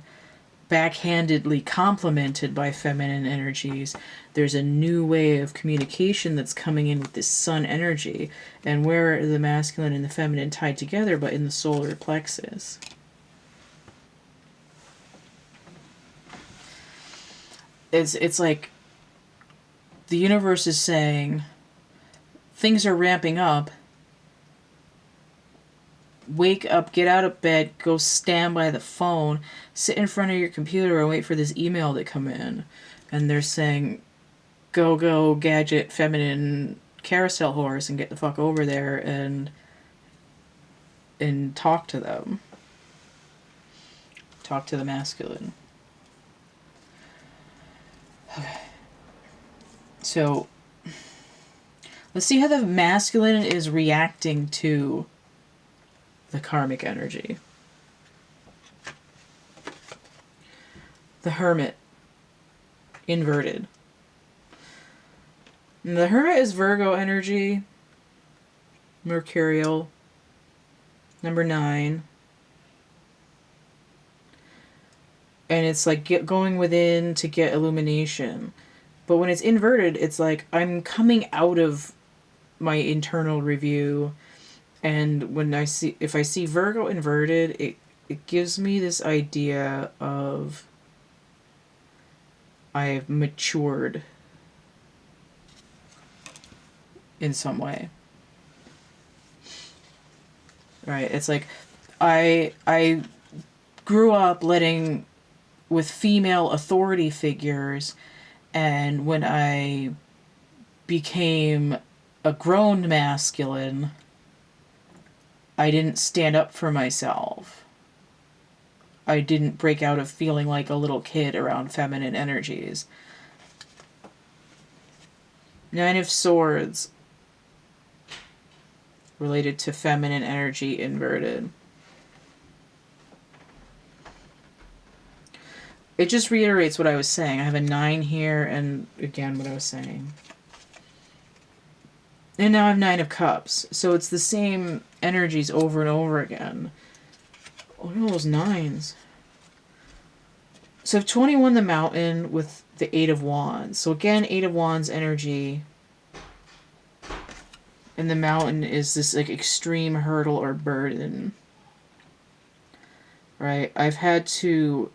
backhandedly complimented by feminine energies, there's a new way of communication that's coming in with this sun energy. And where are the masculine and the feminine tied together, but in the solar plexus? It's like the universe is saying things are ramping up. Wake up, get out of bed, go stand by the phone, sit in front of your computer and wait for this email to come in. And they're saying, go, gadget, feminine, carousel horse, and get the fuck over there and talk to them. Talk to the masculine. Okay. So, let's see how the masculine is reacting to the karmic energy. The Hermit, inverted. And the Hermit is Virgo energy, mercurial, number 9. And it's like going within to get illumination. But when it's inverted, it's like I'm coming out of my internal review. And when if I see Virgo inverted, it gives me this idea of I've matured in some way. Right? It's like I grew up with female authority figures, and when I became a grown masculine, I didn't stand up for myself. I didn't break out of feeling like a little kid around feminine energies. Nine of Swords, related to feminine energy inverted. It just reiterates what I was saying. I have a 9 here, and again what I was saying. And now I have 9 of Cups. So it's the same energies over and over again. Oh, look at those 9s. So I have 21 the Mountain with the 8 of Wands. So again, 8 of Wands energy. And the Mountain is this like extreme hurdle or burden. Right? I've had to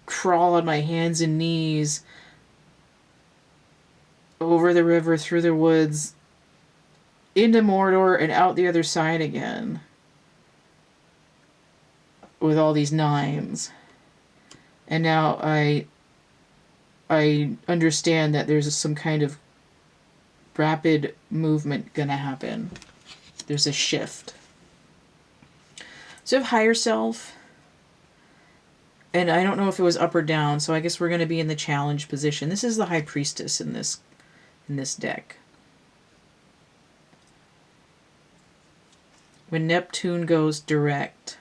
crawl on my hands and knees over the river, through the woods, into Mordor, and out the other side again. With all these 9s. And now I understand that there's some kind of rapid movement gonna happen. There's a shift. So I have higher self. And I don't know if it was up or down, so I guess we're going to be in the challenge position. This is the High Priestess in this deck. When Neptune goes direct,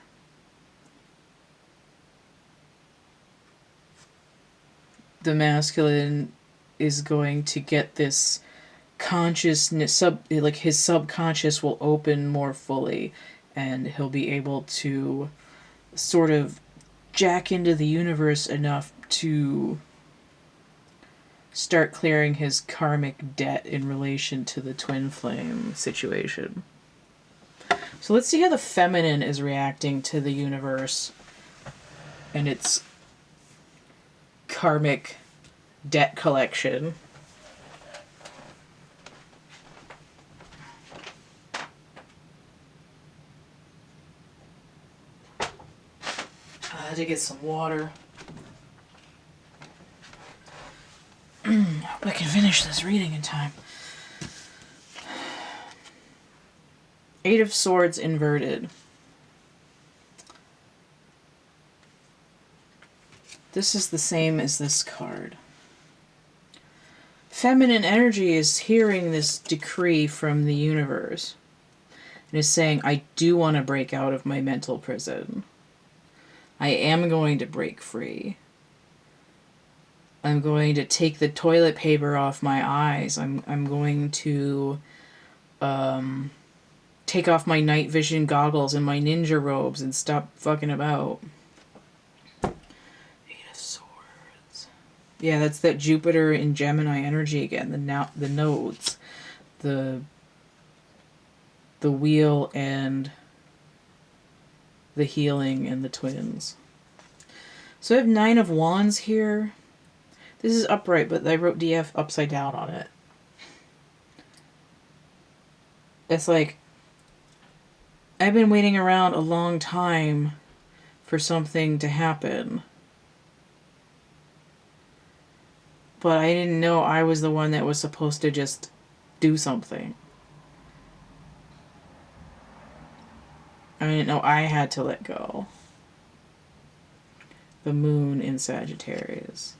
the masculine is going to get this consciousness, like his subconscious will open more fully, and he'll be able to sort of jack into the universe enough to start clearing his karmic debt in relation to the twin flame situation. So let's see how the feminine is reacting to the universe and its karmic debt collection. I had to get some water. Hope I can finish this reading in time. 8 of Swords inverted. This is the same as this card. Feminine energy is hearing this decree from the universe and is saying, I do want to break out of my mental prison. I am going to break free. I'm going to take the toilet paper off my eyes. I'm going to take off my night vision goggles and my ninja robes and stop fucking about. 8 of Swords. Yeah, that's that Jupiter in Gemini energy again. The nodes, the wheel and the healing and the twins. So I have 9 of Wands here. This is upright, but I wrote DF upside down on it. It's like, I've been waiting around a long time for something to happen. But I didn't know I was the one that was supposed to just do something. I didn't know I had to let go. The moon in Sagittarius.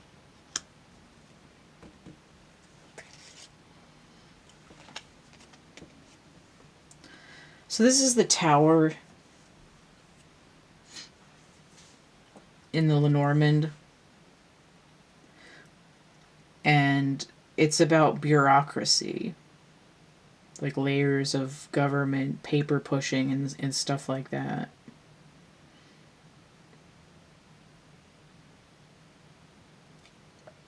So this is the Tower in the Lenormand. And it's about bureaucracy. Like layers of government, paper pushing, and stuff like that.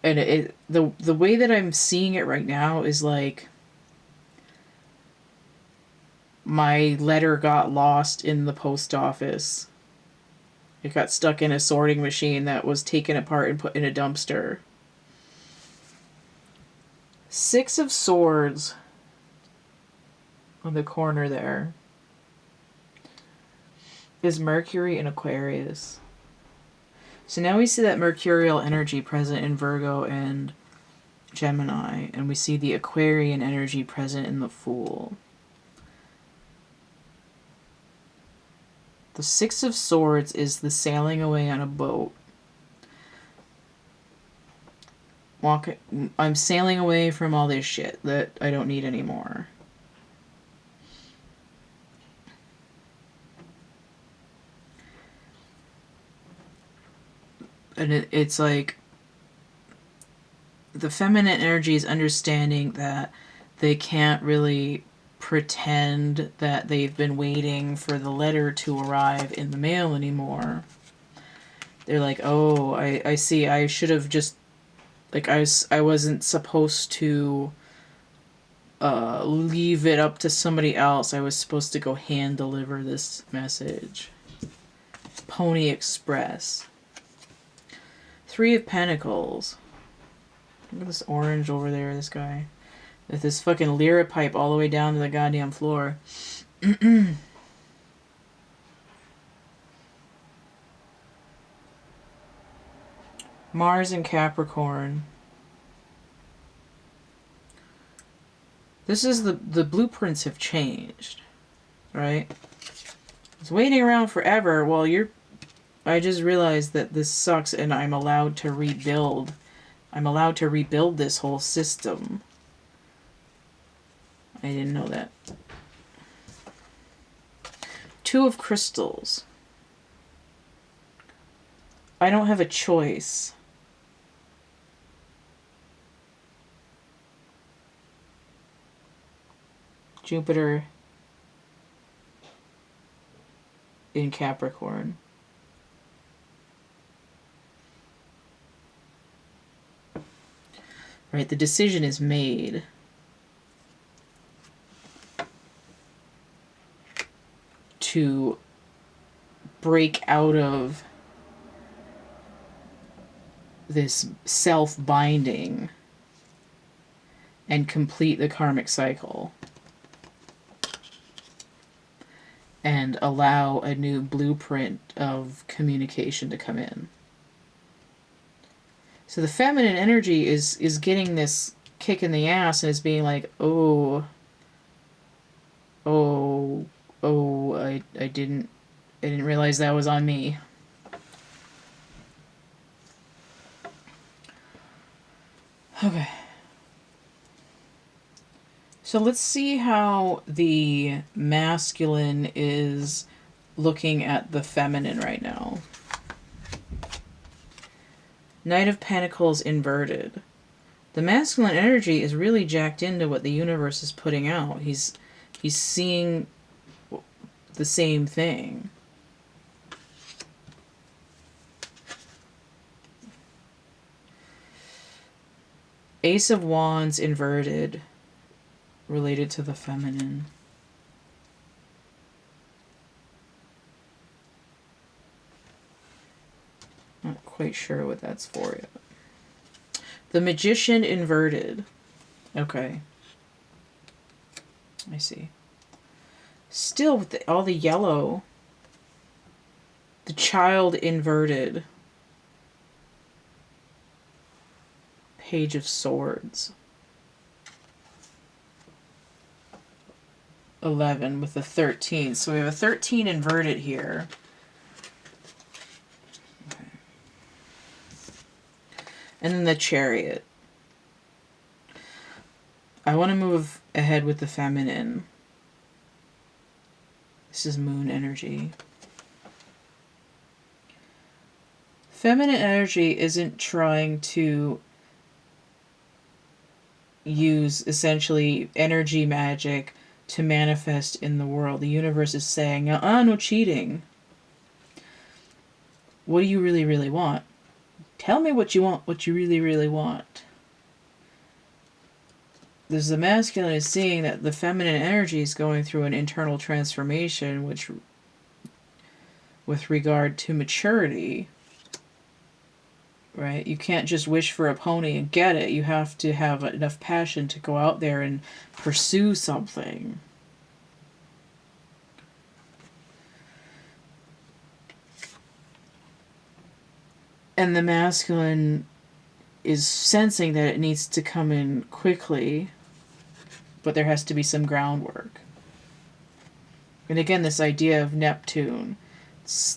And the way that I'm seeing it right now is like my letter got lost in the post office. It got stuck in a sorting machine that was taken apart and put in a dumpster. Six of Swords on the corner there is Mercury in Aquarius. So now we see that mercurial energy present in Virgo and Gemini, and we see the Aquarian energy present in the Fool. The Six of Swords is the sailing away on a boat. I'm sailing away from all this shit that I don't need anymore. And it's like the feminine energy is understanding that they can't really pretend that they've been waiting for the letter to arrive in the mail anymore. They're like, oh, I see. I should have just, like, I wasn't supposed to leave it up to somebody else. I was supposed to go hand deliver this message. Pony Express. Three of Pentacles. Look at this orange over there, this guy. With this fucking lyra pipe all the way down to the goddamn floor. Mars and Capricorn. This is the blueprints have changed, right? It's waiting around forever. Well, I just realized that this sucks and I'm allowed to rebuild. I'm allowed to rebuild this whole system. I didn't know that. Two of Crystals. I don't have a choice. Jupiter in Capricorn. Right, the decision is made. To break out of this self-binding and complete the karmic cycle and allow a new blueprint of communication to come in. So the feminine energy is getting this kick in the ass and is being like, I didn't realize that was on me. Okay. So let's see how the masculine is looking at the feminine right now. Knight of Pentacles inverted. The masculine energy is really jacked into what the universe is putting out. He's seeing the same thing. Ace of Wands inverted, related to the feminine. Not quite sure what that's for yet. The Magician inverted. Okay. I see. Still with all the yellow. The Child inverted. Page of Swords. 11 with the 13. So we have a 13 inverted here. Okay. And then the Chariot. I want to move ahead with the feminine. This is moon energy. Feminine energy isn't trying to use essentially energy magic to manifest in the world. The universe is saying, no cheating. What do you really, really want? Tell me what you want, what you really, really want. there's the masculine is seeing that the feminine energy is going through an internal transformation, which, with regard to maturity, right? You can't just wish for a pony and get it. You have to have enough passion to go out there and pursue something. And the masculine is sensing that it needs to come in quickly, but there has to be some groundwork. And again, this idea of Neptune.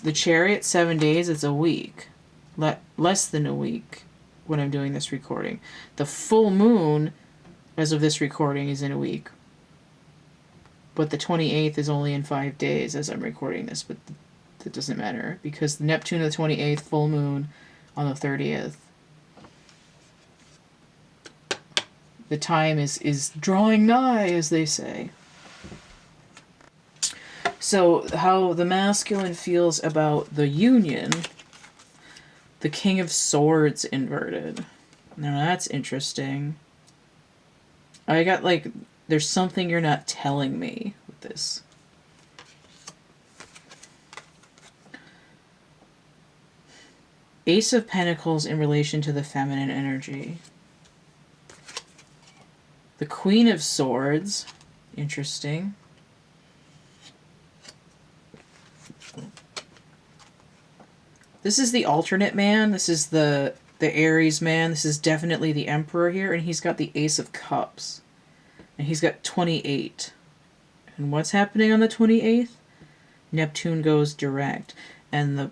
The chariot, 7 days, it's a week. Less than a week when I'm doing this recording. The full moon, as of this recording, is in a week. But the 28th is only in 5 days as I'm recording this, but that doesn't matter, because the Neptune of the 28th, full moon on the 30th. The time is drawing nigh, as they say. So how the masculine feels about the union, the King of Swords inverted. Now that's interesting. I got like, there's something you're not telling me with this. Ace of Pentacles in relation to the feminine energy. The Queen of Swords. Interesting. This is the alternate man. This is the Aries man. This is definitely the Emperor here. And he's got the Ace of Cups. And he's got 28. And what's happening on the 28th? Neptune goes direct. And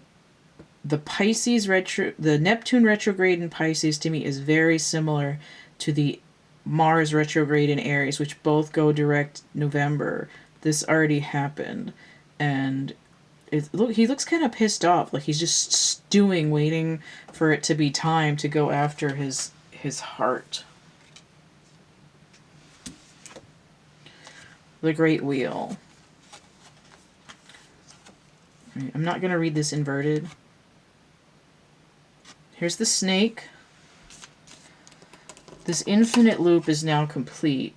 the Pisces the Neptune retrograde in Pisces to me is very similar to the Mars retrograde in Aries, which both go direct November. This already happened. And he looks kind of pissed off, like he's just stewing, waiting for it to be time to go after his heart. The Great Wheel. I'm not going to read this inverted. Here's the snake. This infinite loop is now complete.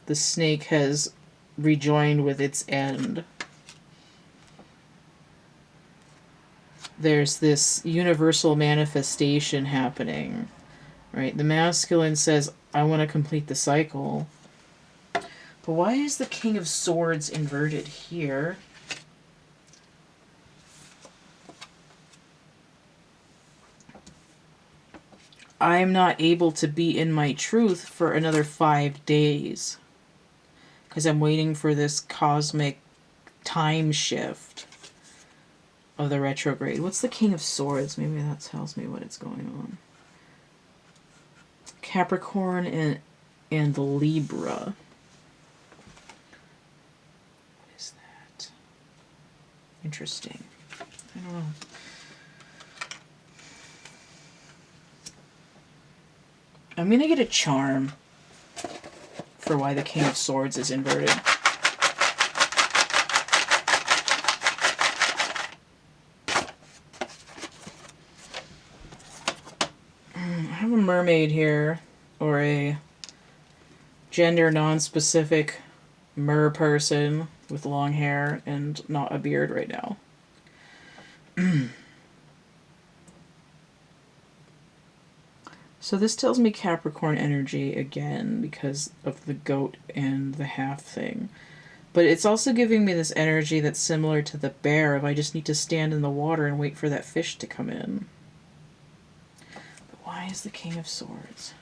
The snake has rejoined with its end. There's this universal manifestation happening, right? The masculine says, I want to complete the cycle. But why is the King of Swords inverted here? I'm not able to be in my truth for another 5 days because I'm waiting for this cosmic time shift of the retrograde. What's the King of Swords? Maybe that tells me what is going on. Capricorn and Libra. What is that? Interesting. I don't know. I'm going to get a charm for why the King of Swords is inverted. I have a mermaid here, or a gender non-specific mer person with long hair and not a beard right now. So this tells me Capricorn energy again because of the goat and the half thing. But it's also giving me this energy that's similar to the bear if I just need to stand in the water and wait for that fish to come in. But why is the King of Swords?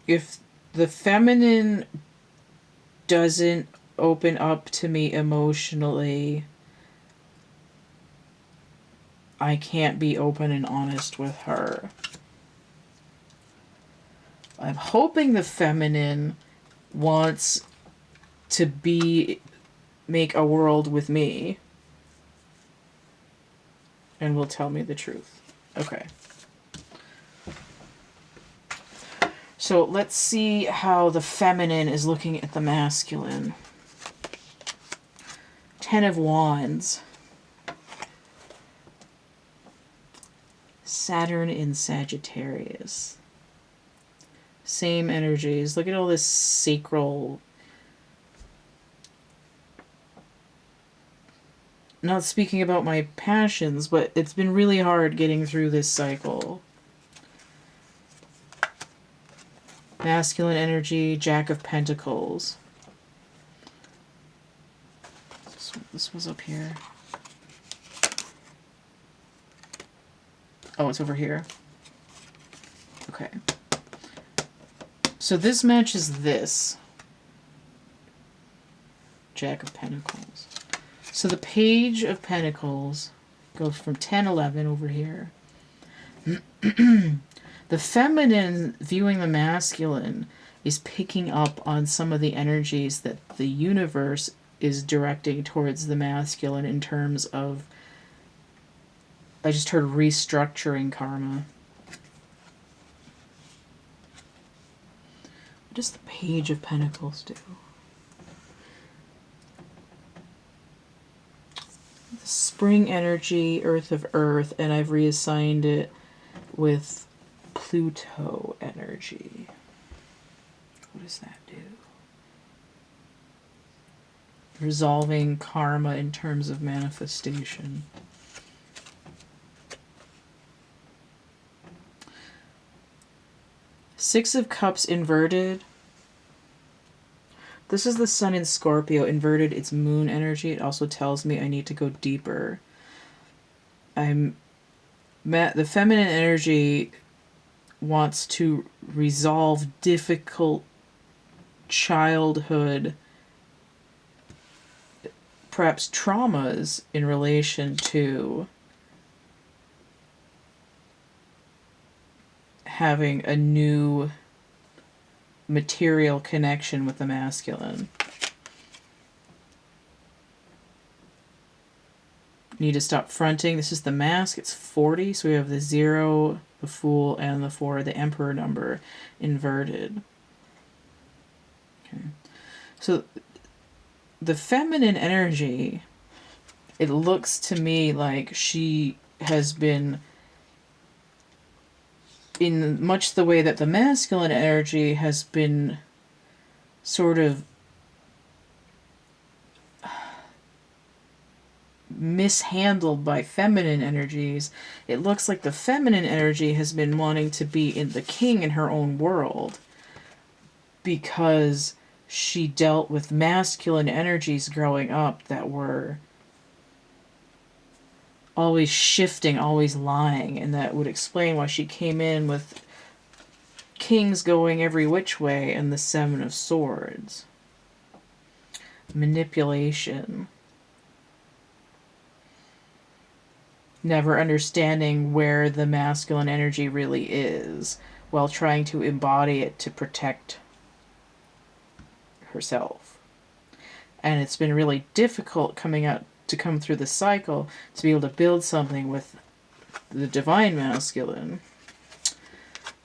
If the feminine doesn't open up to me emotionally, I can't be open and honest with her. I'm hoping the feminine wants to make a world with me and will tell me the truth. Okay. So let's see how the feminine is looking at the masculine. Ten of Wands. Saturn in Sagittarius. Same energies. Look at all this sacral. Not speaking about my passions, but it's been really hard getting through this cycle. Masculine energy, Jack of Pentacles. This was up here. Oh, it's over here. Okay. So this matches this. Jack of Pentacles. So the Page of Pentacles goes from 10, 11 over here. The feminine viewing the masculine is picking up on some of the energies that the universe is directing towards the masculine in terms of, I just heard restructuring karma. What does the Page of Pentacles do? The spring energy, Earth of Earth, and I've reassigned it with Pluto energy. What does that do? Resolving karma in terms of manifestation. Six of Cups inverted. This is the Sun in Scorpio. Inverted, it's moon energy. It also tells me I need to go deeper. The feminine energy wants to resolve difficult childhood, perhaps traumas in relation to having a new material connection with the masculine. Need to stop fronting. This is the Mask. It's 40. So we have the 0, the Fool, and the 4, the Emperor number inverted. Okay. So the feminine energy, it looks to me like she has been, in much the way that the masculine energy has been sort of mishandled by feminine energies, it looks like the feminine energy has been wanting to be in the king in her own world because she dealt with masculine energies growing up that were always shifting, always lying, and that would explain why she came in with kings going every which way and the 7 of Swords. Manipulation. Never understanding where the masculine energy really is while trying to embody it to protect herself. And it's been really difficult to come through the cycle to be able to build something with the divine masculine.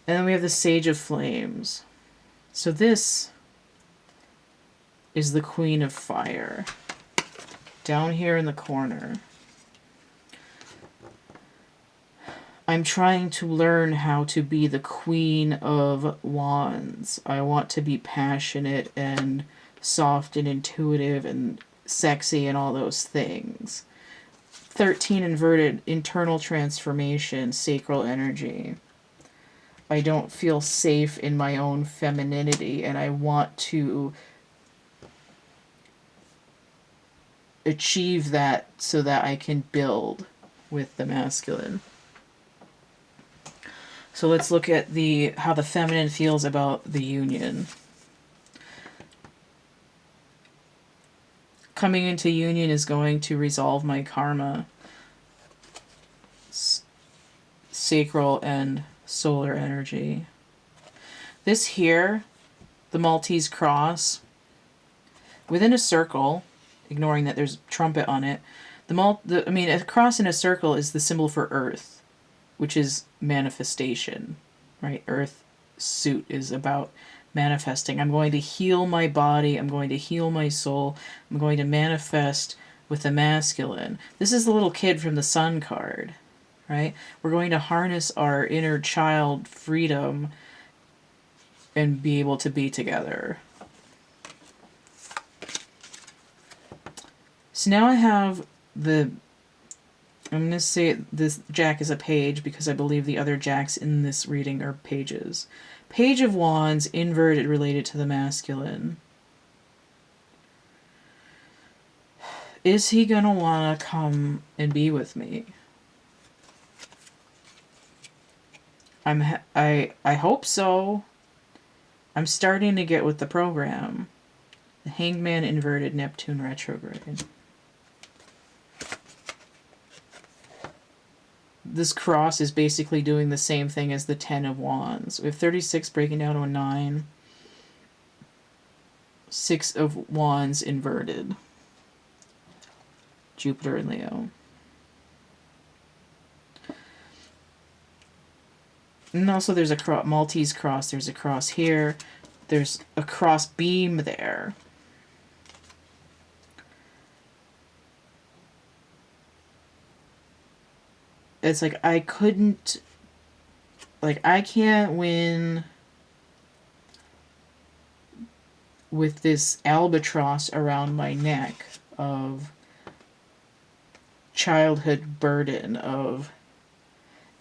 And then we have the Sage of Flames. So this is the Queen of Fire. Down here in the corner. I'm trying to learn how to be the Queen of Wands. I want to be passionate and soft and intuitive and sexy and all those things. 13 inverted, internal transformation, sacral energy. I don't feel safe in my own femininity, and I want to achieve that so that I can build with the masculine. So let's look at how the feminine feels about the union. Coming into union is going to resolve my karma. Sacral and solar energy. This here, the Maltese cross, within a circle, ignoring that there's a trumpet on it, a cross in a circle is the symbol for earth, which is manifestation, right? Earth suit is about manifesting. I'm going to heal my body. I'm going to heal my soul. I'm going to manifest with the masculine. This is the little kid from the Sun card, right? We're going to harness our inner child freedom and be able to be together. So now I have the, I'm going to say this Jack is a page because I believe the other Jacks in this reading are pages. Page of Wands, inverted, related to the masculine. Is he going to want to come and be with me? I hope so. I'm starting to get with the program. The Hangman, inverted, Neptune retrograde. This cross is basically doing the same thing as the 10 of Wands. We have 36 breaking down to a 9. 6 of Wands inverted. Jupiter and Leo. And also there's a Maltese cross. There's a cross here. There's a cross beam there. It's like I couldn't, like I can't win with this albatross around my neck of childhood burden of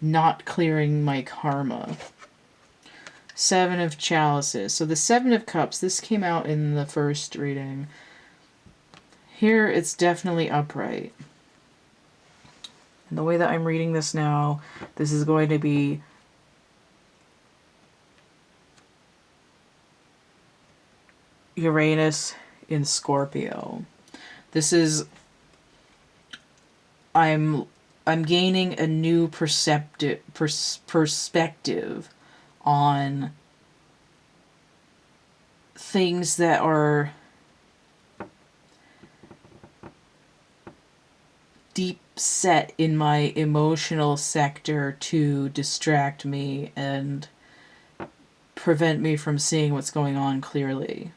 not clearing my karma. 7 of chalices. So the 7 of cups, this came out in the first reading. Here it's definitely upright. And the way that I'm reading this now, this is going to be Uranus in Scorpio. This is, I'm gaining a new perspective on things that are deep set in my emotional sector to distract me and prevent me from seeing what's going on clearly.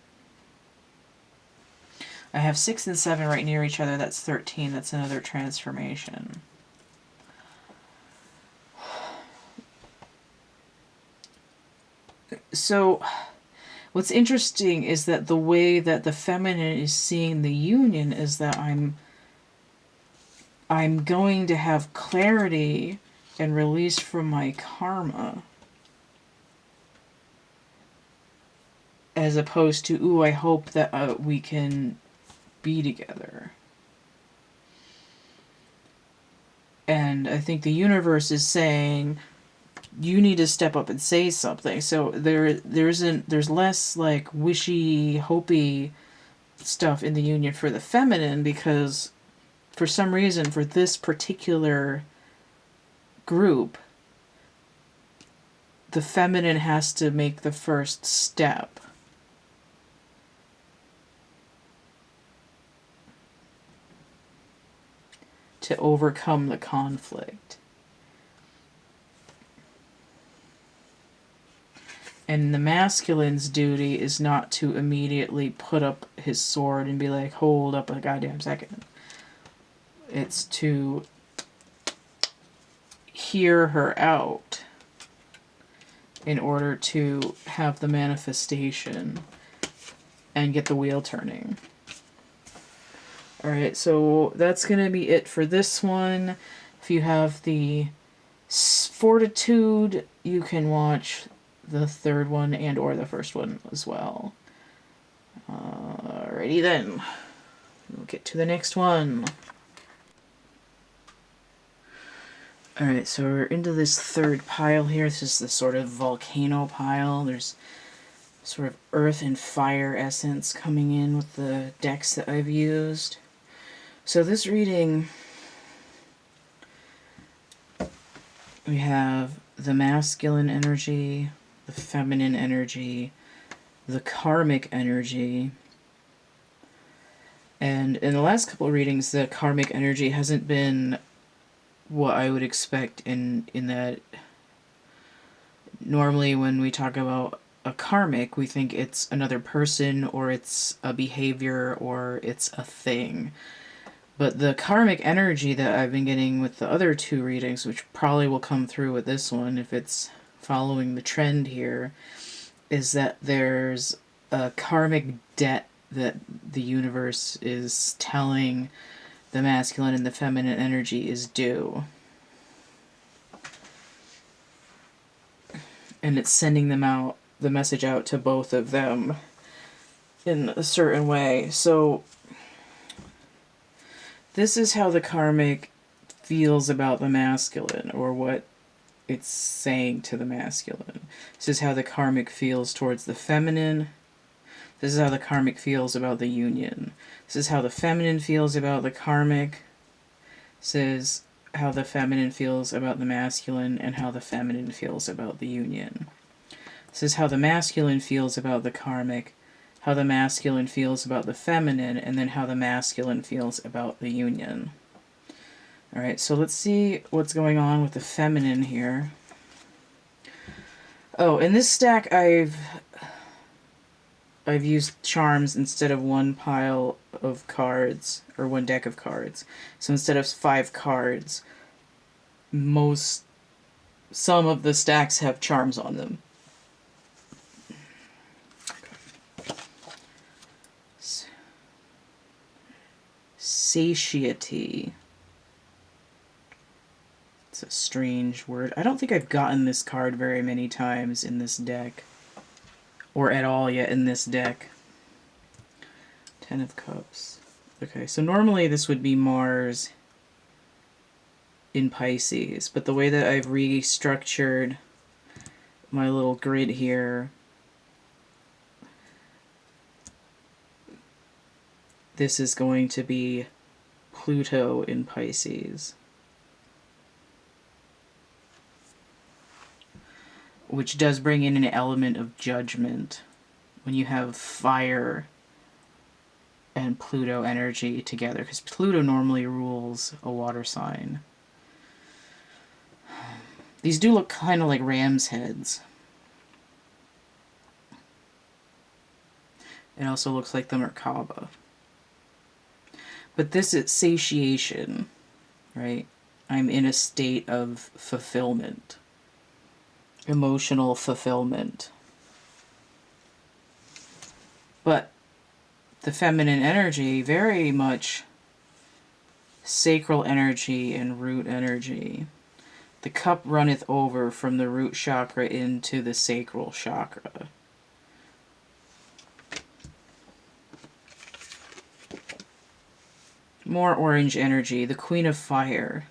I have 6 and 7 right near each other. That's 13. That's another transformation. So what's interesting is that the way that the feminine is seeing the union is that I'm going to have clarity and release from my karma, as opposed to, ooh, I hope that we can be together. And I think the universe is saying, you need to step up and say something. So there's less like wishy hopey stuff in the union for the feminine, because for some reason for this particular group the feminine has to make the first step. To overcome the conflict. And the masculine's duty is not to immediately put up his sword and be like, hold up a goddamn second. It's to hear her out in order to have the manifestation and get the wheel turning. Alright, so that's going to be it for this one. If you have the fortitude, you can watch the third one and or the first one as well. Alrighty then. We'll get to the next one. Alright, so we're into this third pile here. This is the sort of volcano pile. There's sort of earth and fire essence coming in with the decks that I've used. So this reading, we have the masculine energy, the feminine energy, the karmic energy, and in the last couple of readings the karmic energy hasn't been what I would expect in that normally when we talk about a karmic we think it's another person or it's a behavior or it's a thing. But the karmic energy that I've been getting with the other two readings, which probably will come through with this one if it's following the trend here, is that there's a karmic debt that the universe is telling the masculine and the feminine energy is due. And it's sending them out, the message out to both of them in a certain way. So this is how the karmic feels about the masculine, or what it's saying to the masculine. This is how the karmic feels towards the feminine. This is how the karmic feels about the union. This is how the feminine feels about the karmic. This is how the feminine feels about the masculine, and how the feminine feels about the union. This is how the masculine feels about the karmic, how the masculine feels about the feminine, and then how the masculine feels about the union. Alright, so let's see what's going on with the feminine here. Oh, in this stack I've used charms instead of one pile of cards, or one deck of cards. So instead of 5 cards, some of the stacks have charms on them. Satiety. It's a strange word. I don't think I've gotten this card very many times in this deck. Or at all yet in this deck. 10 of Cups. Okay, so normally this would be Mars in Pisces, but the way that I've restructured my little grid here, this is going to be Pluto in Pisces, which does bring in an element of judgment when you have fire and Pluto energy together, because Pluto normally rules a water sign. These do look kind of like ram's heads. It also looks like the Merkaba. But this is satiation, right? I'm in a state of fulfillment. Emotional fulfillment. But the feminine energy, very much sacral energy and root energy. The cup runneth over from the root chakra into the sacral chakra. More orange energy, the Queen of Fire.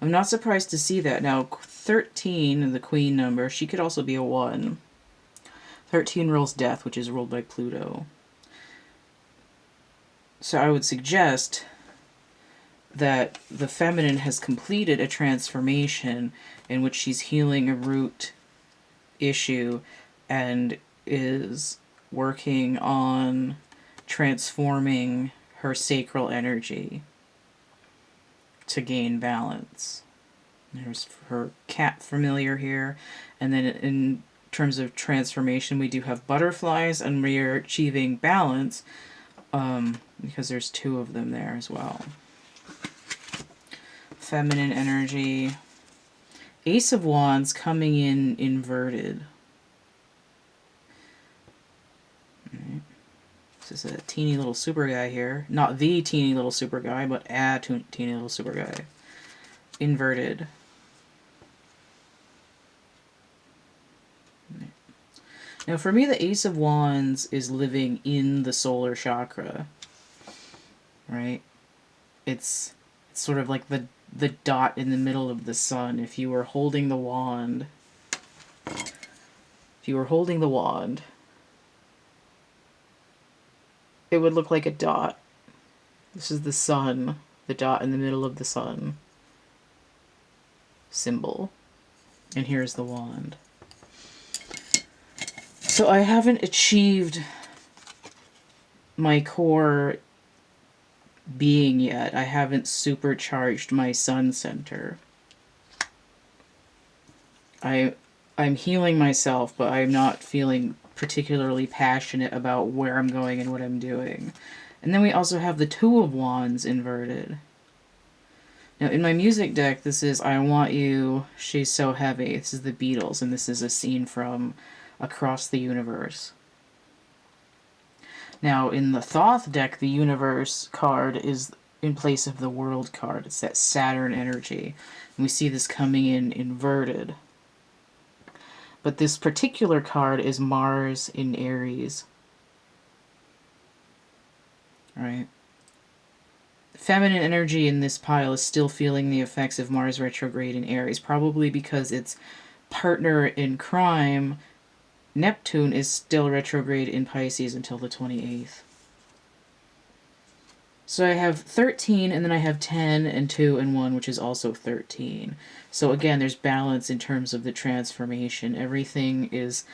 I'm not surprised to see that. Now, 13, the Queen number, she could also be a 1. 13 rules death, which is ruled by Pluto. So I would suggest that the feminine has completed a transformation in which she's healing a root issue and is working on transforming her sacral energy to gain balance. There's her cat familiar here. And then in terms of transformation, we do have butterflies, and we are achieving balance because there's 2 of them there as well. Feminine energy. Ace of Wands coming in inverted. Right. This is a teeny little super guy here. Not the teeny little super guy, but a teeny little super guy. Inverted. Right. Now for me, the Ace of Wands is living in the solar chakra. Right? It's sort of like the dot in the middle of the sun. If you were holding the wand, it would look like a dot. This is the sun, the dot in the middle of the sun symbol. And here's the wand. So I haven't achieved my core being yet. I haven't supercharged my sun center. I'm healing myself, but I'm not feeling particularly passionate about where I'm going and what I'm doing. And then we also have the Two of Wands inverted. Now, in my music deck, this is I Want You, She's So Heavy. This is the Beatles, and this is a scene from Across the Universe. Now, in the Thoth deck, the Universe card is in place of the World card. It's that Saturn energy. And we see this coming in inverted. But this particular card is Mars in Aries. Right? Feminine energy in this pile is still feeling the effects of Mars retrograde in Aries, probably because its partner in crime, Neptune, is still retrograde in Pisces until the 28th. So I have 13, and then I have 10 and 2 and 1, which is also 13. So again, there's balance in terms of the transformation. Everything is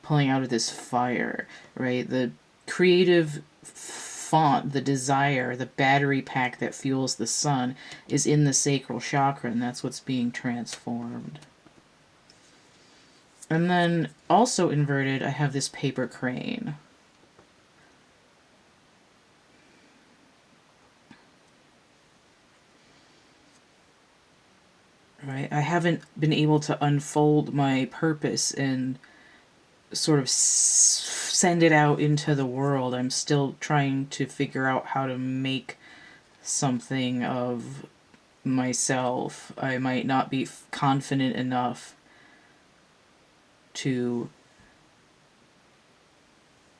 pulling out of this fire, right? The creative font, the desire, the battery pack that fuels the sun is in the sacral chakra, and that's what's being transformed. And then also inverted, I have this paper crane. Right? I haven't been able to unfold my purpose and sort of send it out into the world. I'm still trying to figure out how to make something of myself. I might not be confident enough to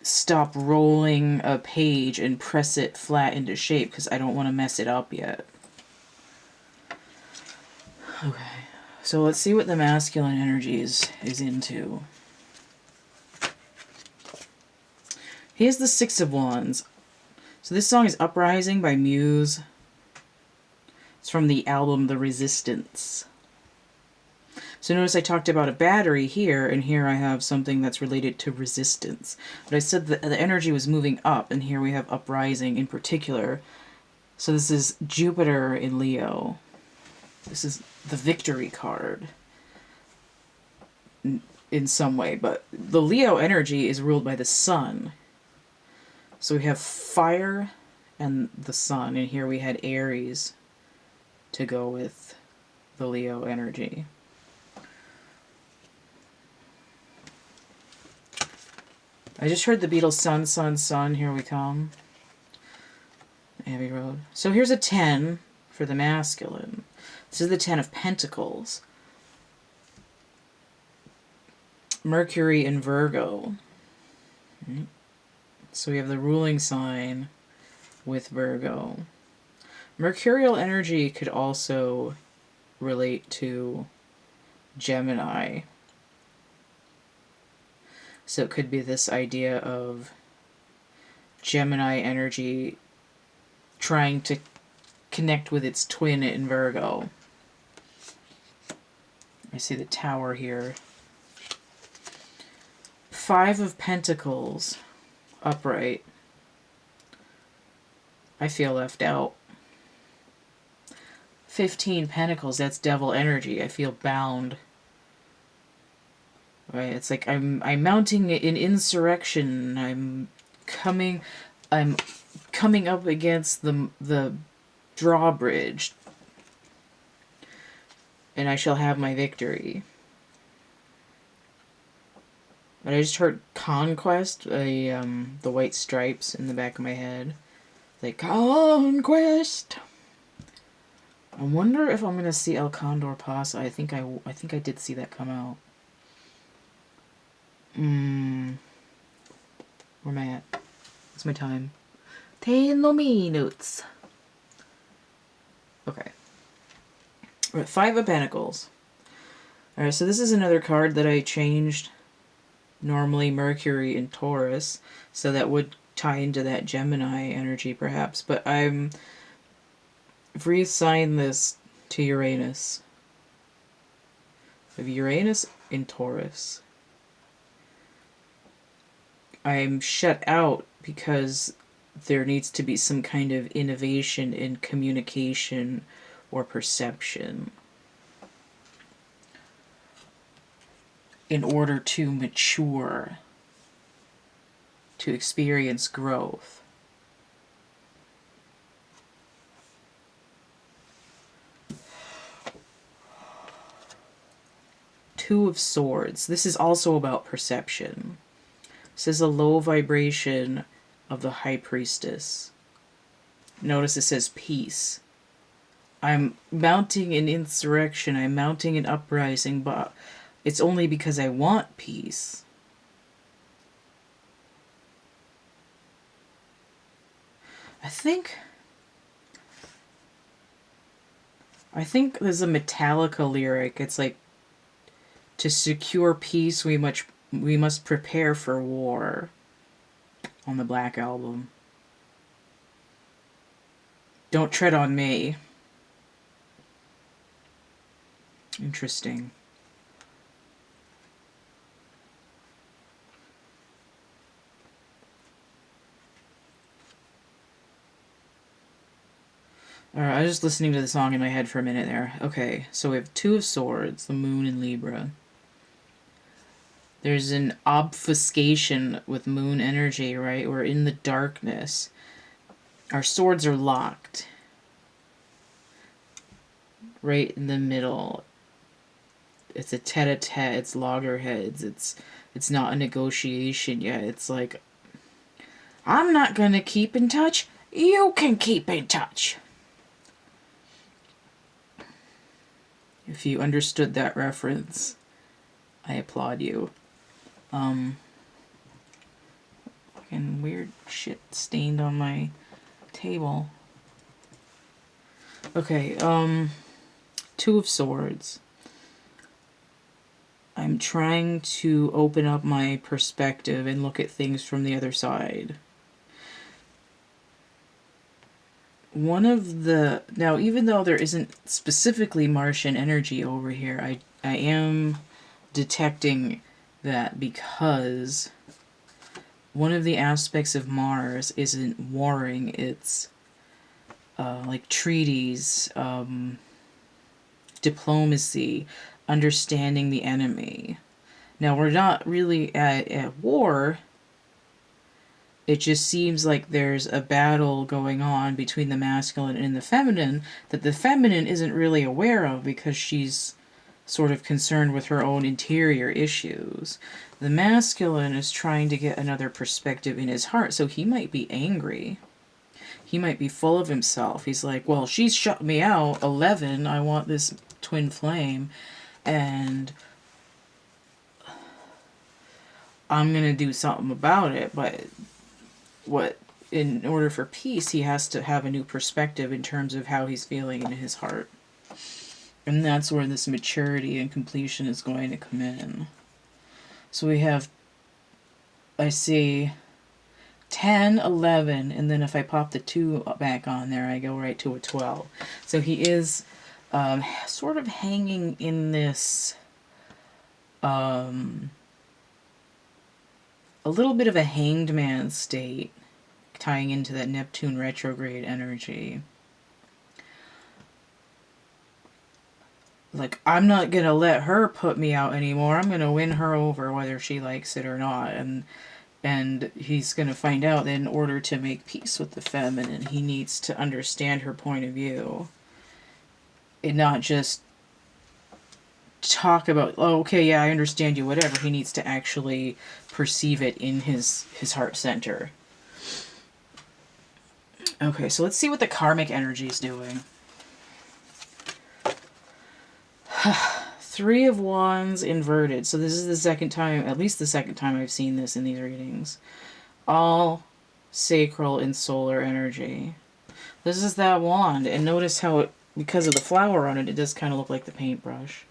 stop rolling a page and press it flat into shape because I don't want to mess it up yet. Okay, so let's see what the masculine energies is into. Here's the Six of Wands. So this song is Uprising by Muse. It's from the album The Resistance. So notice I talked about a battery here, and here I have something that's related to resistance. But I said that the energy was moving up, and here we have uprising in particular. So this is Jupiter in Leo. This is the victory card in some way, but the Leo energy is ruled by the sun. So we have fire and the sun, and here we had Aries to go with the Leo energy. I just heard the Beatles' Sun, Sun, Sun, Here We Come. Abbey Road. So here's a 10 for the masculine. This is the 10 of Pentacles. Mercury in Virgo. So we have the ruling sign with Virgo. Mercurial energy could also relate to Gemini. So it could be this idea of Gemini energy trying to connect with its twin in Virgo. I see the Tower here. Five of Pentacles, upright. I feel left out. 15 Pentacles, that's devil energy. I feel bound. Right? It's like I'm mounting an insurrection. I'm coming up against the drawbridge, and I shall have my victory. But I just heard conquest, the white stripes in the back of my head. Like, conquest! I wonder if I'm gonna see El Condor Pasa. I think I did see that come out. Where am I at? What's my time? 10 minutes. Okay. We're at Five of Pentacles. Alright, so this is another card that I changed. Normally Mercury in Taurus, so that would tie into that Gemini energy perhaps, but I've reassigned this to Uranus. I have Uranus in Taurus. I'm shut out because there needs to be some kind of innovation in communication or perception in order to mature, to experience growth. Two of Swords. This is also about perception. This is a low vibration of the High Priestess. Notice it says peace. I'm mounting an insurrection. I'm mounting an uprising, but it's only because I want peace. I think there's a Metallica lyric. It's like, to secure peace, we must prepare for war, on the Black Album. Don't tread on me. Interesting. Alright, I was just listening to the song in my head for a minute there. Okay, so we have Two of Swords, the Moon in Libra. There's an obfuscation with Moon energy, right? We're in the darkness. Our swords are locked. Right in the middle. It's a tete-a-tete, it's loggerheads, it's not a negotiation yet. It's like, I'm not gonna keep in touch, you can keep in touch. If you understood that reference, I applaud you. Fucking weird shit stained on my table. Okay, Two of Swords. I'm trying to open up my perspective and look at things from the other side. Now, even though there isn't specifically Martian energy over here, I am detecting that because one of the aspects of Mars isn't warring, it's like treaties, diplomacy, understanding the enemy. Now, we're not really at war. It just seems like there's a battle going on between the masculine and the feminine that the feminine isn't really aware of because she's sort of concerned with her own interior issues. The masculine is trying to get another perspective in his heart, so he might be angry. He might be full of himself. He's like, well, she's shut me out. 11, I want this twin flame, and I'm going to do something about it. But in order for peace, he has to have a new perspective in terms of how he's feeling in his heart. And that's where this maturity and completion is going to come in. So we have, I see 10, 11, and then if I pop the 2 back on there, I go right to a 12. So he is sort of hanging in this a little bit of a hanged man state, tying into that Neptune retrograde energy. Like, I'm not going to let her put me out anymore. I'm going to win her over whether she likes it or not. And he's going to find out that in order to make peace with the feminine, he needs to understand her point of view. And not just talk about, oh, okay, yeah, I understand you, whatever. He needs to actually perceive it in his heart center. Okay, so let's see what the karmic energy is doing. 3 of Wands inverted. So this is the second time, at least the second time I've seen this in these readings. All sacral and solar energy. This is that wand. And notice how it, because of the flower on it, it does kind of look like the paintbrush.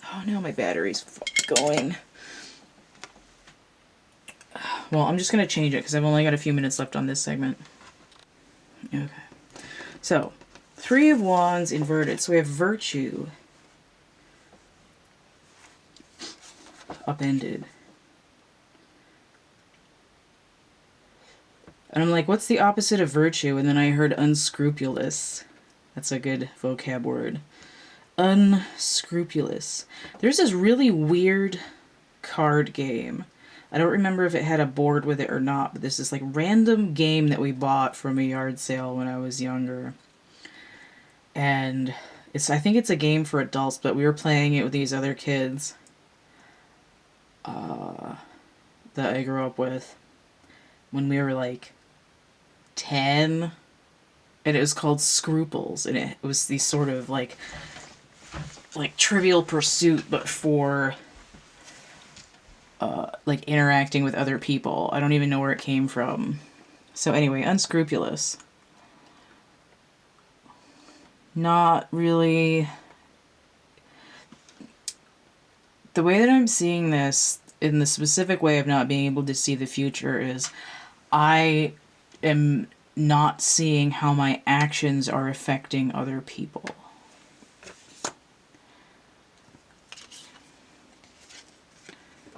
Oh, now my battery's going. Well, I'm just going to change it because I've only got a few minutes left on this segment. Okay. So, 3 of Wands inverted. So we have virtue upended. And I'm like, what's the opposite of virtue? And then I heard unscrupulous. That's a good vocab word. Unscrupulous. There's this really weird card game. I don't remember if it had a board with it or not, but this is like random game that we bought from a yard sale when I was younger. And I think it's a game for adults, but we were playing it with these other kids that I grew up with when we were like 10, and it was called Scruples, and it was these sort of like Trivial Pursuit, but for like interacting with other people. I don't even know where it came from. So anyway, unscrupulous. Not really. The way that I'm seeing this, in the specific way of not being able to see the future, is I am not seeing how my actions are affecting other people.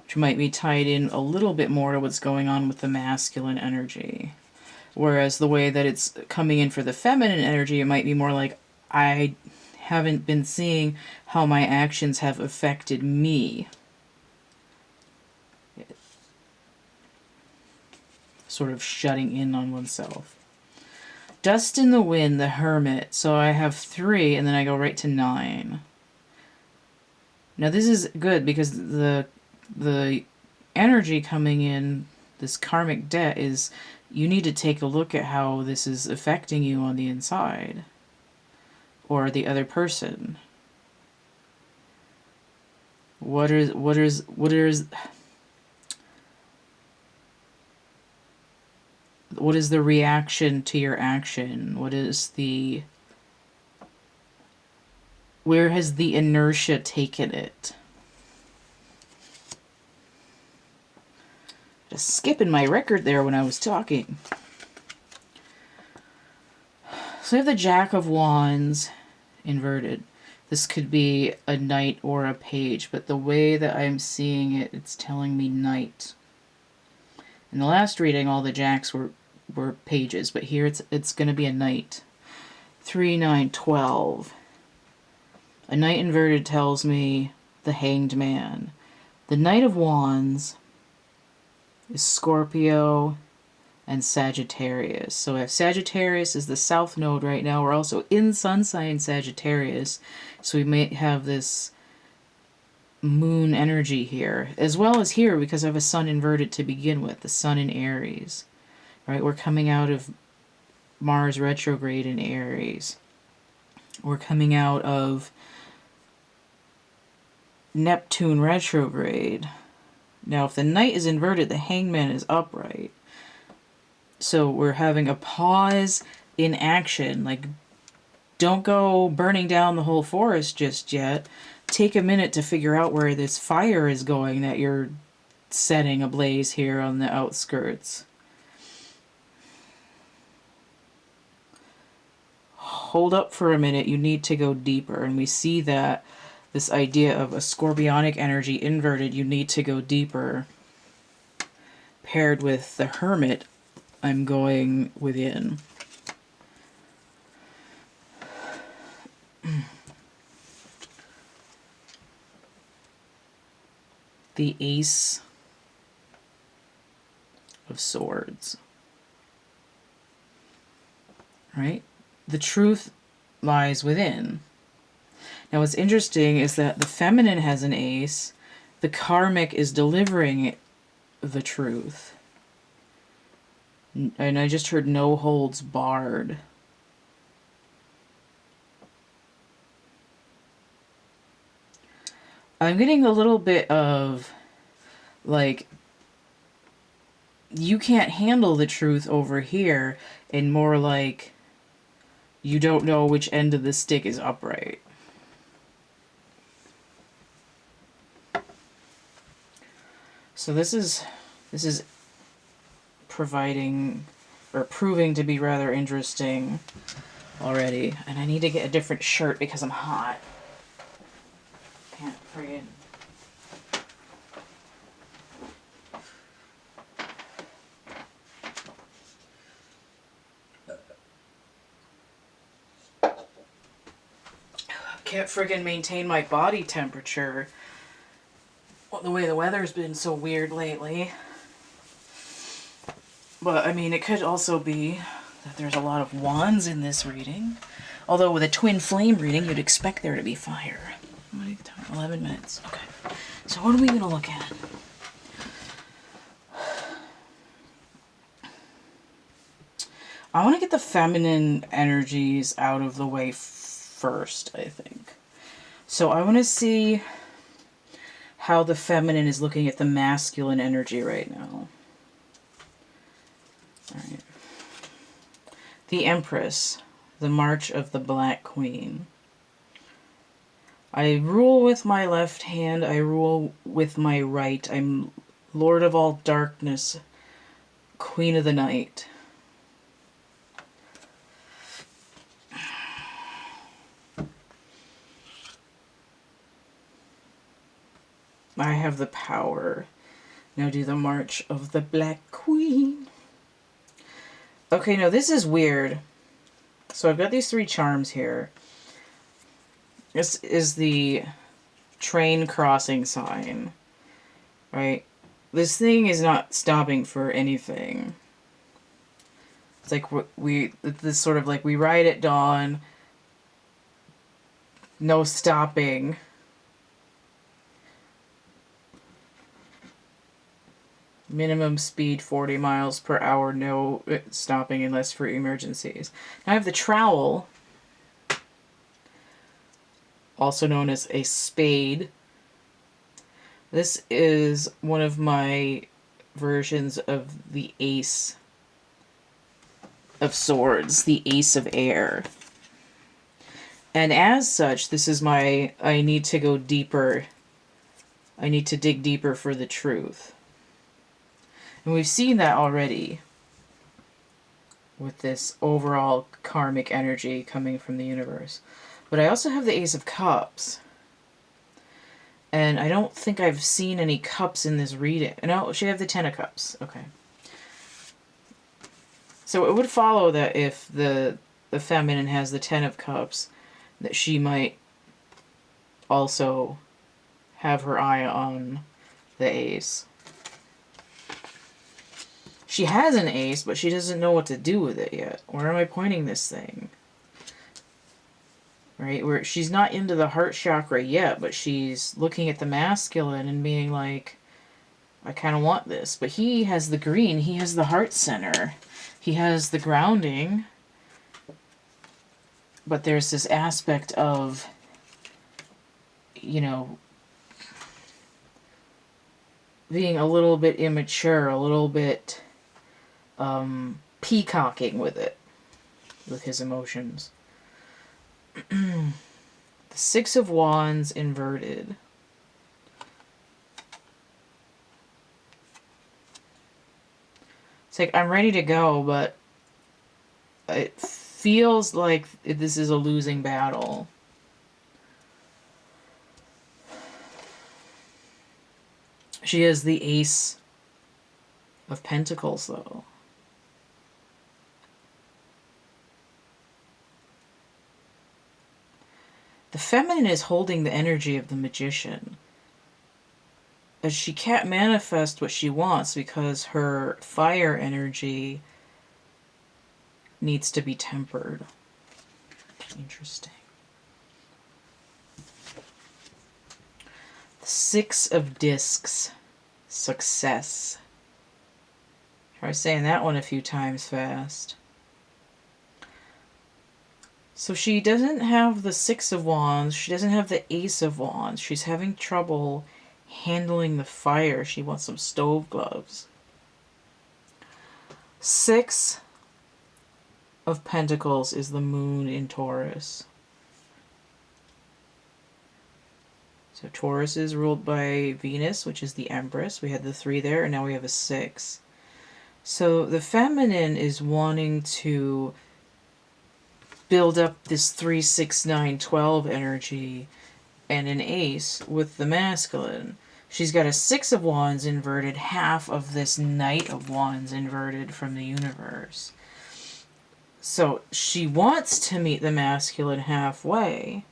Which might be tied in a little bit more to what's going on with the masculine energy. Whereas the way that it's coming in for the feminine energy, it might be more like, I haven't been seeing how my actions have affected me. Sort of shutting in on oneself. Dust in the Wind, the Hermit. So I have 3, and then I go right to 9. Now this is good because the energy coming in, this karmic debt, is you need to take a look at how this is affecting you on the inside. Or the other person. What is the reaction to your action? Where has the inertia taken it? Just skipping my record there when I was talking. So I have the Jack of Wands inverted. This could be a knight or a page, but the way that I'm seeing it, it's telling me knight. In the last reading, all the jacks were pages, but here it's going to be a knight. 3, 9, 12. A knight inverted tells me the Hanged Man. The Knight of Wands is Scorpio and Sagittarius. So I have Sagittarius is the south node right now. We're also in sun sign Sagittarius, so we may have this moon energy here, as well as here because I have a sun inverted to begin with, the sun in Aries. Right, we're coming out of Mars retrograde in Aries. We're coming out of Neptune retrograde. Now, if the knight is inverted, the hangman is upright. So we're having a pause in action. Like, don't go burning down the whole forest just yet. Take a minute to figure out where this fire is going that you're setting ablaze here on the outskirts. Hold up for a minute. You need to go deeper. And we see that this idea of a scorpionic energy inverted, you need to go deeper. Paired with the Hermit, I'm going within. The Ace of Swords. Right? The truth lies within. Now what's interesting is that the feminine has an ace, the karmic is delivering the truth. And I just heard no holds barred. I'm getting a little bit of, like, you can't handle the truth over here, and more like, you don't know which end of the stick is upright. So this is providing, or proving to be rather interesting already. And I need to get a different shirt because I'm hot. Can't friggin'. Can't friggin' maintain my body temperature. Well, the way the weather's been so weird lately. But, I mean, it could also be that there's a lot of wands in this reading. Although with a twin flame reading, you'd expect there to be fire. 11 minutes. Okay. So what are we going to look at? I want to get the feminine energies out of the way first, I think. So I want to see how the feminine is looking at the masculine energy right now. All right. The Empress, the March of the Black Queen. I rule with my left hand, I rule with my right. I'm Lord of all darkness, Queen of the night. I have the power. Now do the March of the Black Queen. Okay, now this is weird. So I've got these 3 charms here. This is the train crossing sign, right? This thing is not stopping for anything. It's like this sort of like we ride at dawn, no stopping. Minimum speed 40 miles per hour, no stopping unless for emergencies. Now I have the trowel, also known as a spade. This is one of my versions of the Ace of Swords, the Ace of Air. And as such, this is my, I need to go deeper. I need to dig deeper for the truth. And we've seen that already with this overall karmic energy coming from the universe. But I also have the Ace of Cups. And I don't think I've seen any cups in this reading. No, she have the 10 of Cups. Okay. So it would follow that if the feminine has the 10 of Cups, that she might also have her eye on the Ace. She has an Ace, but she doesn't know what to do with it yet. Where am I pointing this thing? Right? Where she's not into the heart chakra yet, but she's looking at the masculine and being like, I kind of want this. But he has the green. He has the heart center. He has the grounding. But there's this aspect of, you know, being a little bit immature, a little bit peacocking with it, with his emotions. The 6 of Wands inverted. It's like, I'm ready to go, but it feels like this is a losing battle. She has the Ace of Pentacles, though. The feminine is holding the energy of the Magician. As she can't manifest what she wants because her fire energy needs to be tempered. Interesting. The 6 of Discs. Success. Try saying that one a few times fast. So she doesn't have the 6 of Wands. She doesn't have the Ace of Wands. She's having trouble handling the fire. She wants some stove gloves. 6 of Pentacles is the Moon in Taurus. So Taurus is ruled by Venus, which is the Empress. We had the 3 there, and now we have a 6. So the feminine is wanting to build up this 3, 6, 9, 12 energy and an Ace with the masculine. She's got a 6 of Wands inverted, half of this Knight of Wands inverted from the universe. So she wants to meet the masculine halfway.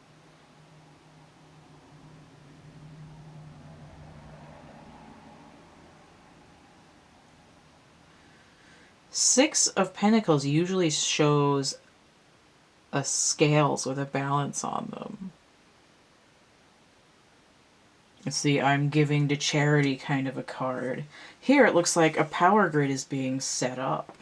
Six of Pentacles usually shows scales with a balance on them. It's the I'm giving to charity kind of a card. Here it looks like a power grid is being set up.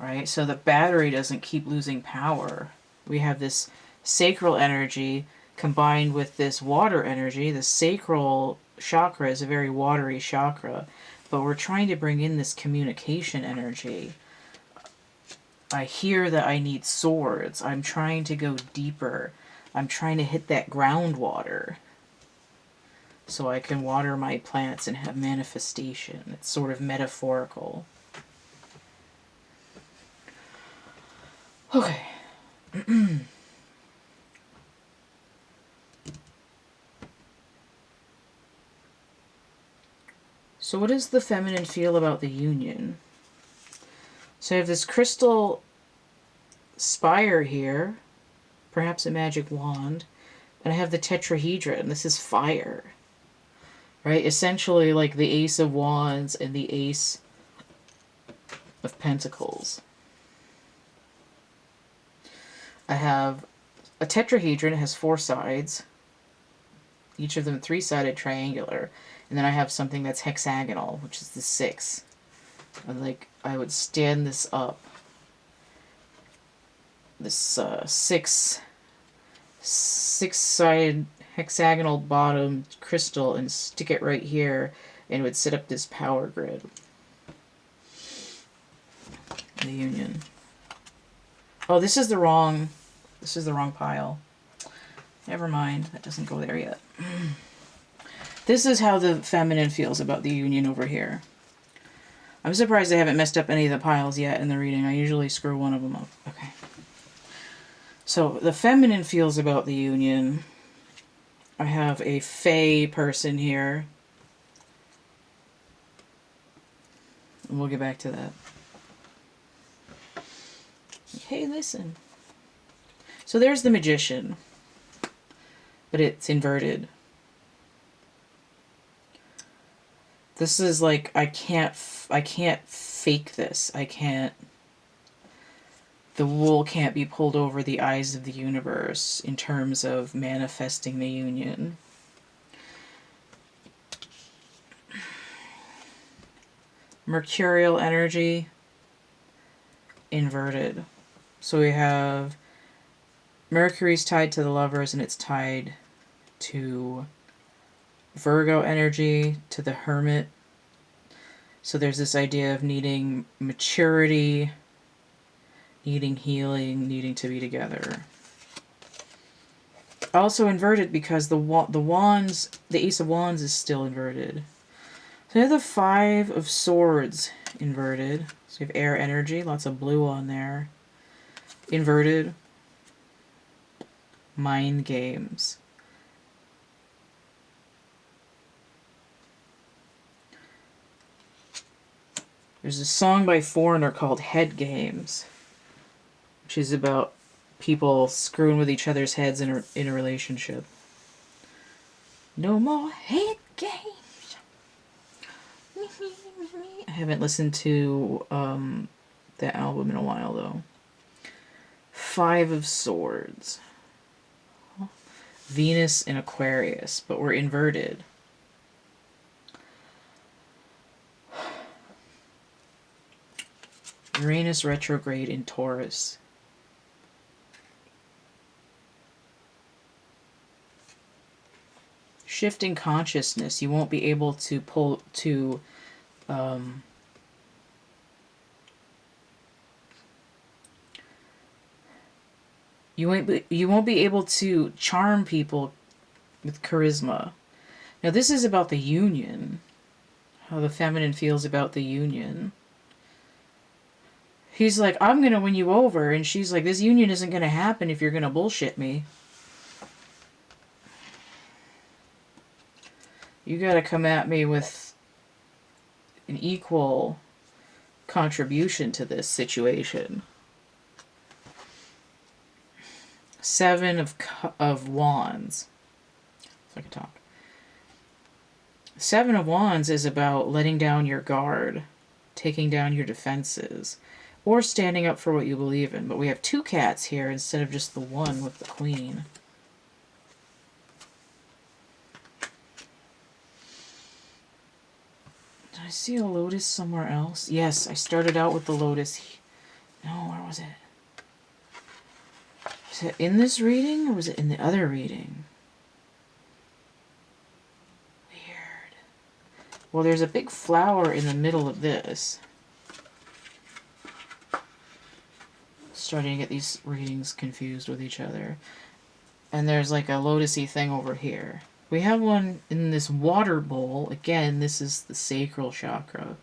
Right? So the battery doesn't keep losing power. We have this sacral energy combined with this water energy. The sacral chakra is a very watery chakra, but we're trying to bring in this communication energy. I hear that I need swords. I'm trying to go deeper. I'm trying to hit that groundwater so I can water my plants and have manifestation. It's sort of metaphorical. Okay. So what does the feminine feel about the union? So I have this crystal spire here, perhaps a magic wand, and I have the tetrahedron. This is fire. Right? Essentially like the Ace of Wands and the Ace of Pentacles. I have a tetrahedron. It has 4 sides, each of them 3-sided triangular, and then I have something that's hexagonal, which is the 6. And like I would stand this up, this 6-sided hexagonal bottom crystal, and stick it right here, and it would set up this power grid. The union. Oh, this is the wrong pile. Never mind, that doesn't go there yet. This is how the feminine feels about the union over here. I'm surprised I haven't messed up any of the piles yet in the reading. I usually screw one of them up. Okay. So the feminine feels about the union. I have a fae person here. And we'll get back to that. Hey, listen. So there's the magician, but it's inverted. This is like, I can't fake this. The wool can't be pulled over the eyes of the universe in terms of manifesting the union. Mercurial energy, inverted. So we have Mercury's tied to the lovers, and it's tied to Virgo energy, to the hermit. So there's this idea of needing maturity, needing healing, needing to be together. Also inverted because the wands, the Ace of Wands is still inverted. So you have the 5 of Swords inverted. So you have air energy, lots of blue on there. Inverted. Mind games. There's a song by Foreigner called Head Games, which is about people screwing with each other's heads in a relationship. No more head games. I haven't listened to that album in a while, though. 5 of Swords. Venus in Aquarius, but we're inverted. Uranus retrograde in Taurus. Shifting consciousness. You won't be able to pull to you won't be able to charm people with charisma. Now this is about the union. How the feminine feels about the union. He's like, I'm going to win you over. And she's like, this union isn't going to happen if you're going to bullshit me. You got to come at me with an equal contribution to this situation. 7 of Wands. If I can talk. 7 of Wands is about letting down your guard, taking down your defenses, or standing up for what you believe in. But we have 2 cats here instead of just the one with the queen. Did I see a lotus somewhere else? Yes, I started out with the lotus. No, where was it? Was it in this reading or was it in the other reading? Weird. Well, there's a big flower in the middle of this. Starting to get these readings confused with each other. And there's like a lotusy thing over here. We have one in this water bowl. Again, this is the sacral chakra.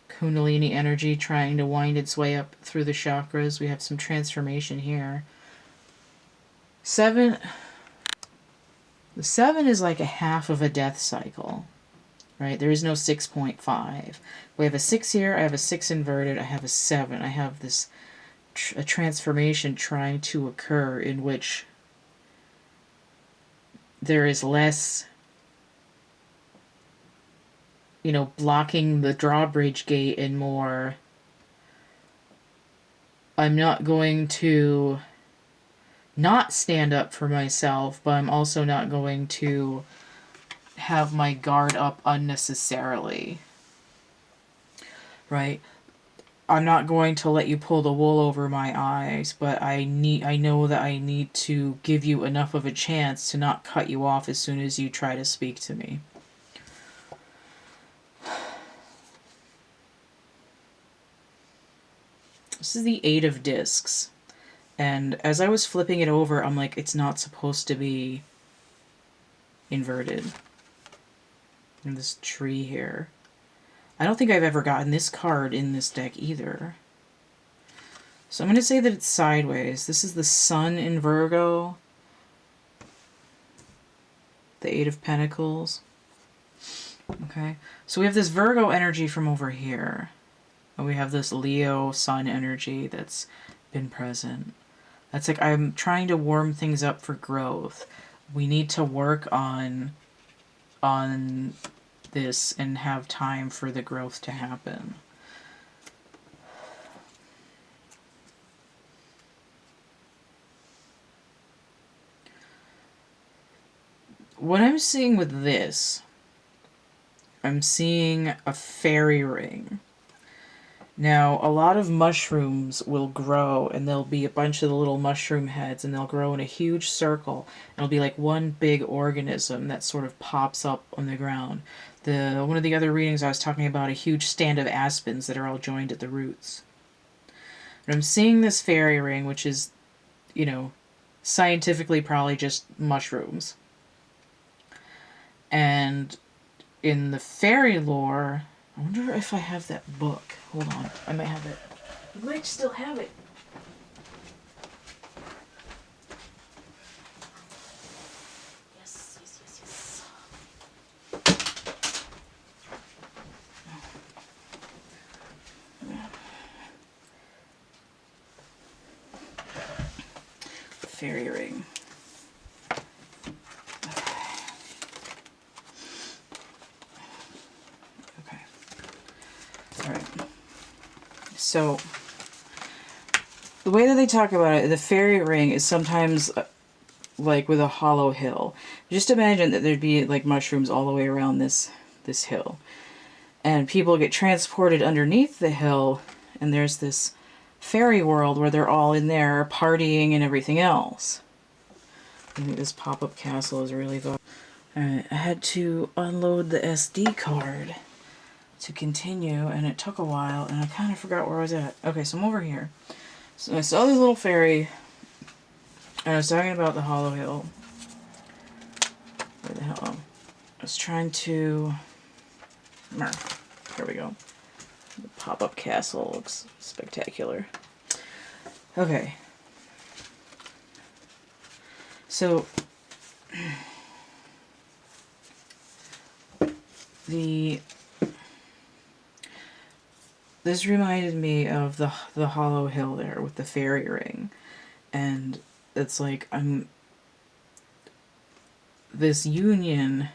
Kundalini energy trying to wind its way up through the chakras. We have some transformation here. 7. The 7 is like a half of a death cycle. Right? There is no 6.5. We have a 6 here. I have a 6 inverted. I have a 7. I have this a transformation trying to occur in which there is less, you know, blocking the drawbridge gate and more, I'm not going to not stand up for myself, but I'm also not going to have my guard up unnecessarily. Right? I'm not going to let you pull the wool over my eyes, but I know that I need to give you enough of a chance to not cut you off as soon as you try to speak to me. This is the 8 of discs. And as I was flipping it over, I'm like, it's not supposed to be inverted. And this tree here. I don't think I've ever gotten this card in this deck either. So I'm going to say that it's sideways. This is the Sun in Virgo. The 8 of Pentacles. Okay. So we have this Virgo energy from over here. And we have this Leo Sun energy that's been present. That's like, I'm trying to warm things up for growth. We need to work on this and have time for the growth to happen. What I'm seeing with this, I'm seeing a fairy ring. Now, a lot of mushrooms will grow, and there'll be a bunch of the little mushroom heads, and they'll grow in a huge circle. It'll be like one big organism that sort of pops up on the ground. One of the other readings I was talking about a huge stand of aspens that are all joined at the roots. And I'm seeing this fairy ring, which is, you know, scientifically probably just mushrooms. And in the fairy lore, I wonder if I have that book. Hold on. I might have it. I might still have it. Yes. Fairy ring. Okay. All right. So the way that they talk about it, the fairy ring is sometimes like with a hollow hill. Just imagine that there'd be like mushrooms all the way around this hill. And people get transported underneath the hill, and there's this fairy world where they're all in there partying and everything else. I think this pop-up castle is really good. Alright, I had to unload the SD card to continue, and it took a while, and I kind of forgot where I was at. Okay, so I'm over here. So I saw this little fairy, and I was talking about the hollow hill. Where the hell? I was trying to... Here we go. The pop-up castle looks spectacular. Okay. So... This reminded me of the hollow hill there with the fairy ring. And it's like, this union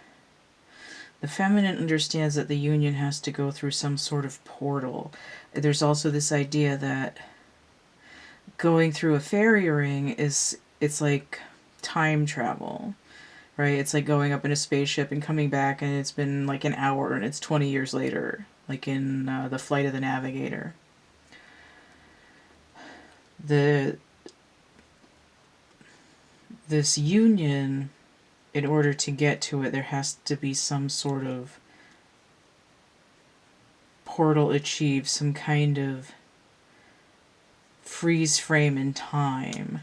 The feminine understands that the union has to go through some sort of portal. There's also this idea that going through a fairy ring it's like time travel, right? It's like going up in a spaceship and coming back, and it's been like an hour and it's 20 years later, like in The Flight of the Navigator. This union, in order to get to it, there has to be some sort of portal achieved, some kind of freeze frame in time,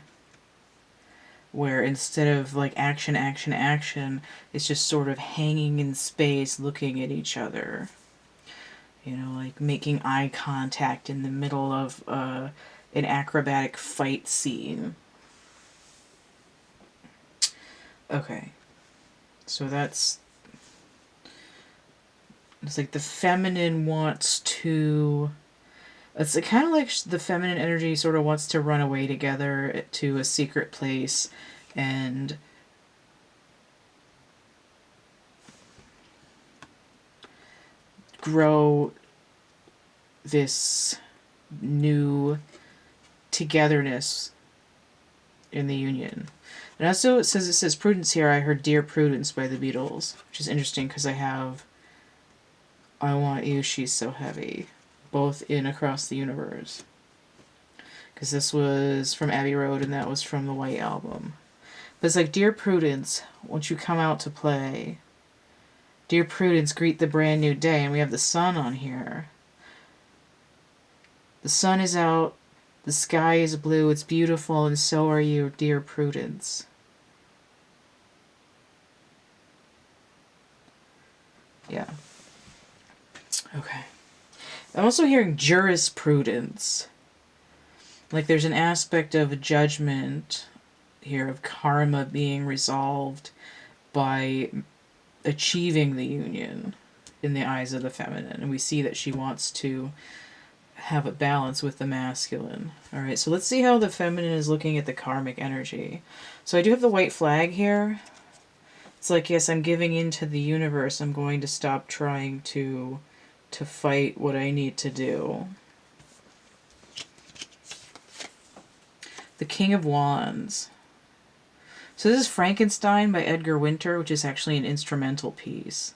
where instead of like action, action, action, it's just sort of hanging in space looking at each other. You know, like making eye contact in the middle of an acrobatic fight scene. Okay. So it's like the feminine wants to, it's kind of like the feminine energy sort of wants to run away together to a secret place and grow this new togetherness in the union. And also it says Prudence here. I heard Dear Prudence by the Beatles, which is interesting because I have I Want You, She's So Heavy, both in Across the Universe. Because this was from Abbey Road and that was from the White Album. But it's like, Dear Prudence, won't you come out to play? Dear Prudence, greet the brand new day. And we have the sun on here. The sun is out, the sky is blue, it's beautiful, and so are you, dear Prudence. Yeah. Okay. I'm also hearing jurisprudence. Like there's an aspect of judgment here, of karma being resolved by achieving the union in the eyes of the feminine. And we see that she wants to have a balance with the masculine. All right, so let's see how the feminine is looking at the karmic energy. So I do have the white flag here. It's like, yes, I'm giving in to the universe. I'm going to stop trying to fight what I need to do. The King of Wands. So this is Frankenstein by Edgar Winter, which is actually an instrumental piece.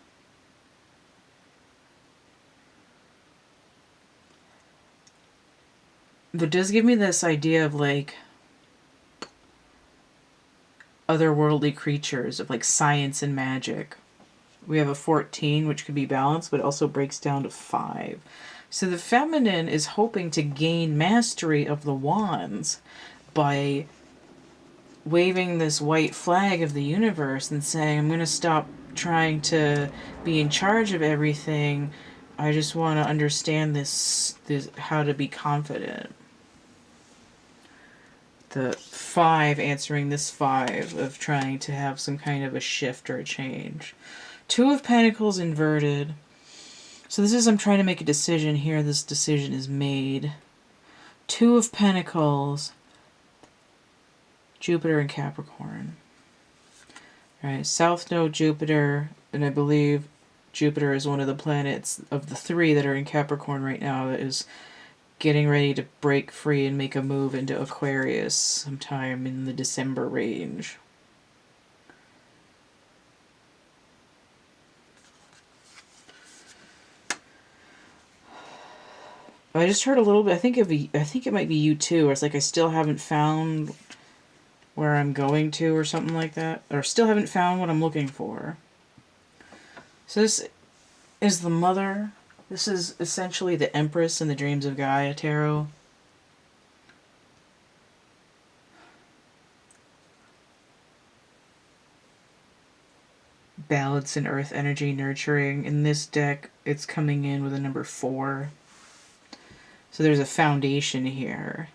But it does give me this idea of like otherworldly creatures, of like science and magic. We have a 14, which could be balanced, but it also breaks down to 5. So the feminine is hoping to gain mastery of the wands by waving this white flag of the universe and saying, I'm going to stop trying to be in charge of everything. I just want to understand this how to be confident. The 5 answering this 5 of trying to have some kind of a shift or a change. 2 of Pentacles inverted. So this is, I'm trying to make a decision here. This decision is made. 2 of Pentacles. Jupiter and Capricorn. Alright, South Node Jupiter, and I believe Jupiter is one of the planets of the 3 that are in Capricorn right now that is getting ready to break free and make a move into Aquarius sometime in the December range. I just heard a little bit. I think it might be you too. Or it's like I still haven't found where I'm going to, or something like that, or still haven't found what I'm looking for. So this is the Mother. This is essentially the Empress in the Dreams of Gaia tarot. Balance in Earth energy, nurturing. In this deck, it's coming in with a number 4. So there's a foundation here.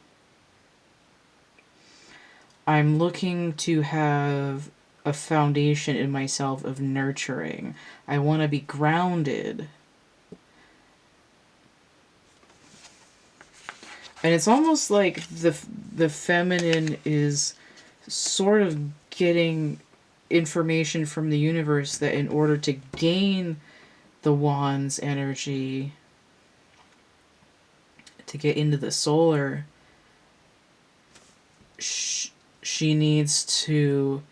I'm looking to have a foundation in myself of nurturing. I want to be grounded. And it's almost like the feminine is sort of getting information from the universe that in order to gain the wand's energy, to get into the solar, she needs to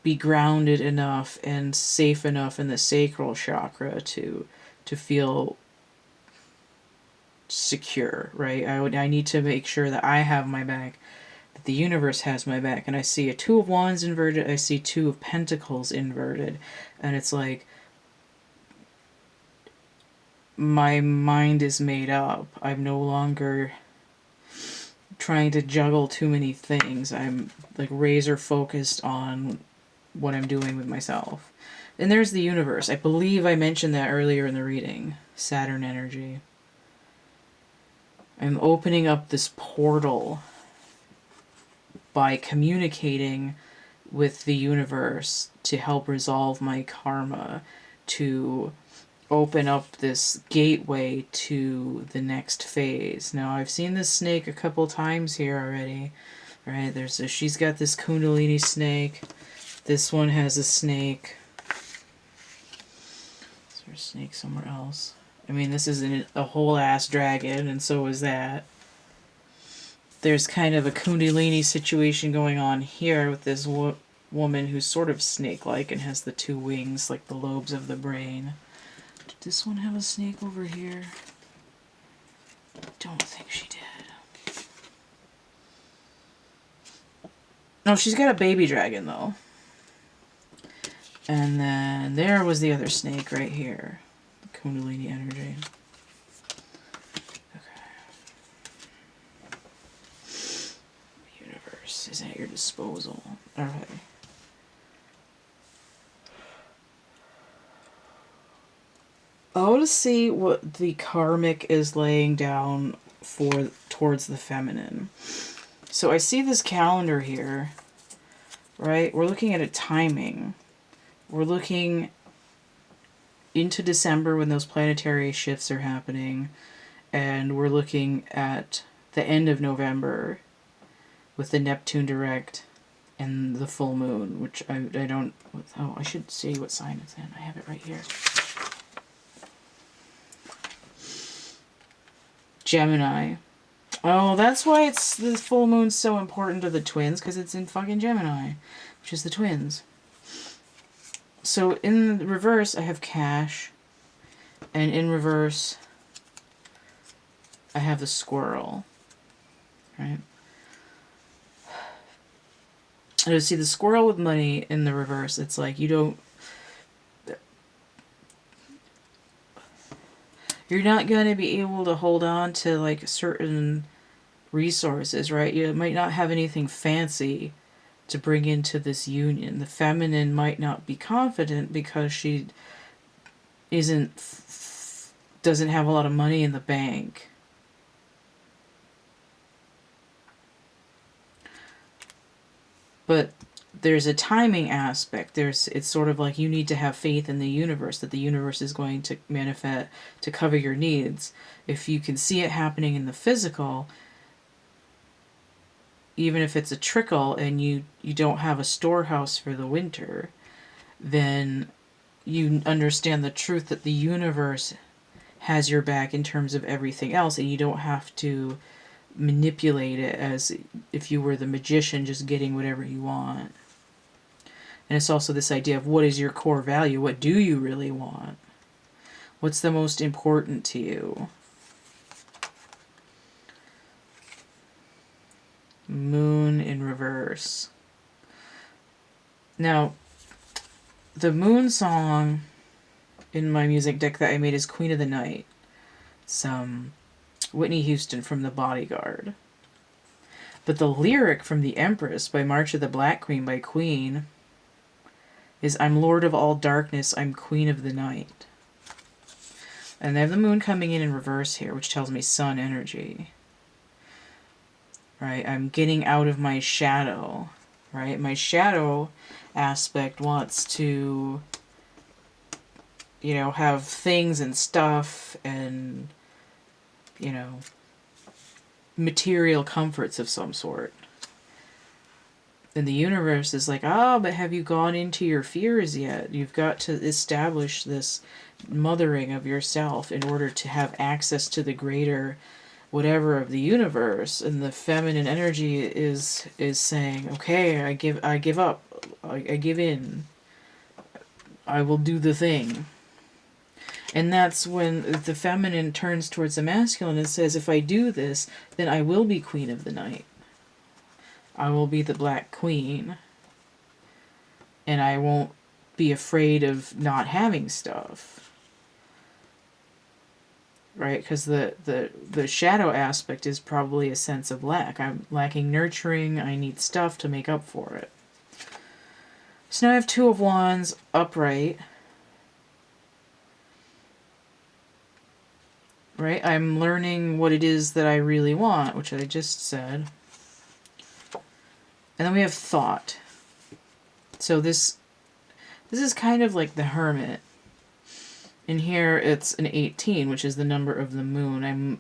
be grounded enough and safe enough in the sacral chakra to feel secure, right? I need to make sure that I have my back, that the universe has my back. And I see a Two of Wands inverted, I see Two of Pentacles inverted, and it's like my mind is made up. I'm no longer trying to juggle too many things. I'm like razor focused on what I'm doing with myself. And there's the universe. I believe I mentioned that earlier in the reading. Saturn energy. I'm opening up this portal by communicating with the universe to help resolve my karma, to open up this gateway to the next phase. Now, I've seen this snake a couple times here already. Right? She's got this Kundalini snake. This one has a snake. Is there a snake somewhere else? I mean, this is a whole ass dragon, and so is that. There's kind of a Kundalini situation going on here with this woman who's sort of snake-like and has the two wings, like the lobes of the brain. Did this one have a snake over here? I don't think she did. No, she's got a baby dragon, though. And then there was the other snake right here. The Kundalini energy. Is at your disposal. Alright. I want to see what the karmic is laying down for towards the feminine. So I see this calendar here, right? We're looking at a timing. We're looking into December when those planetary shifts are happening, and we're looking at the end of November with the Neptune direct and the full moon, which I don't... Oh, I should see what sign it's in. I have it right here. Gemini. Oh, that's why the full moon's so important to the twins, because it's in fucking Gemini, which is the twins. So in the reverse, I have cash, and in reverse, I have the squirrel, right? I see the squirrel with money in the reverse. It's like you're not going to be able to hold on to like certain resources, right? You might not have anything fancy to bring into this union. The feminine might not be confident because she doesn't have a lot of money in the bank. But there's a timing aspect. It's sort of like you need to have faith in the universe, that the universe is going to manifest to cover your needs. If you can see it happening in the physical, even if it's a trickle and you don't have a storehouse for the winter, then you understand the truth that the universe has your back in terms of everything else, and you don't have to manipulate it as if you were the magician just getting whatever you want. And it's also this idea of what is your core value? What do you really want? What's the most important to you? Moon in reverse. Now, the moon song in my music deck that I made is Queen of the Night. Some Whitney Houston from The Bodyguard. But the lyric from The Empress by March of the Black Queen by Queen is I'm Lord of all darkness, I'm Queen of the Night. And I have the moon coming in reverse here, which tells me sun energy. Right? I'm getting out of my shadow. Right? My shadow aspect wants to, have things and stuff and material comforts of some sort. And the universe is like, ah, but have you gone into your fears yet? You've got to establish this mothering of yourself in order to have access to the greater whatever of the universe. And the feminine energy is saying, okay, I give up. I give in. I will do the thing. And that's when the feminine turns towards the masculine and says, if I do this, then I will be queen of the night. I will be the Black Queen. And I won't be afraid of not having stuff. Right? Because the shadow aspect is probably a sense of lack. I'm lacking nurturing. I need stuff to make up for it. So now I have Two of Wands upright. Right? I'm learning what it is that I really want, which I just said. And then we have Thought. So this is kind of like the Hermit. In here it's an 18, which is the number of the moon.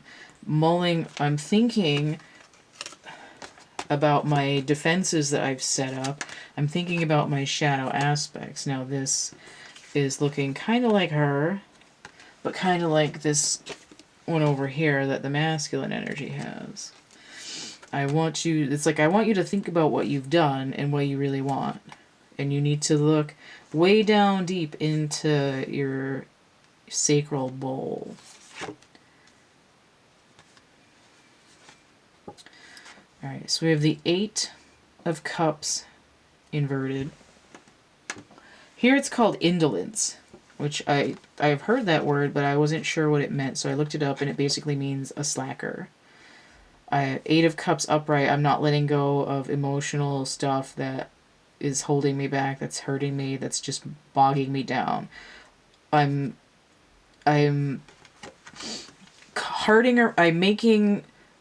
I'm thinking about my defenses that I've set up. I'm thinking about my shadow aspects. Now this is looking kind of like her, but kind of like this one over here that the masculine energy has. It's like I want you to think about what you've done and what you really want. And you need to look way down deep into your sacral bowl. Alright, so we have the Eight of Cups inverted. Here it's called indolence, which I've heard that word, but I wasn't sure what it meant, so I looked it up, and it basically means a slacker. Eight of Cups upright, I'm not letting go of emotional stuff that is holding me back, that's hurting me, that's just bogging me down. I'm making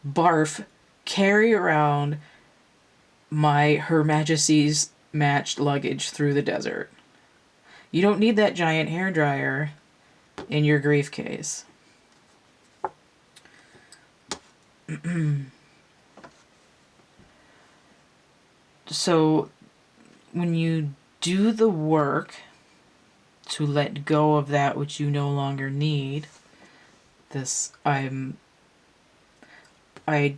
Barf carry around my Her Majesty's matched luggage through the desert. You don't need that giant hairdryer in your grief case. So when you do the work to let go of that which you no longer need, I'm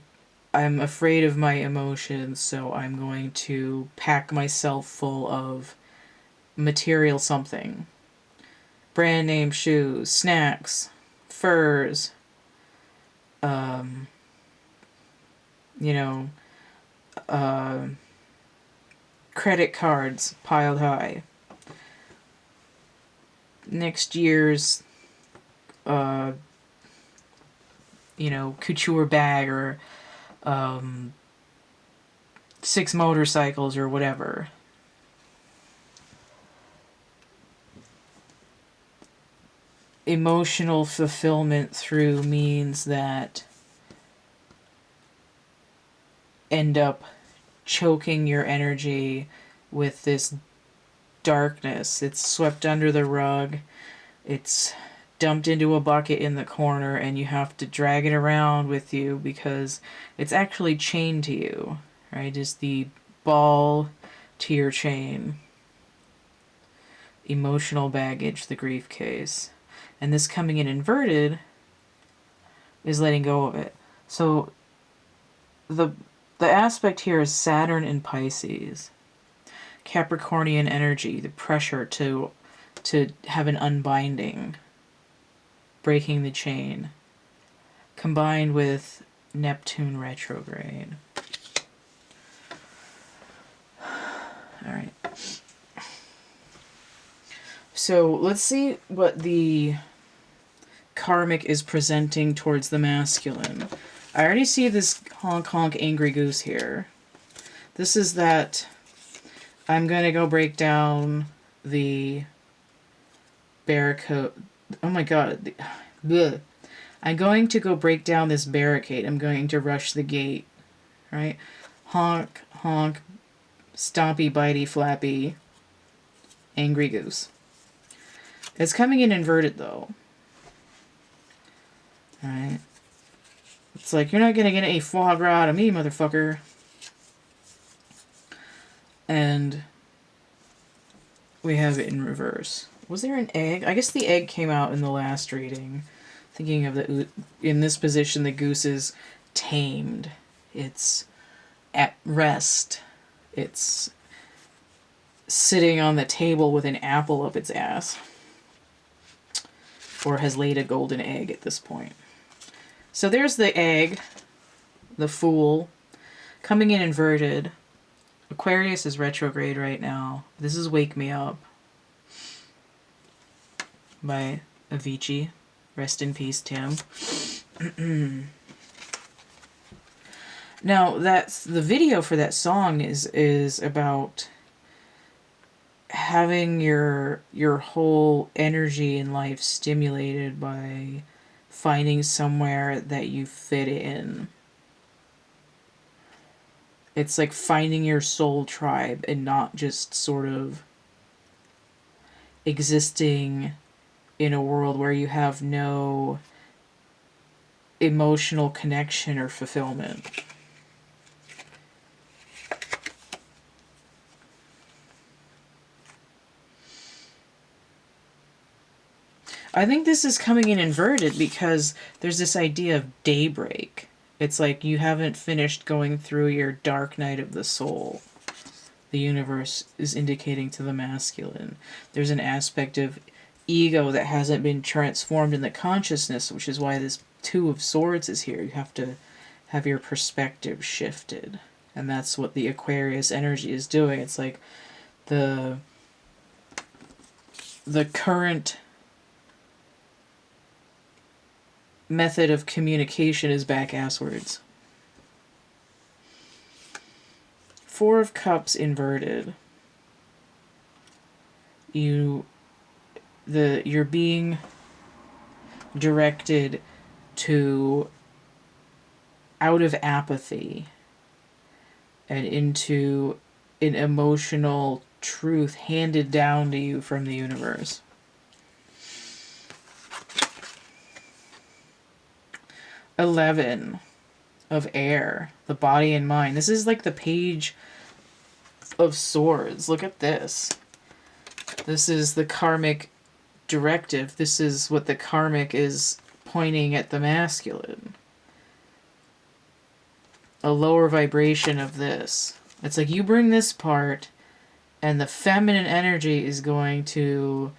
afraid of my emotions, so I'm going to pack myself full of material something. Brand name shoes, snacks, furs, credit cards piled high. Next year's, couture bag or 6 motorcycles or whatever. Emotional fulfillment through means that end up choking your energy with this darkness. It's swept under the rug. It's dumped into a bucket in the corner, and you have to drag it around with you because it's actually chained to you, right? Is the ball to your chain. Emotional baggage, the grief case. And this coming in inverted is letting go of it. So the aspect here is Saturn and Pisces. Capricornian energy, the pressure to have an unbinding, breaking the chain, combined with Neptune retrograde. Alright. So let's see what the karmic is presenting towards the masculine. I already see this honk honk angry goose here. This is that I'm going to go break down the barricade. Oh my god. Bleh. I'm going to go break down this barricade. I'm going to rush the gate. Right? Honk, honk, stompy, bitey, flappy, angry goose. It's coming in inverted though. Alright. It's like, you're not going to get any foie gras out of me, motherfucker. And we have it in reverse. Was there an egg? I guess the egg came out in the last reading. Thinking of the, in this position, the goose is tamed. It's at rest. It's sitting on the table with an apple up its ass. Or has laid a golden egg at this point. So there's the egg, the Fool, coming in inverted. Aquarius is retrograde right now. This is Wake Me Up by Avicii. Rest in peace, Tim. Now, that's the video for that song is about having your whole energy in life stimulated by finding somewhere that you fit in. It's like finding your soul tribe and not just sort of existing in a world where you have no emotional connection or fulfillment. I think this is coming in inverted because there's this idea of daybreak. It's like you haven't finished going through your dark night of the soul. The universe is indicating to the masculine. There's an aspect of ego that hasn't been transformed in the consciousness, which is why this Two of Swords is here. You have to have your perspective shifted. And that's what the Aquarius energy is doing. It's like the current method of communication is back-asswards. Four of Cups inverted. You're being directed to out of apathy and into an emotional truth handed down to you from the universe. $11 of air, the body and mind. This is like the Page of Swords. Look at this. This is the karmic directive. This is what the karmic is pointing at the masculine. A lower vibration of this. It's like you bring this part and the feminine energy is going to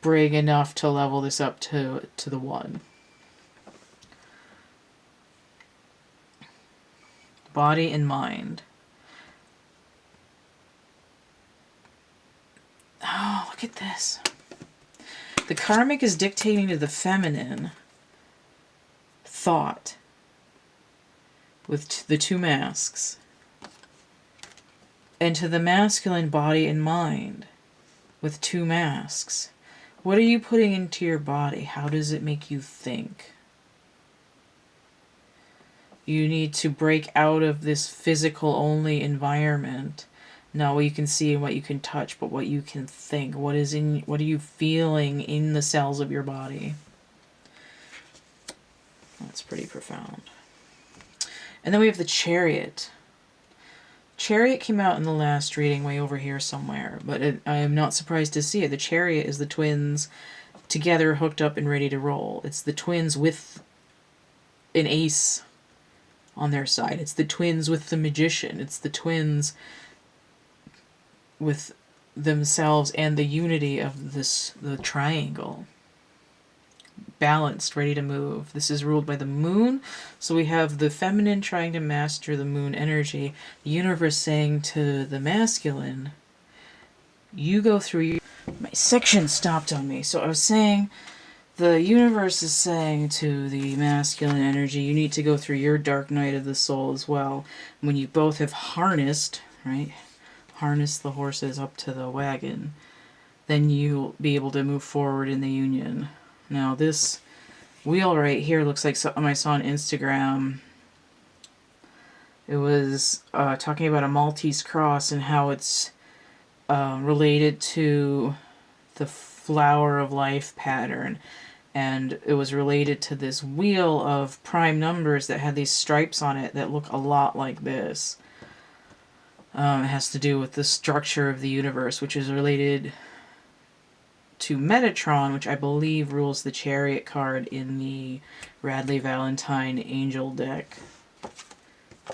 bring enough to level this up to the one. Body and mind. Oh, look at this. The karmic is dictating to the feminine thought with the two masks, and to the masculine body and mind with two masks. What are you putting into your body? How does it make you think? You need to break out of this physical only environment. Not what you can see and what you can touch, but what you can think. What are you feeling in the cells of your body? That's pretty profound. And then we have the Chariot. Chariot came out in the last reading way over here somewhere, but I am not surprised to see it. The Chariot is the twins together, hooked up and ready to roll. It's the twins with an ace on their side. It's the twins with the Magician. It's the twins with themselves and the unity of the triangle. Balanced, ready to move. This is ruled by the moon. So we have the feminine trying to master the moon energy. The universe saying to the masculine, you go through your... My section stopped on me. So I was saying, the universe is saying to the masculine energy, you need to go through your dark night of the soul as well. When you both have harnessed, right? Harness the horses up to the wagon, then you'll be able to move forward in the union. Now this wheel right here looks like something I saw on Instagram. It was talking about a Maltese cross and how it's related to the flower of life pattern. And it was related to this wheel of prime numbers that had these stripes on it that look a lot like this. It has to do with the structure of the universe, which is related to Metatron, which I believe rules the Chariot card in the Radley Valentine Angel deck.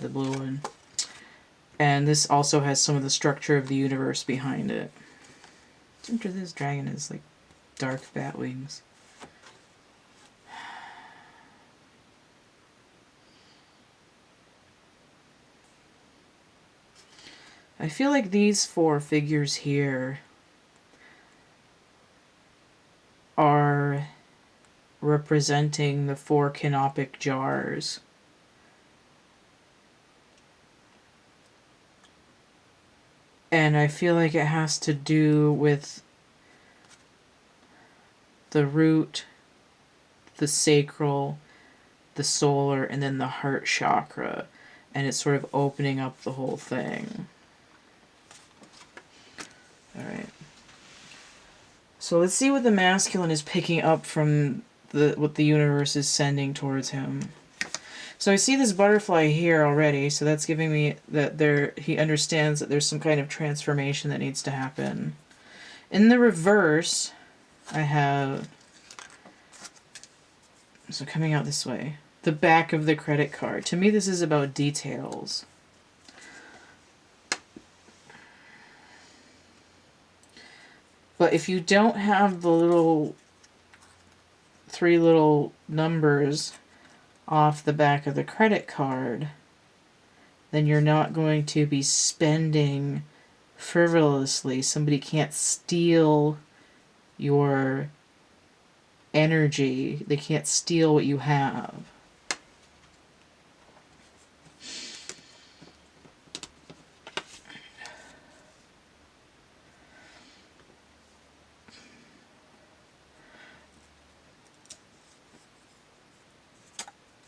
The blue one. And this also has some of the structure of the universe behind it. This dragon is like dark bat wings. I feel like these 4 figures here are representing the 4 canopic jars. And I feel like it has to do with the root, the sacral, the solar, and then the heart chakra. And it's sort of opening up the whole thing. Alright. So let's see what the masculine is picking up from what the universe is sending towards him. So I see this butterfly here already, so that's giving me that he understands that there's some kind of transformation that needs to happen. In the reverse, I have, so coming out this way, the back of the credit card. To me, this is about details. But if you don't have the 3 little numbers off the back of the credit card, then you're not going to be spending frivolously. Somebody can't steal your energy. They can't steal what you have.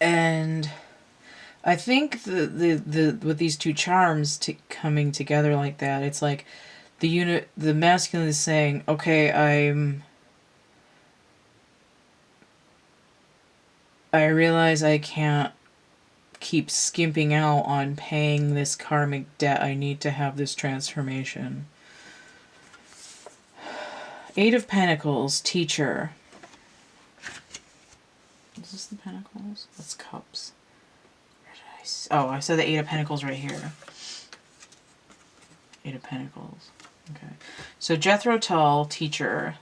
And I think the with these 2 charms coming together like that, it's like the masculine is saying, okay, I realize I can't keep skimping out on paying this karmic debt. I need to have this transformation. 8 of Pentacles, teacher. Is this the Pentacles? That's Cups. Where did I see? Oh, I said the 8 of Pentacles right here. 8 of Pentacles. Okay. So Jethro Tull, teacher.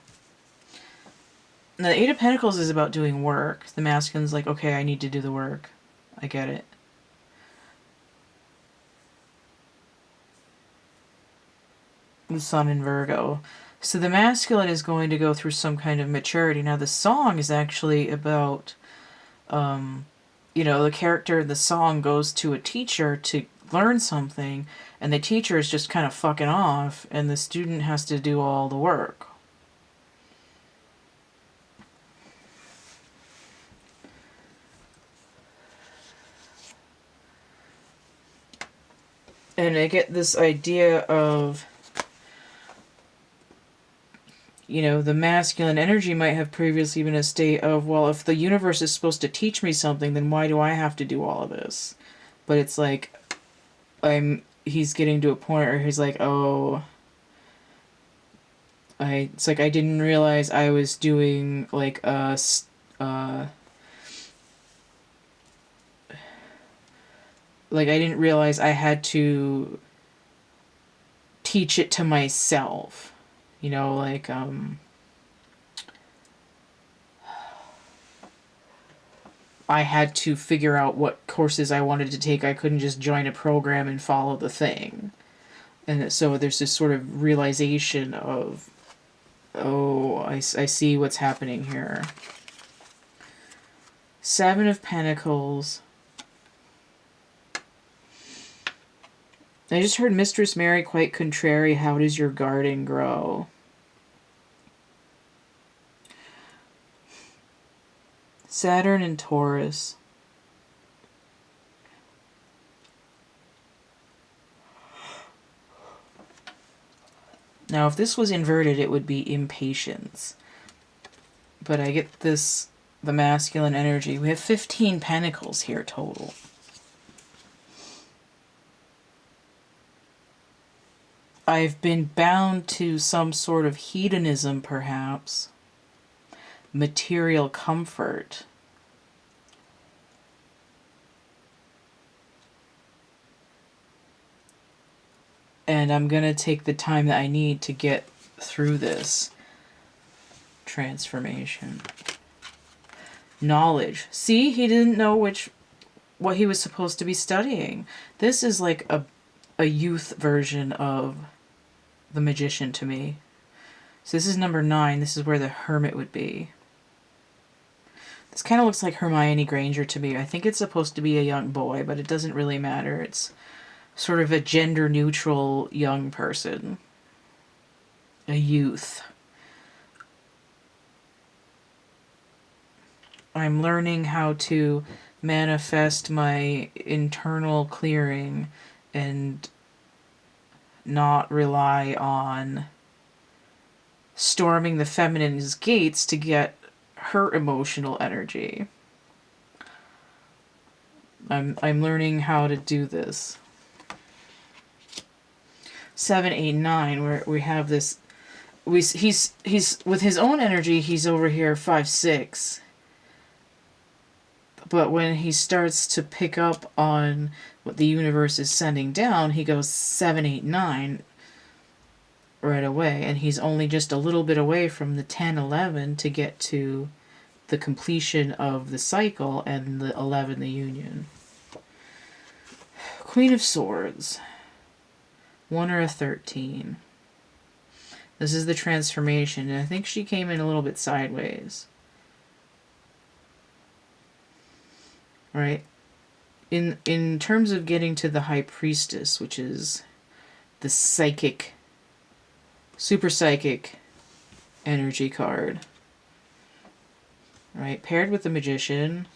Now, the 8 of Pentacles is about doing work. The masculine's like, okay, I need to do the work. I get it. The Sun in Virgo. So the masculine is going to go through some kind of maturity. Now, the song is actually about, you know, the character in the song goes to a teacher to learn something, and the teacher is just kind of fucking off, and the student has to do all the work. And I get this idea of, you know, the masculine energy might have previously been a state of, well, if the universe is supposed to teach me something, then why do I have to do all of this? But it's like, he's getting to a point where he's like, oh, it's like I didn't realize I was doing, like, like, I didn't realize I had to teach it to myself. You know, like, I had to figure out what courses I wanted to take. I couldn't just join a program and follow the thing. And so there's this sort of realization of, oh, I see what's happening here. 7 of Pentacles. I just heard Mistress Mary quite contrary. How does your garden grow? Saturn and Taurus. Now, if this was inverted, it would be impatience. But I get this, the masculine energy. We have 15 pentacles here total. I've been bound to some sort of hedonism, perhaps. Material comfort. And I'm going to take the time that I need to get through this transformation. Knowledge. See, he didn't know what he was supposed to be studying. This is like a youth version of the Magician to me. So this is number 9. This is where the Hermit would be. This kind of looks like Hermione Granger to me. I think it's supposed to be a young boy, but it doesn't really matter. It's sort of a gender-neutral young person. A youth. I'm learning how to manifest my internal clearing and not rely on storming the feminine's gates to get her emotional energy. I'm learning how to do this. 7, 8, 9, where we have this. He's with his own energy. He's over here 5, 6. But when he starts to pick up on what the universe is sending down, he goes 7, 8, 9 right away. And he's only just a little bit away from the 10, 11 to get to the completion of the cycle, and the 11, the union. Queen of Swords. 1 or a 13. This is the transformation, and I think she came in a little bit sideways. Right? In terms of getting to the High Priestess, which is the psychic, super psychic energy card. Right? Paired with the Magician,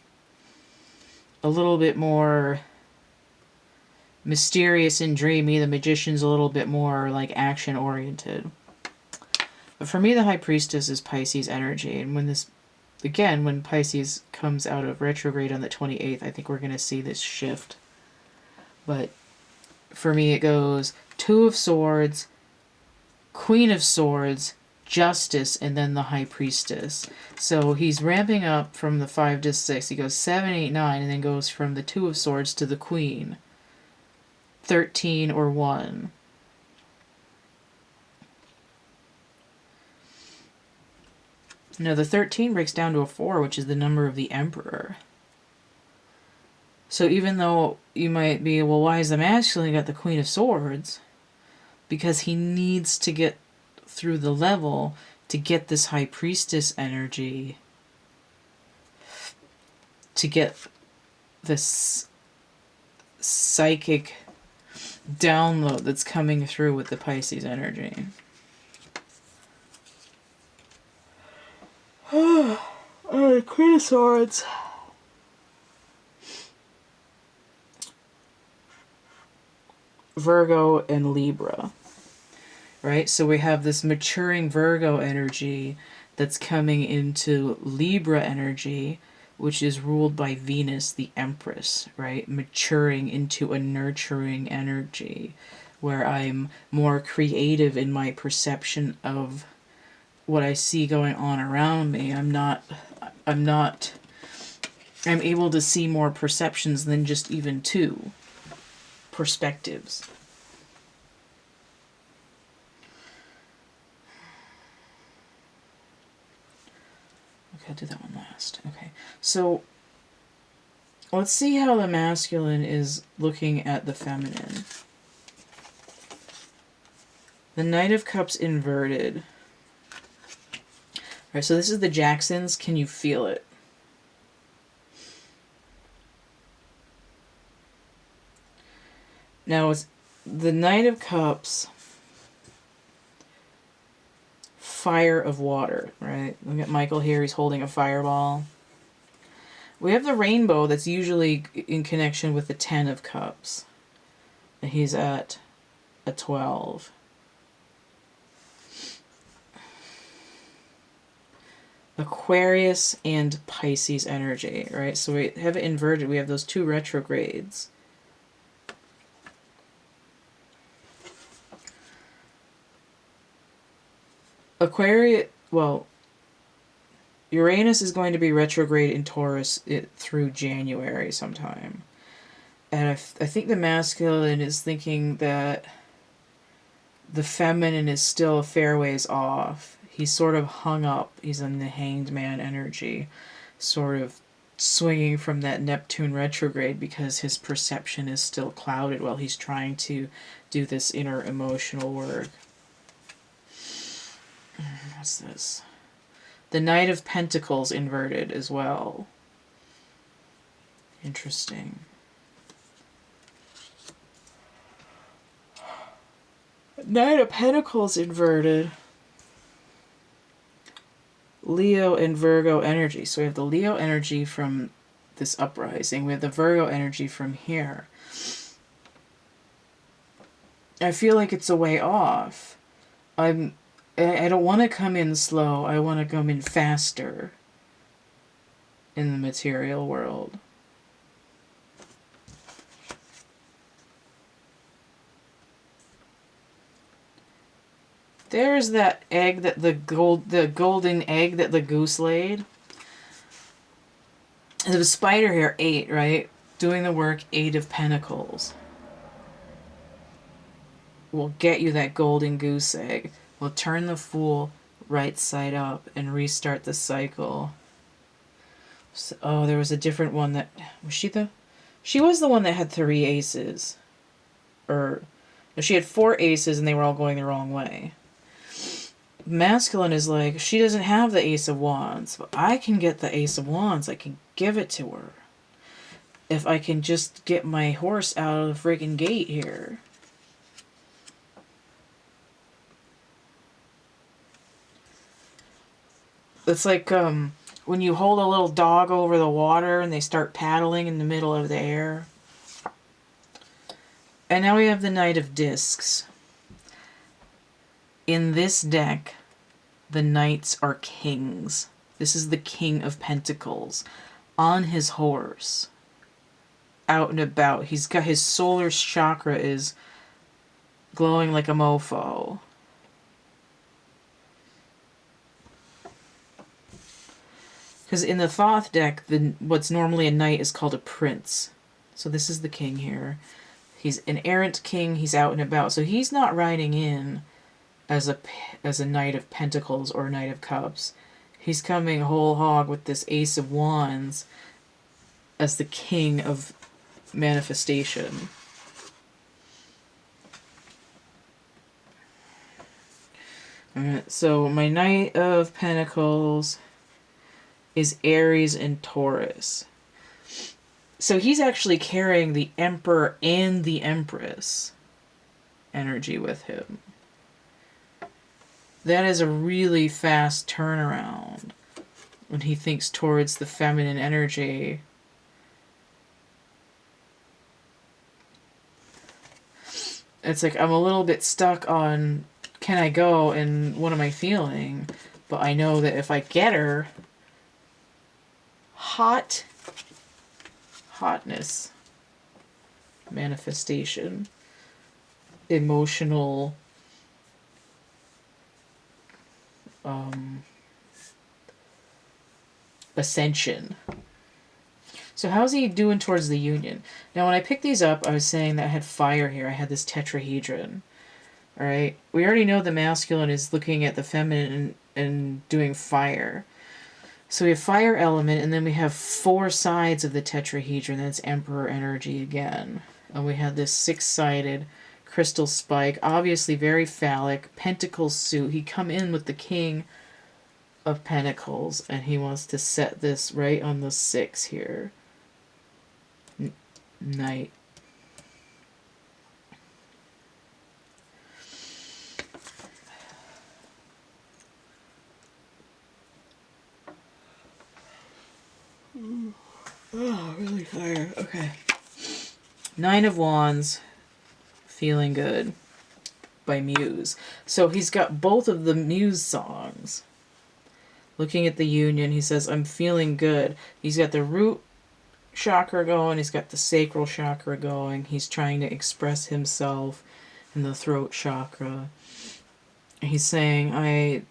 a little bit more mysterious and dreamy. The Magician's a little bit more like action oriented. But for me, the High Priestess is Pisces energy, and when Pisces comes out of retrograde on the 28th, I think we're going to see this shift. But for me, it goes 2 of Swords, Queen of Swords, Justice, and then the High Priestess. So he's ramping up from the 5 to 6. He goes 7, 8, 9, and then goes from the 2 of Swords to the Queen. 13 or 1. Now the 13 breaks down to a 4, which is the number of the Emperor. So even though you might be, well, why is the masculine got the Queen of Swords? Because he needs to get through the level to get this High Priestess energy, to get this psychic download that's coming through with the Pisces energy. Alright, Queen of Swords. Virgo and Libra. Right? So we have this maturing Virgo energy that's coming into Libra energy, which is ruled by Venus, the Empress, right? Maturing into a nurturing energy where I'm more creative in my perception of what I see going on around me. I'm able to see more perceptions than just even 2 perspectives. Okay, I'll do that one last. Okay, so let's see how the masculine is looking at the feminine. The Knight of Cups inverted. All right, so this is the Jacksons. Can you feel it? Now, it's the Knight of Cups, fire of water, right? Look at Michael here. He's holding a fireball. We have the rainbow that's usually in connection with the 10 of Cups. And he's at a 12. Aquarius and Pisces energy, right? So we have it inverted. We have those 2 retrogrades. Aquarius, well, Uranus is going to be retrograde in Taurus through January sometime. And I think the masculine is thinking that the feminine is still a fair ways off. He's sort of hung up. He's in the hanged man energy, sort of swinging from that Neptune retrograde because his perception is still clouded while he's trying to do this inner emotional work. What's this? The Knight of Pentacles inverted as well. Interesting. Knight of Pentacles inverted. Leo and Virgo energy. So we have the Leo energy from this uprising. We have the Virgo energy from here. I feel like it's a way off. I don't want to come in slow. I want to come in faster in the material world. There's that egg that the golden egg that the goose laid. The spider here, 8, right? Doing the work, 8 of Pentacles. Will get you that golden goose egg. Will turn the Fool right side up and restart the cycle. So, oh, there was a different one that... Was she the... She was the one that had 3 aces. Or... No, she had 4 aces and they were all going the wrong way. Masculine is like, she doesn't have the Ace of Wands, but I can get the Ace of Wands. I can give it to her. If I can just get my horse out of the friggin' gate here. It's like when you hold a little dog over the water and they start paddling in the middle of the air. And now we have the Knight of Discs. In this deck, the Knights are kings. This is the King of Pentacles on his horse, out and about. He's got his solar chakra is glowing like a mofo. Because in the Thoth deck, what's normally a knight is called a prince. So this is the king here. He's an errant king. He's out and about. So he's not riding in as a Knight of Pentacles or Knight of Cups. He's coming whole hog with this Ace of Wands as the king of manifestation. Alright, so my Knight of Pentacles is Aries and Taurus. So he's actually carrying the Emperor and the Empress energy with him. That is a really fast turnaround when he thinks towards the feminine energy. It's like I'm a little bit stuck on, can I go and what am I feeling? But I know that if I get her, hotness, manifestation, emotional, ascension. So how's he doing towards the union? Now when I picked these up, I was saying that I had fire here. I had this tetrahedron. Alright? We already know the masculine is looking at the feminine and doing fire. So we have fire element, and then we have 4 sides of the tetrahedron. That's Emperor energy again. And we have this 6-sided crystal spike, obviously very phallic, Pentacles suit. He come in with the King of Pentacles, and he wants to set this right on the 6 here. Knight. Oh, really tired. Okay. 9 of Wands, Feeling Good by Muse. So he's got both of the Muse songs. Looking at the union, he says, I'm feeling good. He's got the root chakra going. He's got the sacral chakra going. He's trying to express himself in the throat chakra. He's saying,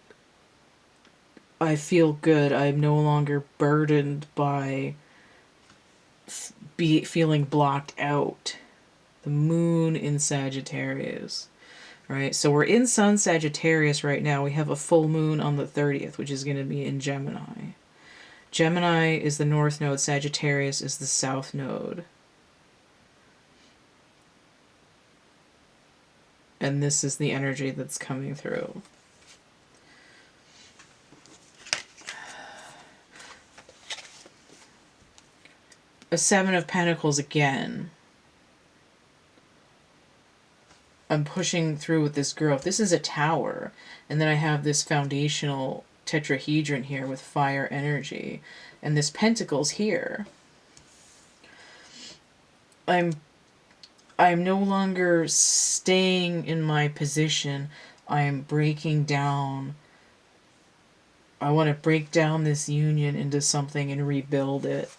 I feel good. I'm no longer burdened by feeling blocked out. The moon in Sagittarius, right? So we're in Sun Sagittarius right now. We have a full moon on the 30th, which is going to be in Gemini. Gemini is the north node. Sagittarius is the south node. And this is the energy that's coming through. A Seven of Pentacles again. I'm pushing through with this growth. This is a tower. And then I have this foundational tetrahedron here with fire energy. And this pentacle's here. I'm no longer staying in my position. I'm breaking down. I want to break down this union into something and rebuild it.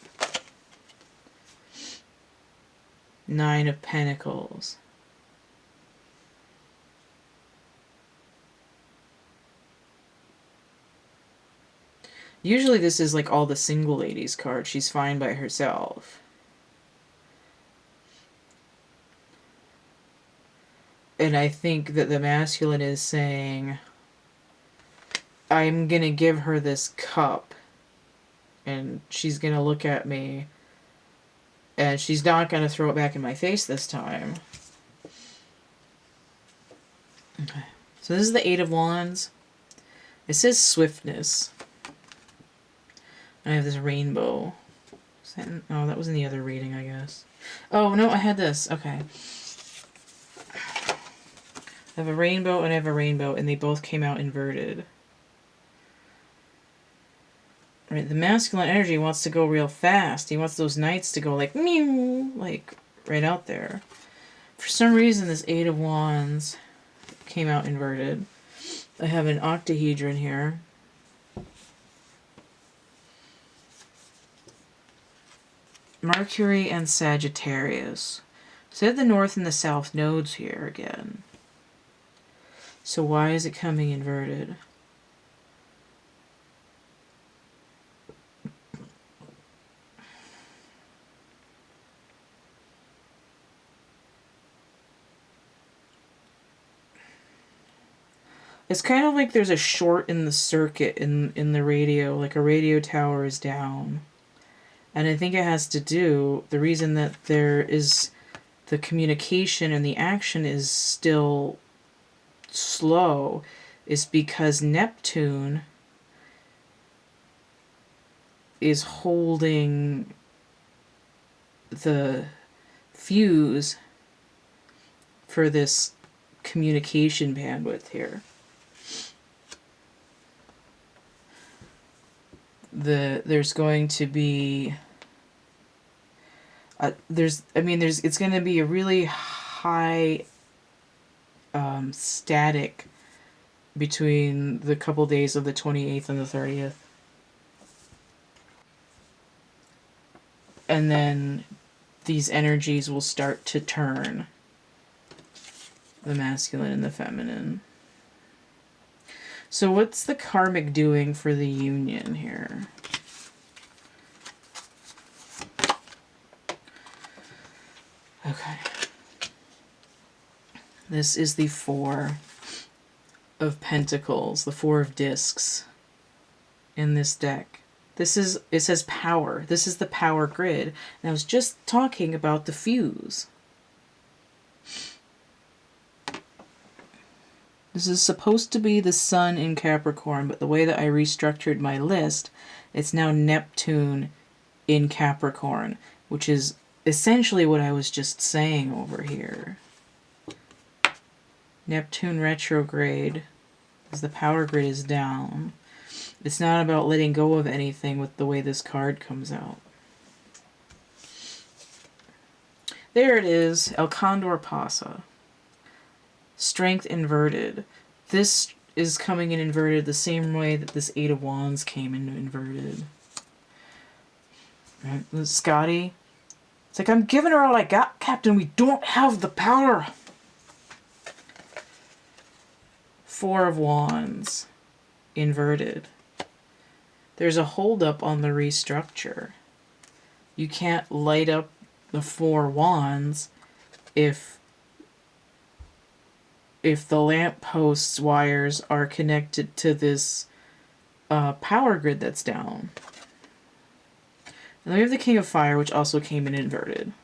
Nine of Pentacles. Usually this is like all the single ladies cards. She's fine by herself. And I think that the masculine is saying, I'm going to give her this cup. And she's going to look at me. And she's not going to throw it back in my face this time. Okay. So this is the Eight of Wands. It says swiftness. I have this rainbow. Oh, that was in the other reading, I guess. Oh, no, I had this. Okay. I have a rainbow and I have a rainbow, and they both came out inverted. Right, the masculine energy wants to go real fast. He wants those knights to go like, meow, like right out there. For some reason, this Eight of Wands came out inverted. I have an octahedron here. Mercury and Sagittarius. So I have the north and the south nodes here again. So why is it coming inverted? It's kind of like there's a short in the circuit in the radio, like a radio tower is down. And I think it has to do, the reason that there is the communication and the action is still slow is because Neptune is holding the fuse for this communication bandwidth here. There's going to be it's going to be a really high static between the couple days of the 28th and the 30th. And then these energies will start to turn, the masculine and the feminine. So what's the karmic doing for the union here? Okay. This is the Four of Pentacles, the Four of Discs in this deck. It says power. This is the power grid. And I was just talking about the fuse. This is supposed to be the sun in Capricorn, but the way that I restructured my list, it's now Neptune in Capricorn, which is essentially what I was just saying over here. Neptune retrograde, as the power grid is down. It's not about letting go of anything with the way this card comes out. There it is, El Condor Pasa. Strength inverted. This is coming in inverted the same way that this Eight of Wands came in inverted. Right? Scotty. It's like, I'm giving her all I got, Captain. We don't have the power. Four of Wands. Inverted. there's a holdup on the restructure. You can't light up the 4 wands if the lampost's wires are connected to this power grid that's down. And then we have the King of Fire, which also came in inverted.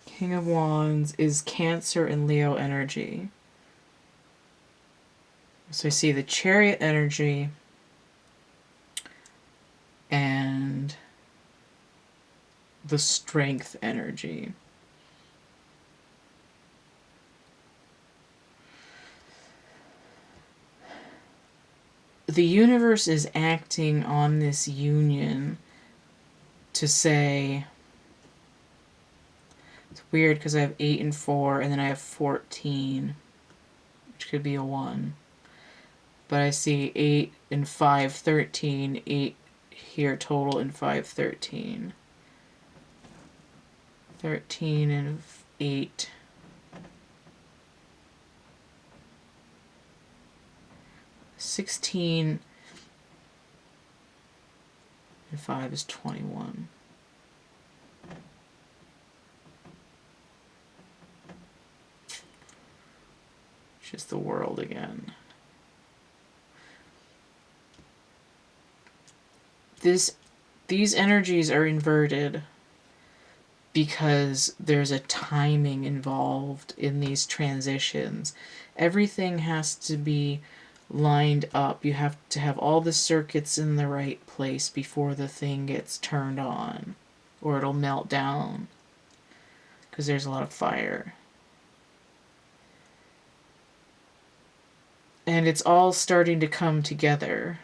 King of Wands is Cancer and Leo energy. So I see the Chariot energy and the Strength energy. The universe is acting on this union to say, it's weird because I have 8 and 4 and then I have 14, which could be a 1. But I see 8 and 5, 13, 8 here total and 5, 13. 13 and 8. 16 and 5 is 21. It's just the world again. These energies are inverted because there's a timing involved in these transitions. Everything has to be lined up. You have to have all the circuits in the right place before the thing gets turned on, or it'll melt down because there's a lot of fire. And it's all starting to come together.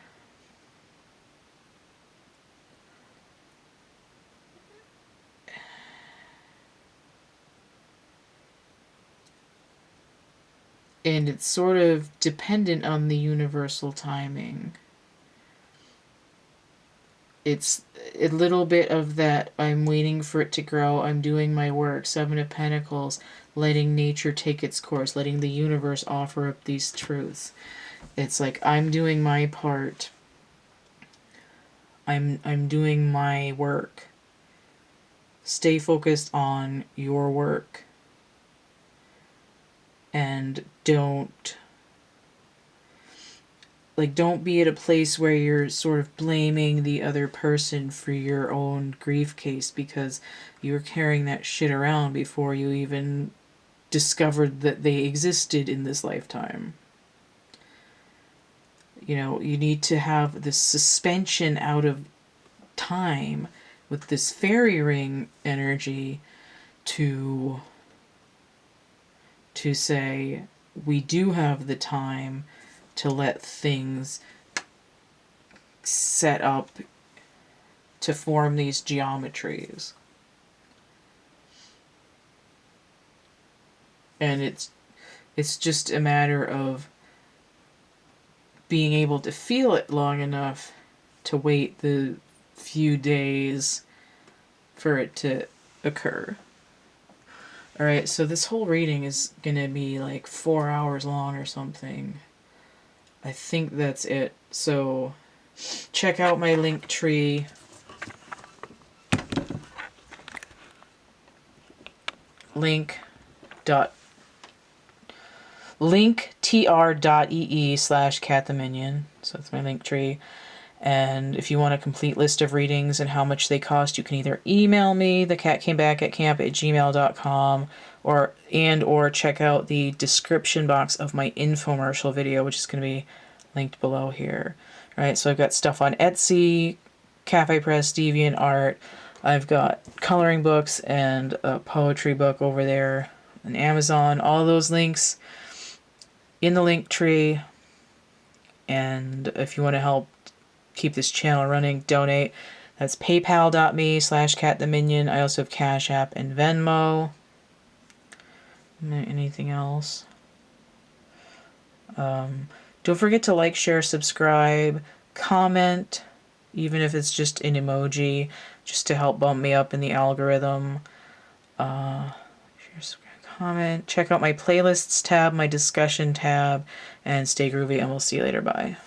And it's sort of dependent on the universal timing. It's a little bit of that, I'm waiting for it to grow, I'm doing my work, 7 of Pentacles, letting nature take its course, letting the universe offer up these truths. It's like, I'm doing my part. I'm doing my work. Stay focused on your work. And don't be at a place where you're sort of blaming the other person for your own grief case because you were carrying that shit around before you even discovered that they existed in this lifetime. You know, you need to have this suspension out of time with this fairy ring energy to say, we do have the time to let things set up to form these geometries. And it's just a matter of being able to feel it long enough to wait the few days for it to occur. Alright, so this whole reading is going to be like 4 hours long or something. I think that's it. So check out my link tree. linktr.ee/cattheminion. So that's my link tree. And if you want a complete list of readings and how much they cost, you can either email me, thecatcamebackatcamp@gmail.com, or check out the description box of my infomercial video, which is going to be linked below here. All right, so I've got stuff on Etsy, Cafe Press, DeviantArt. I've got coloring books and a poetry book over there on Amazon. All those links in the link tree. And if you want to help keep this channel running, donate. That's paypal.me/cattheminion. I also have Cash App and Venmo. Anything else? Don't forget to like, share, subscribe, comment. even if it's just an emoji, just to help bump me up in the algorithm. Share, subscribe, comment. Check out my playlists tab, my discussion tab, and stay groovy, and we'll see you later. Bye.